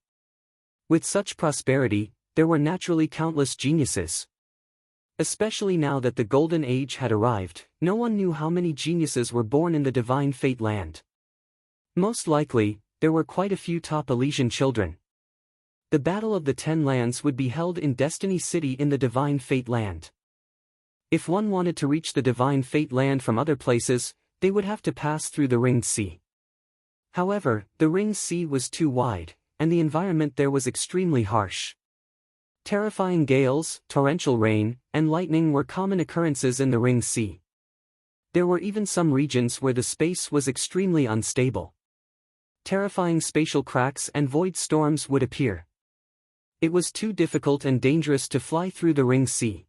With such prosperity, there were naturally countless geniuses. Especially now that the Golden Age had arrived, no one knew how many geniuses were born in the Divine Fate Land. Most likely, there were quite a few top Elysian children. The Battle of the 10 Lands would be held in Destiny City in the Divine Fate Land. If one wanted to reach the Divine Fate Land from other places, they would have to pass through the Ringed Sea. However, the Ringed Sea was too wide, and the environment there was extremely harsh. Terrifying gales, torrential rain, and lightning were common occurrences in the Ringed Sea. There were even some regions where the space was extremely unstable. Terrifying spatial cracks and void storms would appear. It was too difficult and dangerous to fly through the Ringed Sea.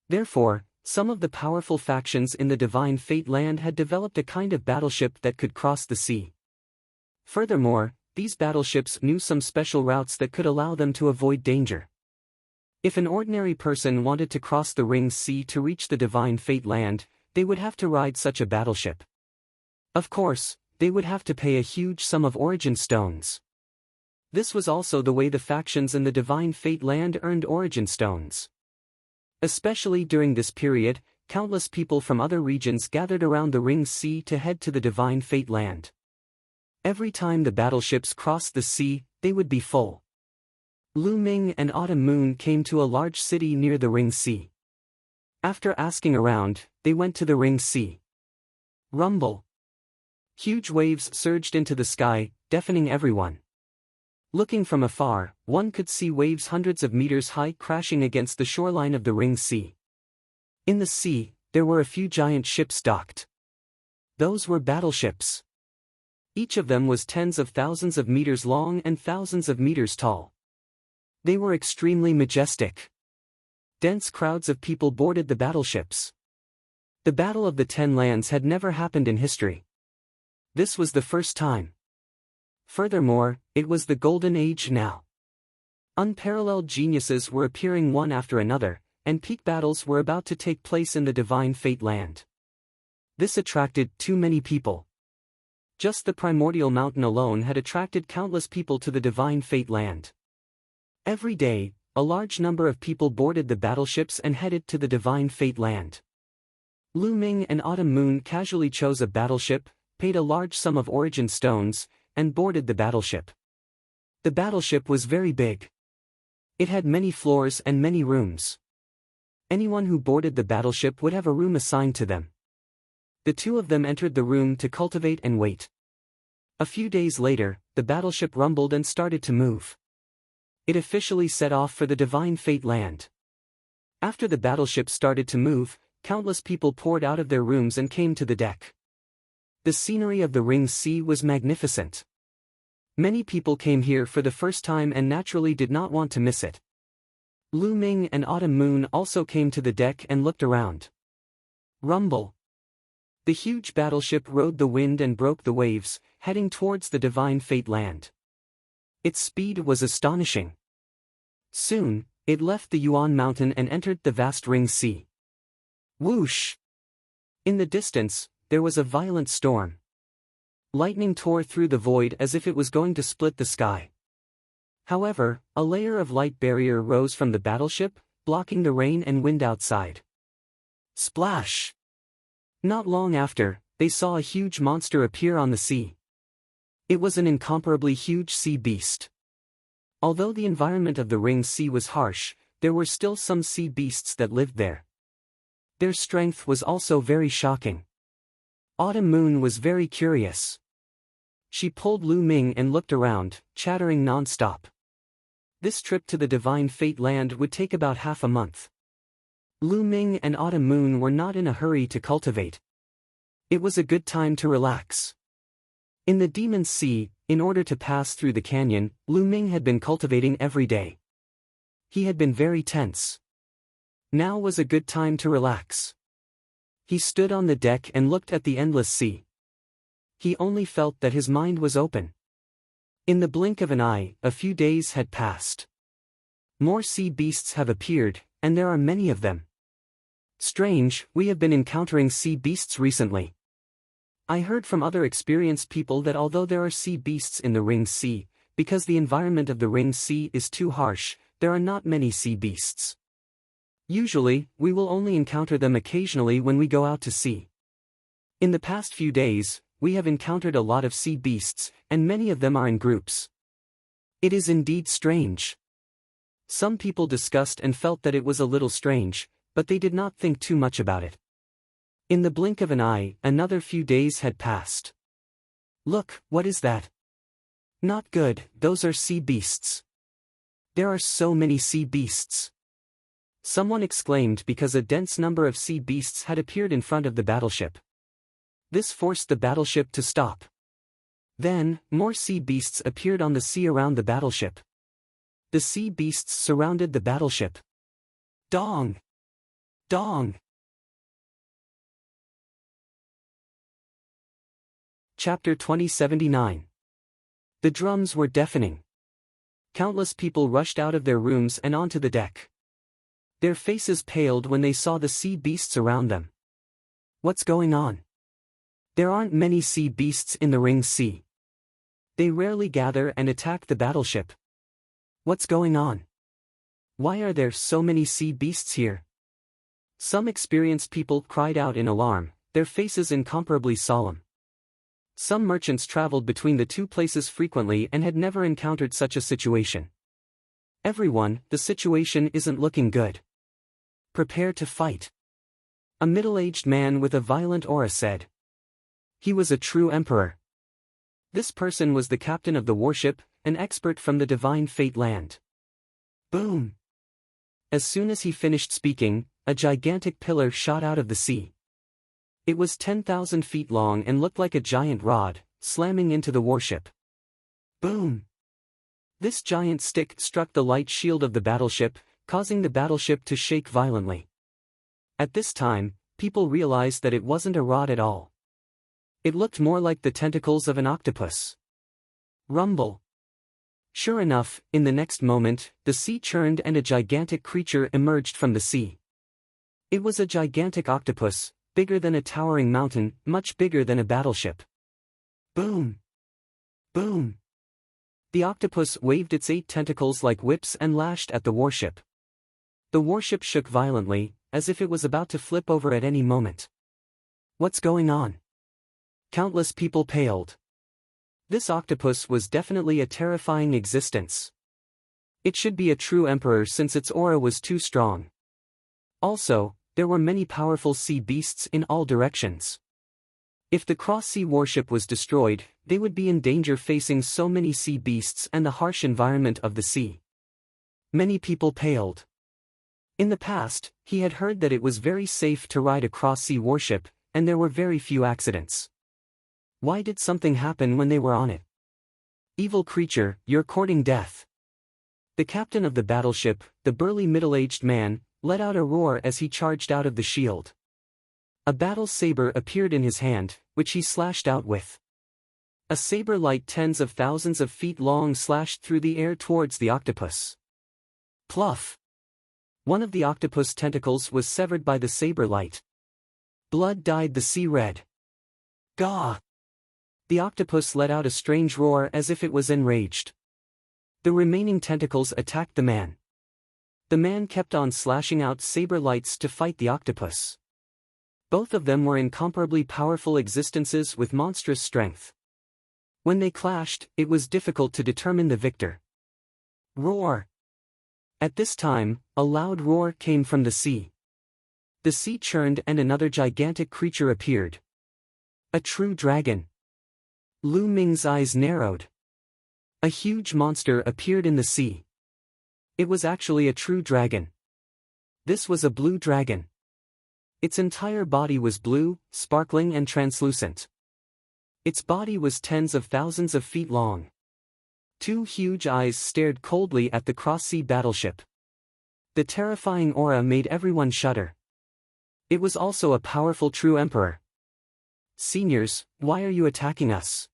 Therefore, some of the powerful factions in the Divine Fate Land had developed a kind of battleship that could cross the sea. Furthermore, these battleships knew some special routes that could allow them to avoid danger. If an ordinary person wanted to cross the Ringed Sea to reach the Divine Fate Land, they would have to ride such a battleship. Of course, they would have to pay a huge sum of origin stones. This was also the way the factions in the Divine Fate Land earned origin stones. Especially during this period, countless people from other regions gathered around the Ringed Sea to head to the Divine Fate Land. Every time the battleships crossed the sea, they would be full. Lu Ming and Autumn Moon came to a large city near the Ringed Sea. After asking around, they went to the Ringed Sea. Rumble. Huge waves surged into the sky, deafening everyone. Looking from afar, one could see waves hundreds of meters high crashing against the shoreline of the Ringed Sea. In the sea, there were a few giant ships docked. Those were battleships. Each of them was tens of thousands of meters long and thousands of meters tall. They were extremely majestic. Dense crowds of people boarded the battleships. The Battle of the 10 Lands had never happened in history. This was the first time. Furthermore, it was the Golden Age now. Unparalleled geniuses were appearing one after another, and peak battles were about to take place in the Divine Fate Land. This attracted too many people. Just the Primordial Mountain alone had attracted countless people to the Divine Fate Land. Every day, a large number of people boarded the battleships and headed to the Divine Fate Land. Lu Ming and Autumn Moon casually chose a battleship, paid a large sum of origin stones, and boarded the battleship. The battleship was very big. It had many floors and many rooms. Anyone who boarded the battleship would have a room assigned to them. The two of them entered the room to cultivate and wait. A few days later, the battleship rumbled and started to move. It officially set off for the Divine Fate Land. After the battleship started to move, countless people poured out of their rooms and came to the deck. The scenery of the Ringed Sea was magnificent. Many people came here for the first time and naturally did not want to miss it. Lu Ming and Autumn Moon also came to the deck and looked around. Rumble. The huge battleship rode the wind and broke the waves, heading towards the Divine Fate Land. Its speed was astonishing. Soon, it left the Yuan Mountain and entered the vast Ringed Sea. Whoosh! In the distance, there was a violent storm. Lightning tore through the void as if it was going to split the sky. However, a layer of light barrier rose from the battleship, blocking the rain and wind outside. Splash! Not long after, they saw a huge monster appear on the sea. It was an incomparably huge sea beast. Although the environment of the Ring Sea was harsh, there were still some sea beasts that lived there. Their strength was also very shocking. Autumn Moon was very curious. She pulled Lu Ming and looked around, chattering non-stop. This trip to the Divine Fate Land would take about half a month. Lu Ming and Autumn Moon were not in a hurry to cultivate. It was a good time to relax. In the Demon's Sea, in order to pass through the canyon, Lu Ming had been cultivating every day. He had been very tense. Now was a good time to relax. He stood on the deck and looked at the endless sea. He only felt that his mind was open. In the blink of an eye, a few days had passed. More sea beasts have appeared, and there are many of them. Strange, we have been encountering sea beasts recently. I heard from other experienced people that although there are sea beasts in the Ring Sea, because the environment of the Ring Sea is too harsh, there are not many sea beasts. Usually, we will only encounter them occasionally when we go out to sea. In the past few days, we have encountered a lot of sea beasts, and many of them are in groups. It is indeed strange. Some people discussed and felt that it was a little strange, but they did not think too much about it. In the blink of an eye, another few days had passed. Look, what is that? Not good, those are sea beasts. There are so many sea beasts. Someone exclaimed because a dense number of sea beasts had appeared in front of the battleship. This forced the battleship to stop. Then, more sea beasts appeared on the sea around the battleship. The sea beasts surrounded the battleship. Dong! Dong! Chapter 2079. The drums were deafening. Countless people rushed out of their rooms and onto the deck. Their faces paled when they saw the sea beasts around them. What's going on? There aren't many sea beasts in the Ring Sea. They rarely gather and attack the battleship. What's going on? Why are there so many sea beasts here? Some experienced people cried out in alarm, their faces incomparably solemn. Some merchants traveled between the two places frequently and had never encountered such a situation. Everyone, the situation isn't looking good. Prepare to fight. A middle-aged man with a violent aura said. He was a true emperor. This person was the captain of the warship, an expert from the Divine Fate Land. Boom! As soon as he finished speaking, a gigantic pillar shot out of the sea. It was 10,000 feet long and looked like a giant rod, slamming into the warship. Boom! This giant stick struck the light shield of the battleship, causing the battleship to shake violently. At this time, people realized that it wasn't a rod at all. It looked more like the tentacles of an octopus. Rumble. Sure enough, in the next moment, the sea churned and a gigantic creature emerged from the sea. It was a gigantic octopus, bigger than a towering mountain, much bigger than a battleship. Boom! Boom! The octopus waved its 8 tentacles like whips and lashed at the warship. The warship shook violently, as if it was about to flip over at any moment. What's going on? Countless people paled. This octopus was definitely a terrifying existence. It should be a true emperor since its aura was too strong. Also, there were many powerful sea beasts in all directions. If the cross-sea warship was destroyed, they would be in danger facing so many sea beasts and the harsh environment of the sea. Many people paled. In the past, he had heard that it was very safe to ride a cross-sea warship, and there were very few accidents. Why did something happen when they were on it? Evil creature, you're courting death. The captain of the battleship, the burly middle-aged man, let out a roar as he charged out of the shield. A battle saber appeared in his hand, which he slashed out with. A saber light tens of thousands of feet long slashed through the air towards the octopus. Pluff! One of the octopus tentacles was severed by the saber light. Blood dyed the sea red. Gah! The octopus let out a strange roar as if it was enraged. The remaining tentacles attacked the man. The man kept on slashing out saber lights to fight the octopus. Both of them were incomparably powerful existences with monstrous strength. When they clashed, it was difficult to determine the victor. Roar! At this time, a loud roar came from the sea. The sea churned and another gigantic creature appeared. A true dragon. Lu Ming's eyes narrowed. A huge monster appeared in the sea. It was actually a true dragon. This was a blue dragon. Its entire body was blue, sparkling and translucent. Its body was tens of thousands of feet long. Two huge eyes stared coldly at the cross-sea battleship. The terrifying aura made everyone shudder. It was also a powerful true emperor. Seniors, why are you attacking us?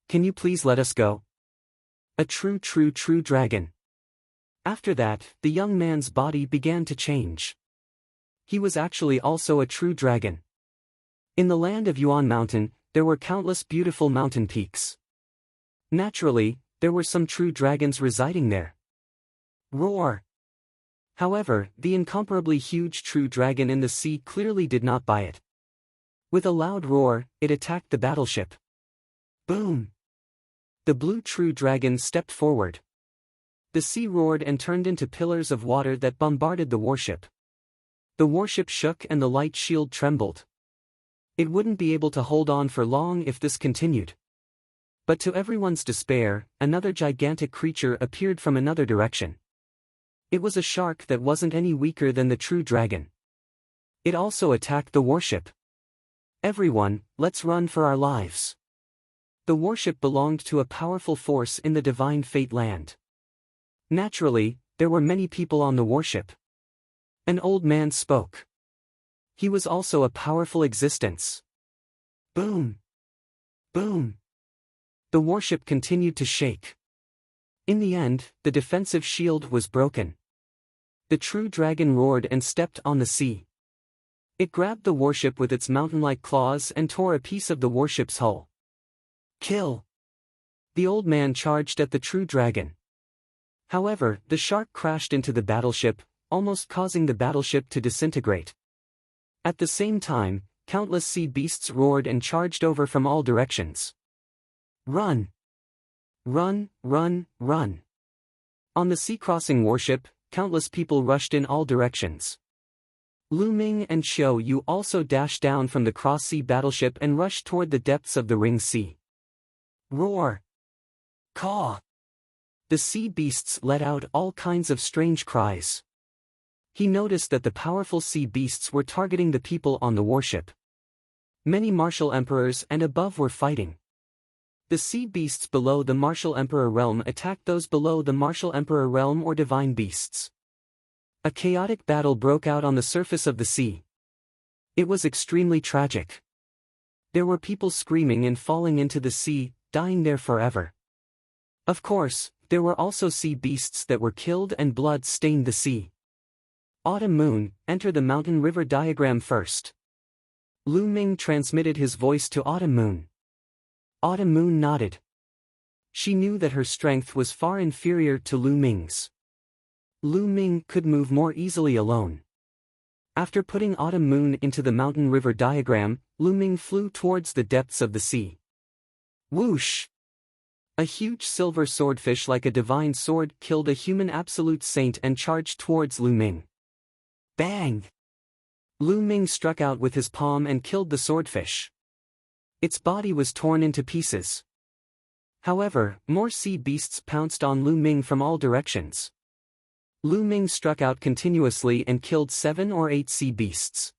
Can you please let us go? A true dragon. After that, the young man's body began to change. He was actually also a true dragon. In the land of Yuan Mountain, there were countless beautiful mountain peaks. Naturally, there were some true dragons residing there. Roar! However, the incomparably huge true dragon in the sea clearly did not buy it. With a loud roar, it attacked the battleship. Boom! The blue true dragon stepped forward. The sea roared and turned into pillars of water that bombarded the warship. The warship shook and the light shield trembled. It wouldn't be able to hold on for long if this continued. But to everyone's despair, another gigantic creature appeared from another direction. It was a shark that wasn't any weaker than the true dragon. It also attacked the warship. Everyone, let's run for our lives. The warship belonged to a powerful force in the Divine Fate land. Naturally, there were many people on the warship. An old man spoke. He was also a powerful existence. Boom! Boom! The warship continued to shake. In the end, the defensive shield was broken. The true dragon roared and stepped on the sea. It grabbed the warship with its mountain-like claws and tore a piece of the warship's hull. Kill! The old man charged at the true dragon. However, the shark crashed into the battleship, almost causing the battleship to disintegrate. At the same time, countless sea beasts roared and charged over from all directions. Run! Run, run, run! On the sea-crossing warship, countless people rushed in all directions. Lu Ming and Xiao Yu also dashed down from the cross-sea battleship and rushed toward the depths of the Ring Sea. Roar! Caw! The sea beasts let out all kinds of strange cries. He noticed that the powerful sea beasts were targeting the people on the warship. Many martial emperors and above were fighting. The sea beasts below the martial emperor realm attacked those below the martial emperor realm or divine beasts. A chaotic battle broke out on the surface of the sea. It was extremely tragic. There were people screaming and falling into the sea, dying there forever. Of course, there were also sea beasts that were killed and blood stained the sea. Autumn Moon, enter the mountain river diagram first. Lu Ming transmitted his voice to Autumn Moon. Autumn Moon nodded. She knew that her strength was far inferior to Lu Ming's. Lu Ming could move more easily alone. After putting Autumn Moon into the mountain river diagram, Lu Ming flew towards the depths of the sea. Whoosh! A huge silver swordfish like a divine sword killed a human absolute saint and charged towards Lu Ming. Bang! Lu Ming struck out with his palm and killed the swordfish. Its body was torn into pieces. However, more sea beasts pounced on Lu Ming from all directions. Lu Ming struck out continuously and killed 7 or 8 sea beasts.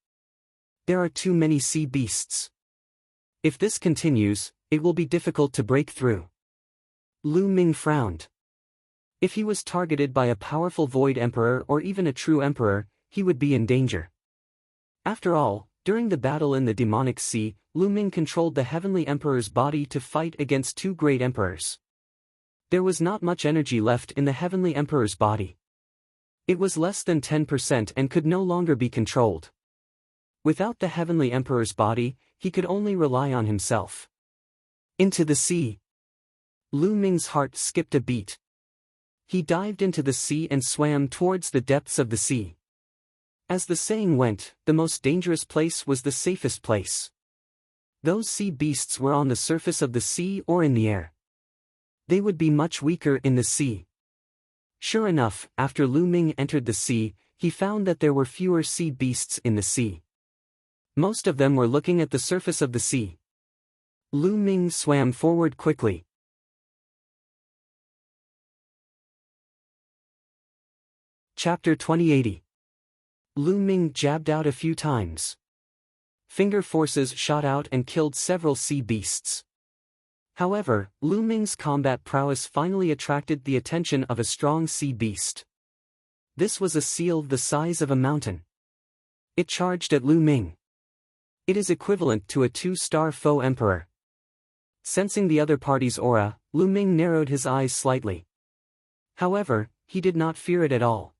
There are too many sea beasts. If this continues, it will be difficult to break through. Lu Ming frowned. If he was targeted by a powerful Void Emperor or even a true Emperor, he would be in danger. After all, during the battle in the demonic sea, Lu Ming controlled the Heavenly Emperor's body to fight against 2 great emperors. There was not much energy left in the Heavenly Emperor's body. It was less than 10% and could no longer be controlled. Without the Heavenly Emperor's body, he could only rely on himself. Into the sea. Lu Ming's heart skipped a beat. He dived into the sea and swam towards the depths of the sea. As the saying went, the most dangerous place was the safest place. Those sea beasts were on the surface of the sea or in the air. They would be much weaker in the sea. Sure enough, after Lu Ming entered the sea, he found that there were fewer sea beasts in the sea. Most of them were looking at the surface of the sea. Lu Ming swam forward quickly. Chapter 2080. Lu Ming jabbed out a few times. Finger forces shot out and killed several sea beasts. However, Lu Ming's combat prowess finally attracted the attention of a strong sea beast. This was a seal the size of a mountain. It charged at Lu Ming. It is equivalent to a 2-star foe emperor. Sensing the other party's aura, Lu Ming narrowed his eyes slightly. However, he did not fear it at all.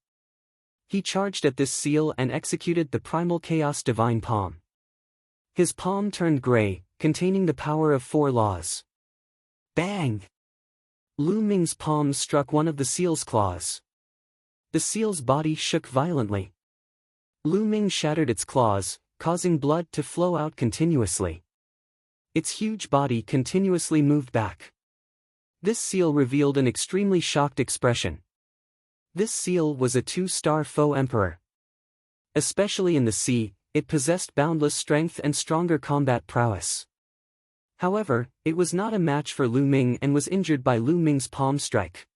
He charged at this seal and executed the primal chaos divine palm. His palm turned gray, containing the power of 4 laws. Bang! Lu Ming's palm struck one of the seal's claws. The seal's body shook violently. Lu Ming shattered its claws, causing blood to flow out continuously. Its huge body continuously moved back. This seal revealed an extremely shocked expression. This seal was a 2-star foe emperor. Especially in the sea, it possessed boundless strength and stronger combat prowess. However, it was not a match for Lu Ming and was injured by Lu Ming's palm strike.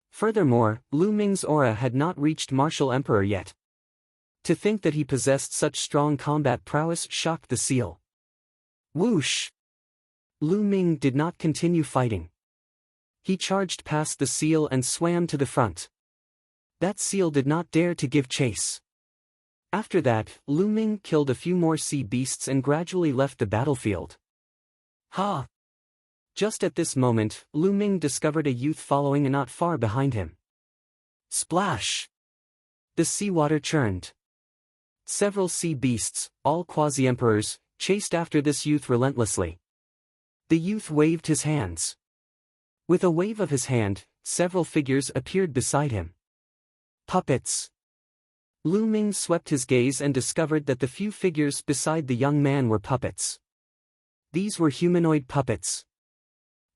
Furthermore, Lu Ming's aura had not reached Martial Emperor yet. To think that he possessed such strong combat prowess shocked the seal. Whoosh! Lu Ming did not continue fighting. He charged past the seal and swam to the front. That seal did not dare to give chase. After that, Lu Ming killed a few more sea beasts and gradually left the battlefield. Ha! Just at this moment, Lu Ming discovered a youth following not far behind him. Splash! The seawater churned. Several sea beasts, all quasi-emperors, chased after this youth relentlessly. The youth waved his hands. With a wave of his hand, several figures appeared beside him. Puppets. Lu Ming swept his gaze and discovered that the few figures beside the young man were puppets. These were humanoid puppets.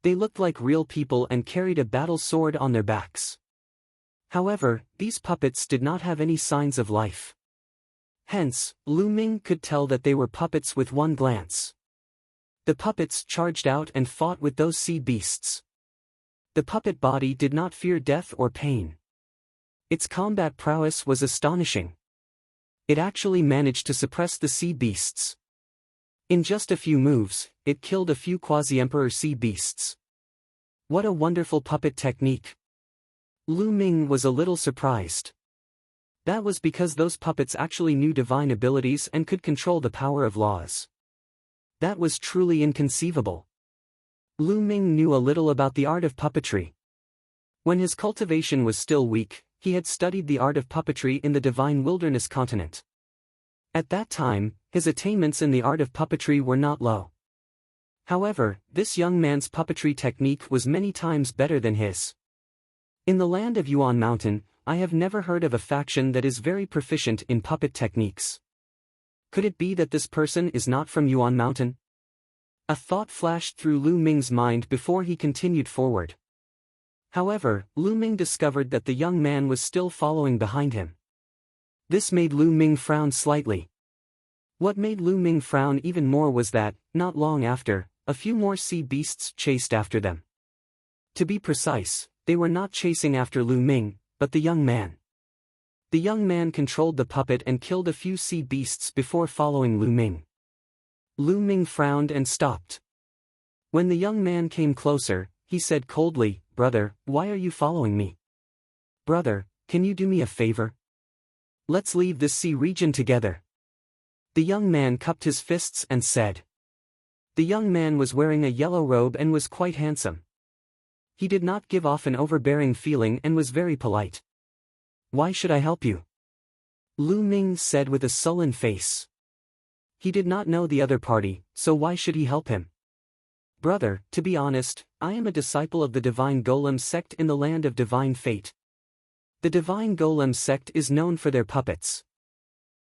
They looked like real people and carried a battle sword on their backs. However, these puppets did not have any signs of life. Hence, Lu Ming could tell that they were puppets with one glance. The puppets charged out and fought with those sea beasts. The puppet body did not fear death or pain. Its combat prowess was astonishing. It actually managed to suppress the sea beasts. In just a few moves, it killed a few quasi-emperor sea beasts. What a wonderful puppet technique! Lu Ming was a little surprised. That was because those puppets actually knew divine abilities and could control the power of laws. That was truly inconceivable. Lu Ming knew a little about the art of puppetry. When his cultivation was still weak, he had studied the art of puppetry in the Divine Wilderness continent. At that time, his attainments in the art of puppetry were not low. However, this young man's puppetry technique was many times better than his. In the land of Yuan Mountain, I have never heard of a faction that is very proficient in puppet techniques. Could it be that this person is not from Yuan Mountain? A thought flashed through Lu Ming's mind before he continued forward. However, Lu Ming discovered that the young man was still following behind him. This made Lu Ming frown slightly. What made Lu Ming frown even more was that, not long after, a few more sea beasts chased after them. To be precise, they were not chasing after Lu Ming, but the young man. The young man controlled the puppet and killed a few sea beasts before following Lu Ming. Lu Ming frowned and stopped. When the young man came closer, he said coldly, "Brother, why are you following me? Brother, can you do me a favor? Let's leave this sea region together." The young man cupped his fists and said. The young man was wearing a yellow robe and was quite handsome. He did not give off an overbearing feeling and was very polite. "Why should I help you?" Lu Ming said with a sullen face. He did not know the other party, so why should he help him? Brother, to be honest, I am a disciple of the Divine Golem sect in the land of Divine Fate. The Divine Golem sect is known for their puppets.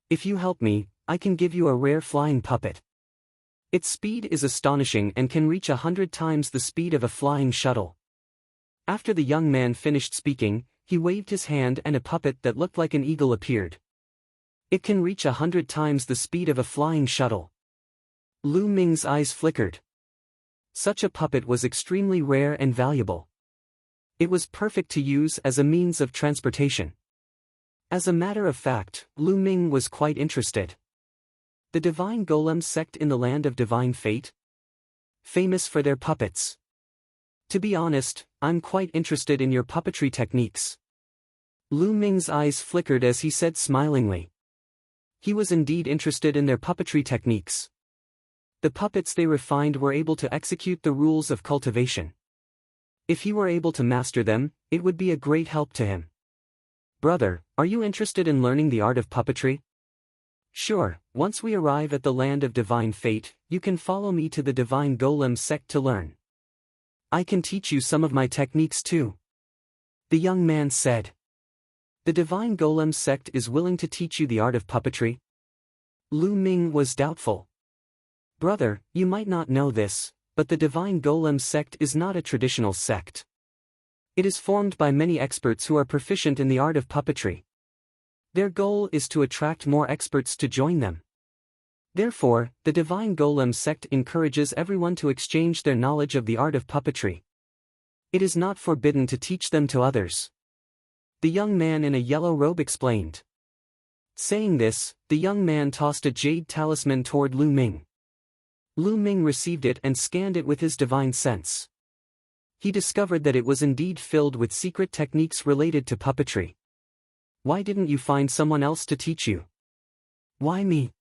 If you help me, I can give you a rare flying puppet. Its speed is astonishing and can reach 100 times the speed of a flying shuttle. After the young man finished speaking, he waved his hand and a puppet that looked like an eagle appeared. It can reach 100 times the speed of a flying shuttle. Lu Ming's eyes flickered. Such a puppet was extremely rare and valuable. It was perfect to use as a means of transportation. As a matter of fact, Lu Ming was quite interested. The Divine Golem sect in the land of Divine Fate? Famous for their puppets. To be honest, I'm quite interested in your puppetry techniques. Lu Ming's eyes flickered as he said smilingly. He was indeed interested in their puppetry techniques. The puppets they refined were able to execute the rules of cultivation. If he were able to master them, it would be a great help to him. Brother, are you interested in learning the art of puppetry? Sure, once we arrive at the land of Divine Fate, you can follow me to the Divine Golem sect to learn. I can teach you some of my techniques too. The young man said. The Divine Golem sect is willing to teach you the art of puppetry? Lu Ming was doubtful. Brother, you might not know this, but the Divine Golem sect is not a traditional sect. It is formed by many experts who are proficient in the art of puppetry. Their goal is to attract more experts to join them. Therefore, the Divine Golem sect encourages everyone to exchange their knowledge of the art of puppetry. It is not forbidden to teach them to others. The young man in a yellow robe explained. Saying this, the young man tossed a jade talisman toward Lu Ming. Lu Ming received it and scanned it with his divine sense. He discovered that it was indeed filled with secret techniques related to puppetry. Why didn't you find someone else to teach you? Why me?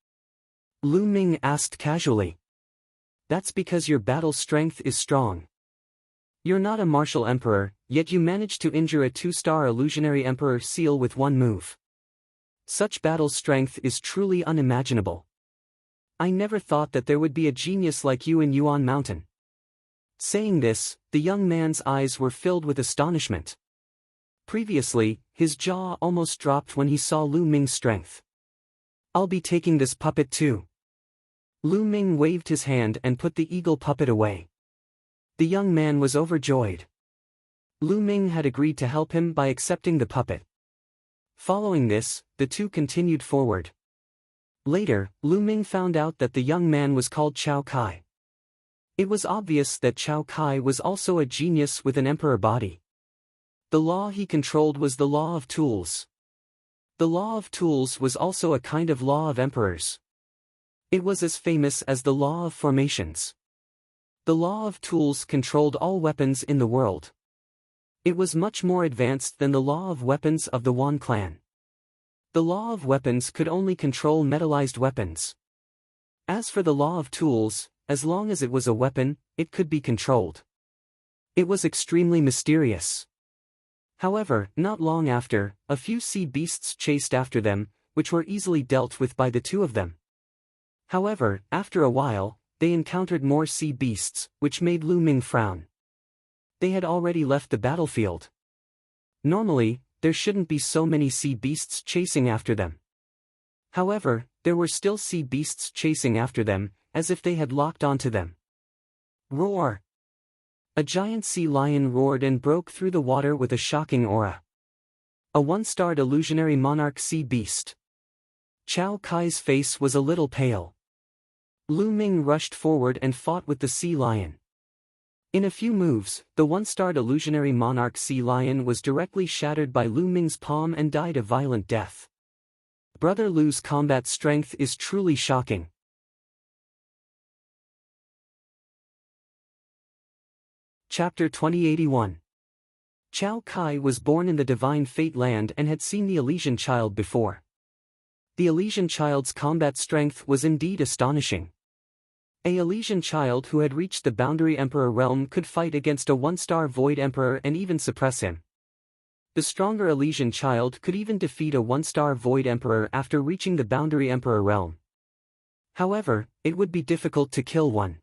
Lu Ming asked casually. That's because your battle strength is strong. You're not a martial emperor, yet you managed to injure a 2-star illusionary emperor seal with one move. Such battle strength is truly unimaginable. I never thought that there would be a genius like you in Yuan Mountain. Saying this, the young man's eyes were filled with astonishment. Previously, his jaw almost dropped when he saw Lu Ming's strength. I'll be taking this puppet too. Lu Ming waved his hand and put the eagle puppet away. The young man was overjoyed. Lu Ming had agreed to help him by accepting the puppet. Following this, the two continued forward. Later, Lu Ming found out that the young man was called Chao Kai. It was obvious that Chao Kai was also a genius with an emperor body. The law he controlled was the law of tools. The law of tools was also a kind of law of emperors. It was as famous as the law of formations. The law of tools controlled all weapons in the world. It was much more advanced than the law of weapons of the Wan clan. The law of weapons could only control metallized weapons. As for the law of tools, as long as it was a weapon, it could be controlled. It was extremely mysterious. However, not long after, a few sea beasts chased after them, which were easily dealt with by the two of them. However, after a while, they encountered more sea beasts, which made Lu Ming frown. They had already left the battlefield. Normally, there shouldn't be so many sea beasts chasing after them. However, there were still sea beasts chasing after them, as if they had locked onto them. Roar! A giant sea lion roared and broke through the water with a shocking aura. A 1-starred illusionary monarch sea beast. Chao Kai's face was a little pale. Lu Ming rushed forward and fought with the sea lion. In a few moves, the 1-starred illusionary monarch sea lion was directly shattered by Lu Ming's palm and died a violent death. Brother Lu's combat strength is truly shocking. Chapter 2081. Chao Kai was born in the Divine Fate land and had seen the Elysian Child before. The Elysian Child's combat strength was indeed astonishing. A Elysian Child who had reached the Boundary Emperor realm could fight against a 1-star Void Emperor and even suppress him. The stronger Elysian Child could even defeat a 1-star Void Emperor after reaching the Boundary Emperor realm. However, it would be difficult to kill one.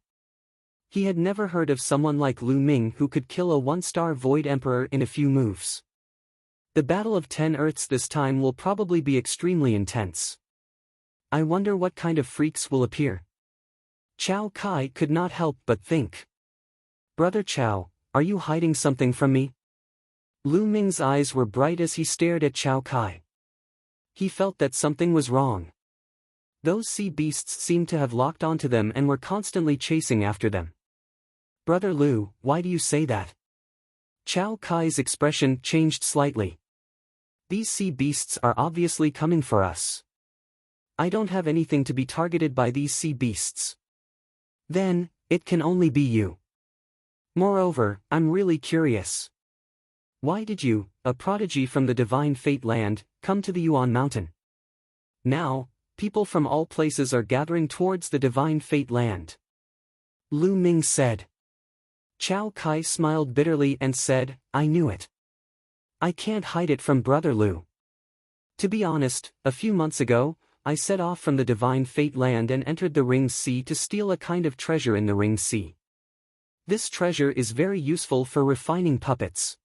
He had never heard of someone like Lu Ming who could kill a one-star Void Emperor in a few moves. The Battle of 10 Earths this time will probably be extremely intense. I wonder what kind of freaks will appear. Chao Kai could not help but think. Brother Chao, are you hiding something from me? Lu Ming's eyes were bright as he stared at Chao Kai. He felt that something was wrong. Those sea beasts seemed to have locked onto them and were constantly chasing after them. Brother Lu, why do you say that? Chao Kai's expression changed slightly. These sea beasts are obviously coming for us. I don't have anything to be targeted by these sea beasts. Then, it can only be you. Moreover, I'm really curious. Why did you, a prodigy from the divine fate land, come to the Yuan mountain? Now, people from all places are gathering towards the divine fate land. Lu Ming said. Chao Kai smiled bitterly and said, I knew it. I can't hide it from Brother Lu. To be honest, a few months ago, I set off from the divine fate land and entered the Ring Sea to steal a kind of treasure in the Ring Sea. This treasure is very useful for refining puppets.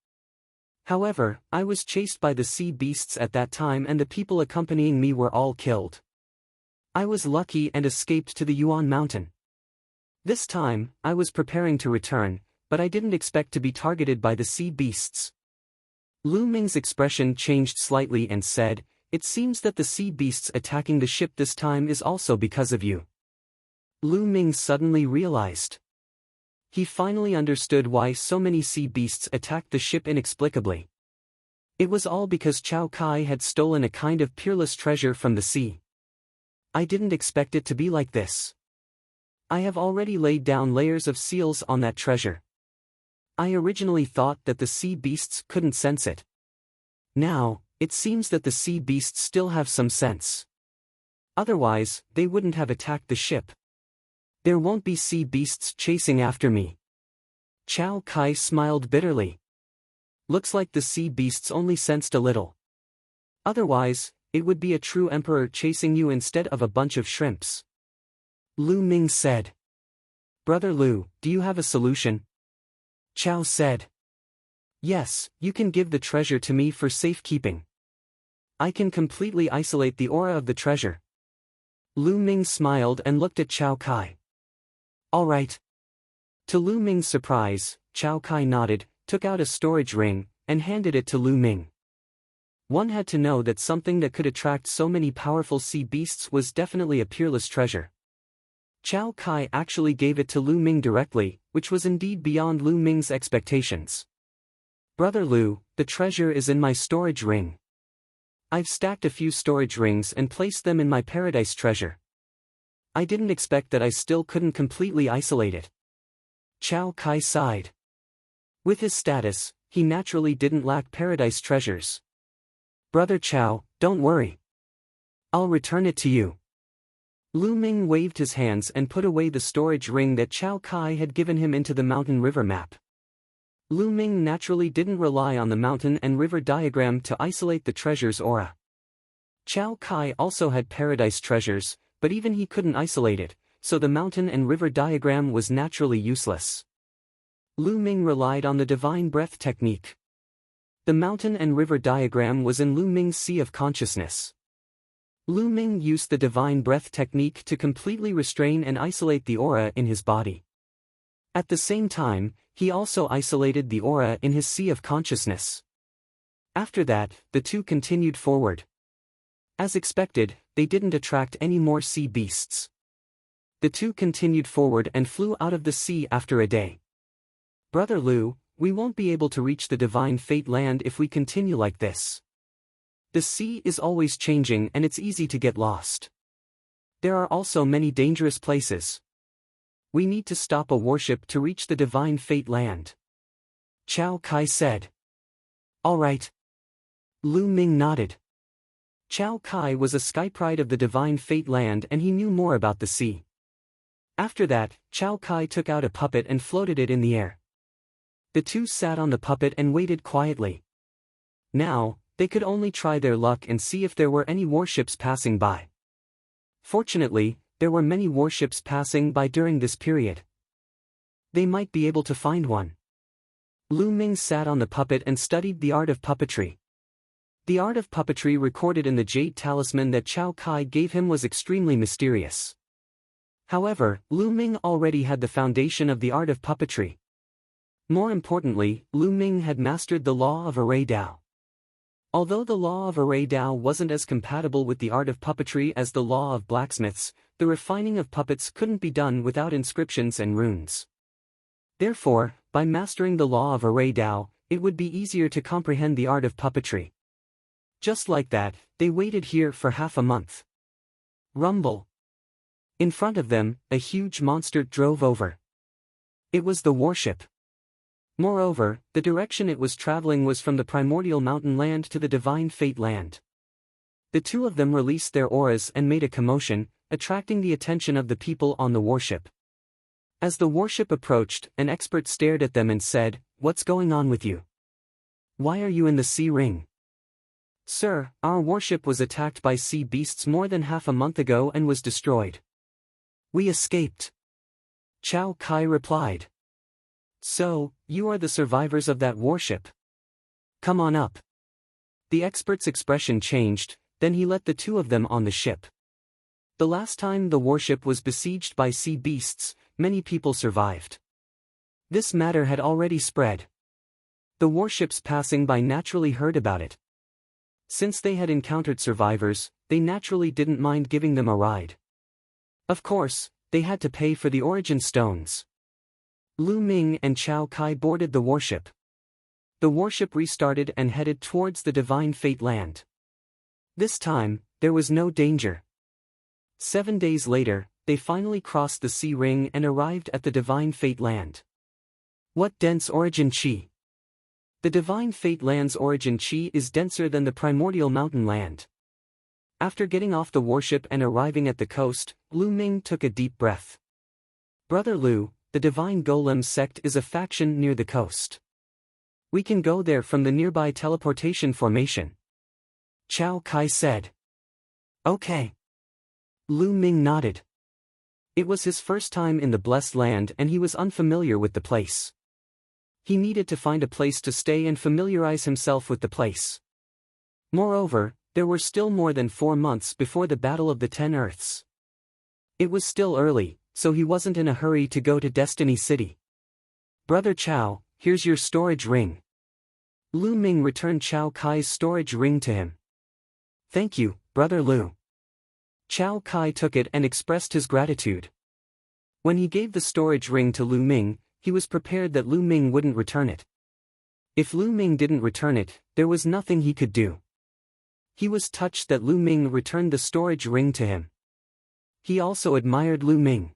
However, I was chased by the sea beasts at that time and the people accompanying me were all killed. I was lucky and escaped to the Yuan mountain. This time, I was preparing to return, but I didn't expect to be targeted by the sea beasts. Lu Ming's expression changed slightly and said, it seems that the sea beasts attacking the ship this time is also because of you. Lu Ming suddenly realized. He finally understood why so many sea beasts attacked the ship inexplicably. It was all because Chao Kai had stolen a kind of peerless treasure from the sea. I didn't expect it to be like this. I have already laid down layers of seals on that treasure. I originally thought that the sea beasts couldn't sense it. Now, it seems that the sea beasts still have some sense. Otherwise, they wouldn't have attacked the ship. There won't be sea beasts chasing after me. Chao Kai smiled bitterly. Looks like the sea beasts only sensed a little. Otherwise, it would be a true emperor chasing you instead of a bunch of shrimps. Lu Ming said. Brother Lu, do you have a solution? Chao said. Yes, you can give the treasure to me for safekeeping. I can completely isolate the aura of the treasure. Lu Ming smiled and looked at Chao Kai. All right. To Lu Ming's surprise, Chao Kai nodded, took out a storage ring, and handed it to Lu Ming. One had to know that something that could attract so many powerful sea beasts was definitely a peerless treasure. Chao Kai actually gave it to Lu Ming directly, which was indeed beyond Lu Ming's expectations. Brother Lu, the treasure is in my storage ring. I've stacked a few storage rings and placed them in my paradise treasure. I didn't expect that I still couldn't completely isolate it. Chao Kai sighed. With his status, he naturally didn't lack paradise treasures. Brother Chao, don't worry. I'll return it to you. Lu Ming waved his hands and put away the storage ring that Chao Kai had given him into the mountain river map. Lu Ming naturally didn't rely on the mountain and river diagram to isolate the treasure's aura. Chao Kai also had paradise treasures, but even he couldn't isolate it, so the mountain and river diagram was naturally useless. Lu Ming relied on the divine breath technique. The mountain and river diagram was in Lu Ming's sea of consciousness. Lu Ming used the divine breath technique to completely restrain and isolate the aura in his body. At the same time, he also isolated the aura in his sea of consciousness. After that, the two continued forward. As expected, they didn't attract any more sea beasts. The two continued forward and flew out of the sea after a day. Brother Lu, we won't be able to reach the divine fate land if we continue like this. The sea is always changing and it's easy to get lost. There are also many dangerous places. We need to stop a warship to reach the divine fate land. Chao Kai said. All right. Lu Ming nodded. Chao Kai was a skypride of the divine fate land and he knew more about the sea. After that, Chao Kai took out a puppet and floated it in the air. The two sat on the puppet and waited quietly. Now, they could only try their luck and see if there were any warships passing by. Fortunately, there were many warships passing by during this period. They might be able to find one. Lu Ming sat on the puppet and studied the art of puppetry. The art of puppetry recorded in the jade talisman that Chao Kai gave him was extremely mysterious. However, Lu Ming already had the foundation of the art of puppetry. More importantly, Lu Ming had mastered the law of array Dao. Although the law of array Dao wasn't as compatible with the art of puppetry as the law of blacksmiths, the refining of puppets couldn't be done without inscriptions and runes. Therefore, by mastering the law of array Dao, it would be easier to comprehend the art of puppetry. Just like that, they waited here for half a month. Rumble. In front of them, a huge monster drove over. It was the warship. Moreover, the direction it was traveling was from the primordial mountain land to the divine fate land. The two of them released their auras and made a commotion, attracting the attention of the people on the warship. As the warship approached, an expert stared at them and said, "What's going on with you? Why are you in the sea ring?" "Sir, our warship was attacked by sea beasts more than half a month ago and was destroyed. We escaped." Chao Kai replied. "So, you are the survivors of that warship? Come on up." The expert's expression changed, then he let the two of them on the ship. The last time the warship was besieged by sea beasts, many people survived. This matter had already spread. The warships passing by naturally heard about it. Since they had encountered survivors, they naturally didn't mind giving them a ride. Of course, they had to pay for the origin stones. Lu Ming and Chao Kai boarded the warship. The warship restarted and headed towards the divine fate land. This time, there was no danger. 7 days later, they finally crossed the sea ring and arrived at the divine fate land. What dense origin chi? The divine fate land's origin chi is denser than the primordial mountain land. After getting off the warship and arriving at the coast, Lu Ming took a deep breath. "Brother Lu, the divine golem sect is a faction near the coast. We can go there from the nearby teleportation formation," Chao Kai said. "Okay." Lu Ming nodded. It was his first time in the Blessed Land and he was unfamiliar with the place. He needed to find a place to stay and familiarize himself with the place. Moreover, there were still more than 4 months before the Battle of the 10 Earths. It was still early, so he wasn't in a hurry to go to Destiny City. "Brother Chao, here's your storage ring." Lu Ming returned Chao Kai's storage ring to him. "Thank you, Brother Lu." Chao Kai took it and expressed his gratitude. When he gave the storage ring to Lu Ming, he was prepared that Lu Ming wouldn't return it. If Lu Ming didn't return it, there was nothing he could do. He was touched that Lu Ming returned the storage ring to him. He also admired Lu Ming.